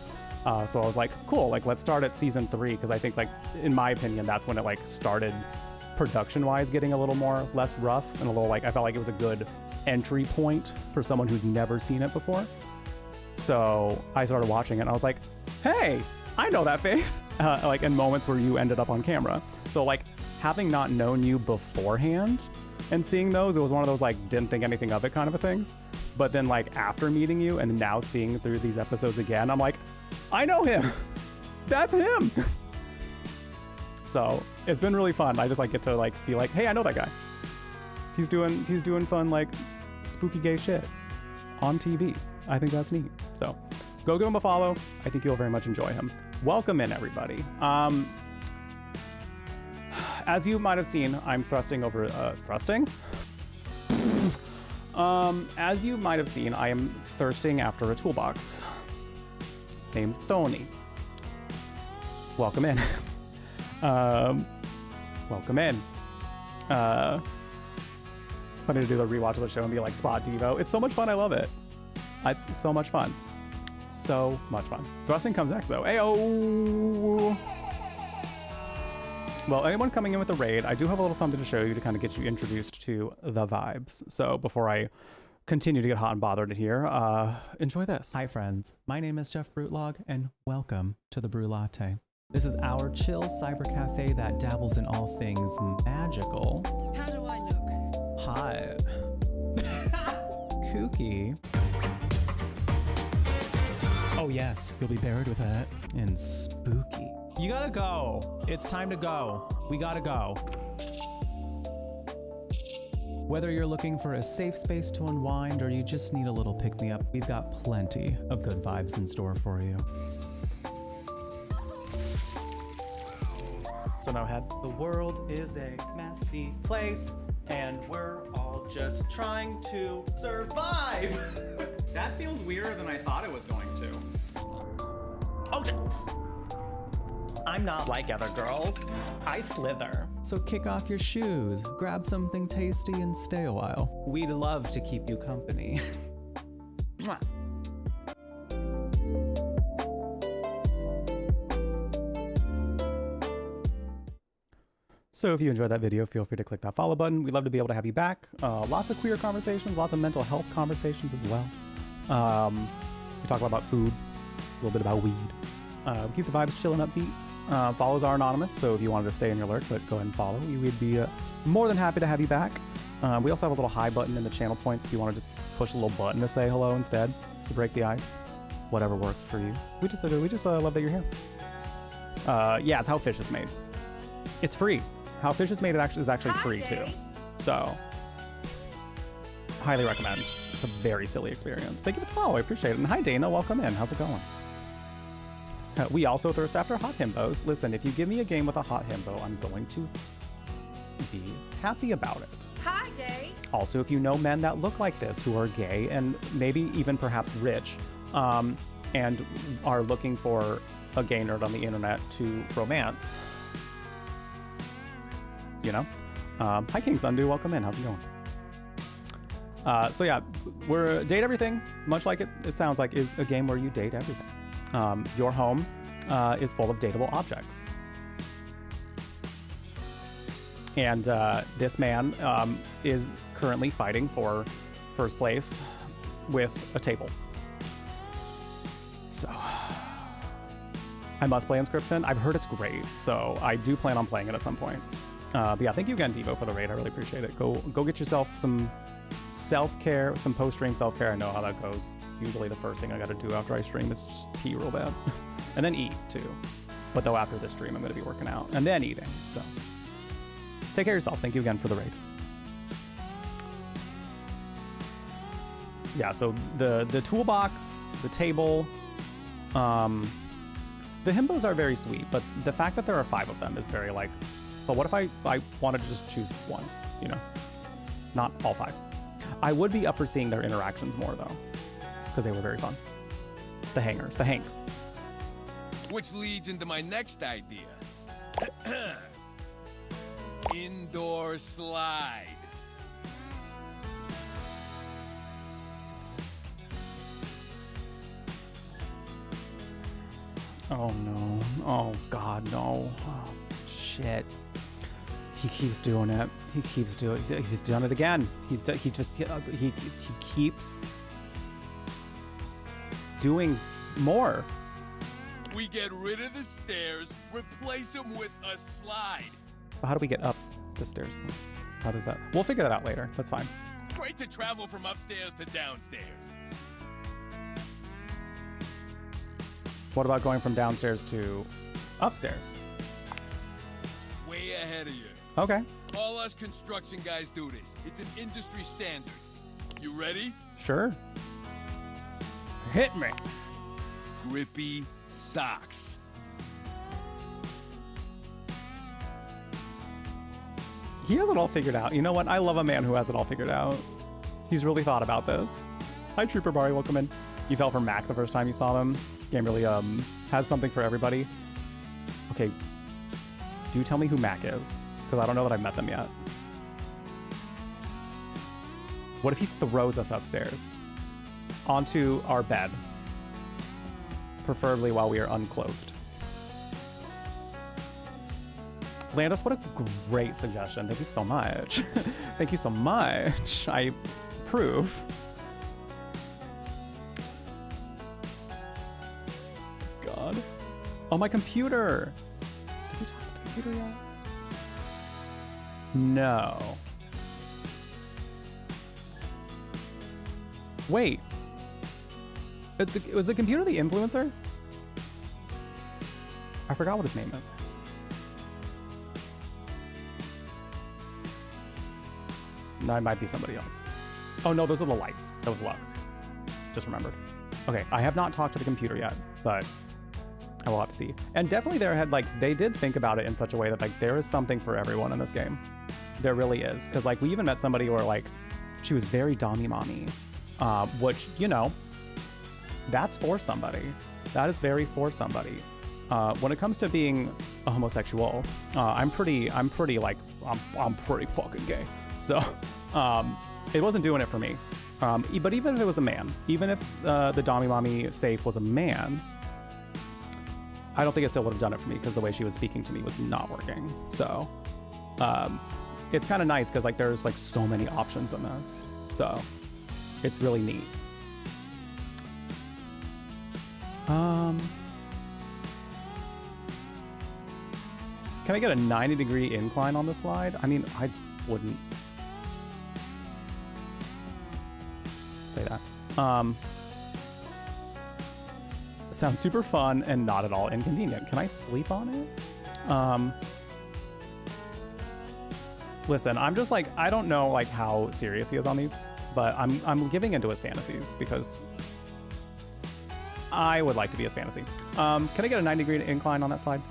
So I was like, cool, like let's start at season 3, because I think, like, in my opinion, that's when it like started production-wise getting a little more less rough and a little like, I felt like it was a good entry point for someone who's never seen it before. So I started watching it and I was like, hey, I know that face. Like in moments where you ended up on camera. So like having not known you beforehand and seeing those, it was one of those like didn't think anything of it kind of a things. But then like after meeting you and now seeing through these episodes again, I'm like, I know him. That's him. So it's been really fun. I just like get to like be like, hey, I know that guy. He's doing fun like spooky gay shit on TV. I think that's neat. So go give him a follow. I think you'll very much enjoy him. Welcome in, everybody. As you might have seen, I'm thrusting over thrusting. As you might have seen, I am thirsting after a toolbox named Tony. Welcome in. Welcome in. Funny to do the rewatch of the show and be like Spot Devo. It's so much fun. I love it. It's so much fun. So much fun. Thrusting comes next though. Ayo. Well, anyone coming in with a raid, I do have a little something to show you to kind of get you introduced to the vibes. So before I continue to get hot and bothered in here, enjoy this. Hi friends, my name is jeffbrutlag and welcome to the Brew Latte. This is our chill cyber cafe that dabbles in all things magical. How do I look? Hot. Kooky. Oh yes, you'll be buried with it. And spooky. You gotta go. It's time to go. We gotta go. Whether you're looking for a safe space to unwind or you just need a little pick-me-up, we've got plenty of good vibes in store for you. So now head. The world is a messy place and we're all just trying to survive. That feels weirder than I thought it was going to. I'm not like other girls. I slither. So kick off your shoes, grab something tasty and stay a while. We'd love to keep you company. Mwah. So if you enjoyed that video, feel free to click that follow button. We'd love to be able to have you back. Lots of queer conversations, lots of mental health conversations as well. We talk about food, a little bit about weed. Keep the vibes chill and upbeat. Follows are anonymous, so if you wanted to stay in your lurk, but go ahead and follow. We would be more than happy to have you back. We also have a little hi button in the channel points if you want to just push a little button to say hello instead, to break the ice. Whatever works for you. We just love that you're here. Yeah, it's How Fish is Made. It's free. How Fish is Made is actually free too. So, highly recommend. It's a very silly experience. Thank you for the follow. I appreciate it. And hi Dana, welcome in. How's it going? We also thirst after hot himbos. Listen, if you give me a game with a hot himbo, I'm going to be happy about it. Hi, gay. Also, if you know men that look like this, who are gay and maybe even perhaps rich, and are looking for a gay nerd on the internet to romance, you know? Hi King Sundu, welcome in. How's it going? So yeah, we're Date Everything, much like it sounds like, is a game where you date everything. Your home is full of dateable objects. And this man is currently fighting for first place with a table. So I must play Inscription. I've heard it's great, so I do plan on playing it at some point. But yeah, thank you again, Devo, for the raid. I really appreciate it. Go get yourself some self-care, some post-stream self-care. I know how that goes. Usually the first thing I gotta do after I stream is just pee real bad. And then eat, too. But though after this stream, I'm gonna be working out. And then eating, so. Take care of yourself. Thank you again for the raid. Yeah, so the toolbox, the table, the himbos are very sweet, but the fact that there are 5 of them is very like, but what if I wanted to just choose one, you know? not all 5. I would be up for seeing their interactions more though, because they were very fun. The hangers, the hanks. Which leads into my next idea. Indoor slide. Oh no. Oh God, no. Oh shit. He keeps doing it. He's done it again. He keeps doing more. We get rid of the stairs, replace them with a slide. How do we get up the stairs then? How does that? We'll figure that out later. That's fine. Great to travel from upstairs to downstairs. What about going from downstairs to upstairs? Way ahead of you. Okay. All us construction guys do this. It's an industry standard. You ready? Sure. Hit me. Grippy socks. He has it all figured out. You know what? I love a man who has it all figured out. He's really thought about this. Hi, Trooper Bari. Welcome in. You fell for Mac the first time you saw him. Game really has something for everybody. Okay. Do tell me who Mac is, because I don't know that I've met them yet. What if he throws us upstairs onto our bed, preferably while we are unclothed? Landis, what a great suggestion. Thank you so much. Thank you so much. I approve. God. Oh, my computer. Did we talk to the computer yet? No. Wait. Was the computer the influencer? I forgot what his name is. No, it might be somebody else. Oh no, those are the lights. That was Lux. Just remembered. Okay, I have not talked to the computer yet, but I will have to see. And definitely they did think about it in such a way that like there is something for everyone in this game. There really is. Because like we even met somebody where like she was very dommy mommy, which, you know, that's for somebody. That is very for somebody. When it comes to being a homosexual, I'm pretty fucking gay. So it wasn't doing it for me. But even if it was a man, even if the Dommy Mommy safe was a man, I don't think it still would have done it for me because the way she was speaking to me was not working. So it's kind of nice because like there's like so many options in this. So it's really neat. Can I get a 90-degree incline on the slide? I mean, I wouldn't say that. Sounds super fun and not at all inconvenient. Can I sleep on it? Listen, I'm just like, I don't know like how serious he is on these, but I'm giving into his fantasies because I would like to be his fantasy. Can I get a 90-degree incline on that slide?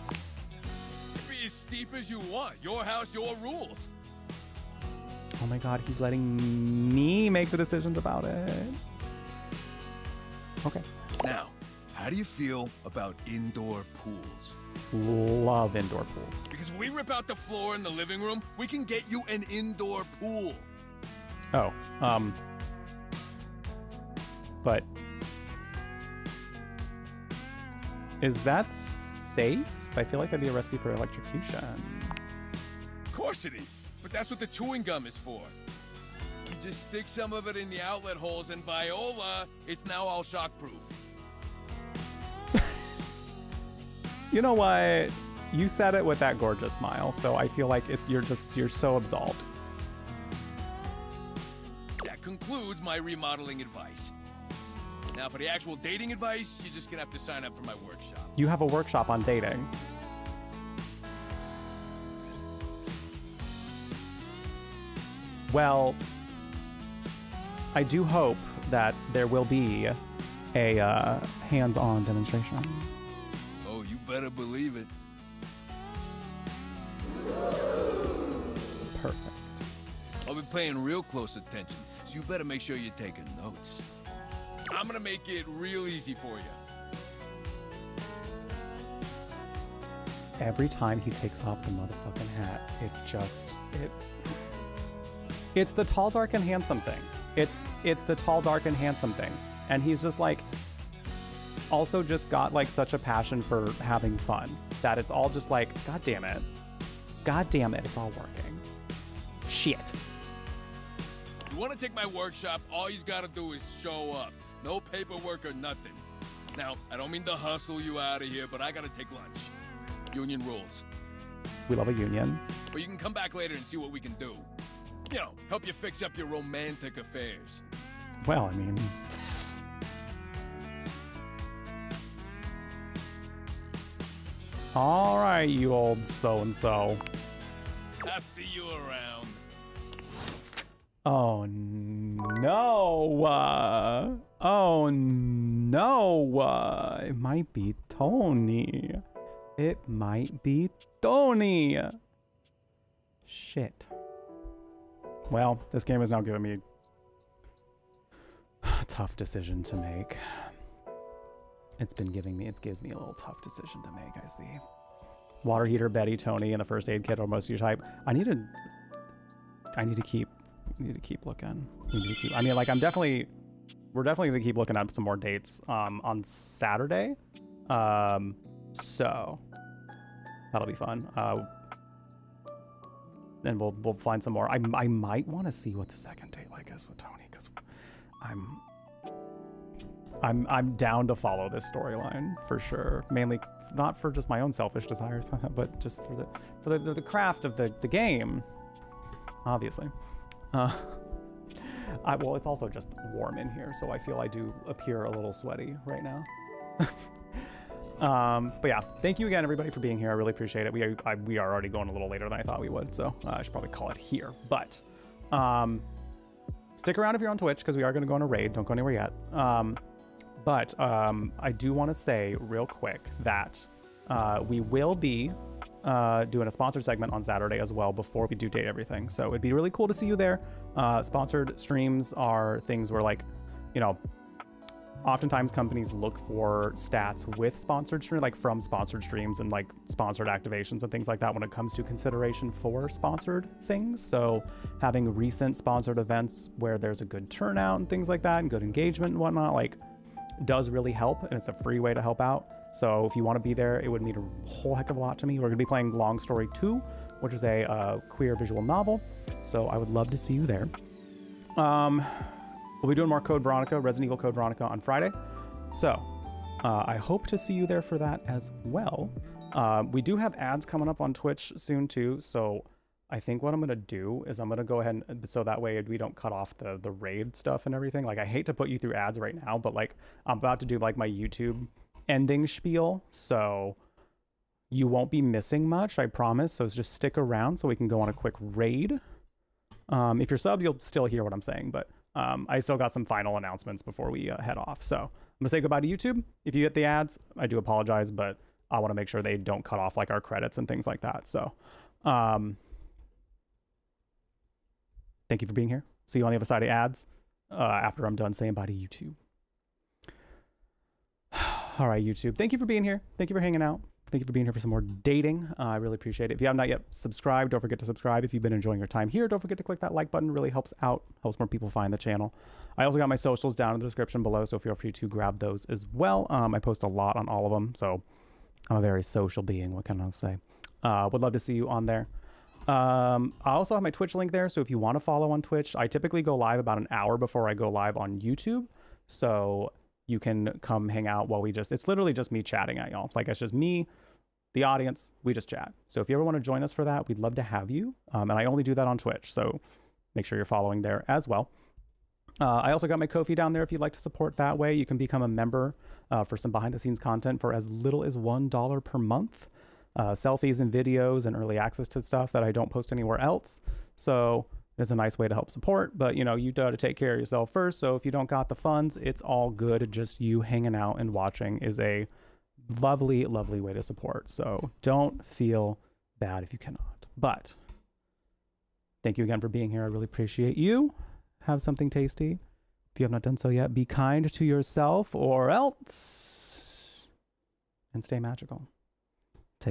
Be as steep as you want. Your house, your rules. Oh my God, he's letting me make the decisions about it. Okay. Now, how do you feel about indoor pools? Love indoor pools. Because if we rip out the floor in the living room, we can get you an indoor pool. Oh, but is that safe? I feel like that'd be a recipe for electrocution. Of course it is, but that's what the chewing gum is for. You just stick some of it in the outlet holes and Viola, it's now all shockproof. You know what? You said it with that gorgeous smile, so I feel like you're so absolved. That concludes my remodeling advice. Now for the actual dating advice, you're just gonna have to sign up for my workshop. You have a workshop on dating. Well, I do hope that there will be a hands-on demonstration. Oh, you better believe it. Perfect. I'll be paying real close attention, so you better make sure you're taking notes. I'm gonna make it real easy for you. Every time he takes off the motherfucking hat, it's the tall, dark, and handsome thing. It's the tall, dark, and handsome thing. And he's just like, also just got like such a passion for having fun that it's all just like, God damn it, it's all working. Shit. You want to take my workshop, all you gotta do is show up. No paperwork or nothing. Now, I don't mean to hustle you out of here, but I gotta take lunch. Union rules. We love a union. But you can come back later and see what we can do. You know, help you fix up your romantic affairs. Well, I mean... All right, you old so-and-so. I'll see you around. Oh, no. Oh, no. It might be Tony. It might be Tony. Shit. Well, this game is now giving me a tough decision to make. It gives me a little tough decision to make, I see. Water heater, Betty, Tony, and the first aid kit are most of your type. I need to keep looking. I mean, like, we're definitely gonna keep looking up some more dates on Saturday. So that'll be fun. And we'll find some more. I might want to see what the second date like is with Tony, because I'm down to follow this storyline for sure. Mainly not for just my own selfish desires, but just for the craft of the game, obviously. Well, it's also just warm in here, so I feel I do appear a little sweaty right now. But yeah, thank you again, everybody, for being here. I really appreciate it. We are already going a little later than I thought we would, so I should probably call it here. But stick around if you're on Twitch, because we are going to go on a raid. Don't go anywhere yet. But I do want to say real quick that we will be doing a sponsored segment on Saturday as well before we do Date Everything. So it'd be really cool to see you there. Sponsored streams are things where, like, you know, oftentimes companies look for stats with sponsored stream, like from sponsored streams and like sponsored activations and things like that when it comes to consideration for sponsored things. So having recent sponsored events where there's a good turnout and things like that and good engagement and whatnot, like, does really help, and it's a free way to help out. So if you want to be there, it would mean a whole heck of a lot to me. We're going to be playing Long Story 2, which is a queer visual novel. So I would love to see you there. We'll be doing more Code Veronica, Resident Evil Code Veronica on Friday. So I hope to see you there for that as well. We do have ads coming up on Twitch soon too. So I think what I'm going to do is I'm going to go ahead and, so that way we don't cut off the raid stuff and everything. Like, I hate to put you through ads right now, but like, I'm about to do like my YouTube ending spiel. So you won't be missing much, I promise. So just stick around so we can go on a quick raid. If you're subbed, you'll still hear what I'm saying, but I still got some final announcements before we head off. So I'm gonna say goodbye to YouTube. If you get the ads, I do apologize, but I want to make sure they don't cut off like our credits and things like that. So thank you for being here. See you on the other side of ads after I'm done saying bye to YouTube. All right, YouTube. Thank you for being here. Thank you for hanging out. Thank you for being here for some more dating. I really appreciate it. If you have not yet subscribed, don't forget to subscribe. If you've been enjoying your time here, don't forget to click that like button. It really helps out, helps more people find the channel. I also got my socials down in the description below, so feel free to grab those as well. I post a lot on all of them, so I'm a very social being. What can I say? Would love to see you on there. I also have my Twitch link there, so if you want to follow on Twitch, I typically go live about an hour before I go live on YouTube, so you can come hang out while it's literally just me chatting at y'all. Like, it's just me, the audience, we just chat. So if you ever want to join us for that, we'd love to have you. And I only do that on Twitch, so make sure you're following there as well. I also got my Ko-fi down there if you'd like to support that way. You can become a member for some behind the scenes content for as little as $1 per month. Selfies and videos and early access to stuff that I don't post anywhere else. So it's a nice way to help support, but you know, you got to take care of yourself first. So if you don't got the funds, it's all good. Just you hanging out and watching is a lovely, lovely way to support. So don't feel bad if you cannot. But Thank you again for being here. I really appreciate you. Have something tasty. If you have not done so yet, be kind to yourself or else. And stay magical.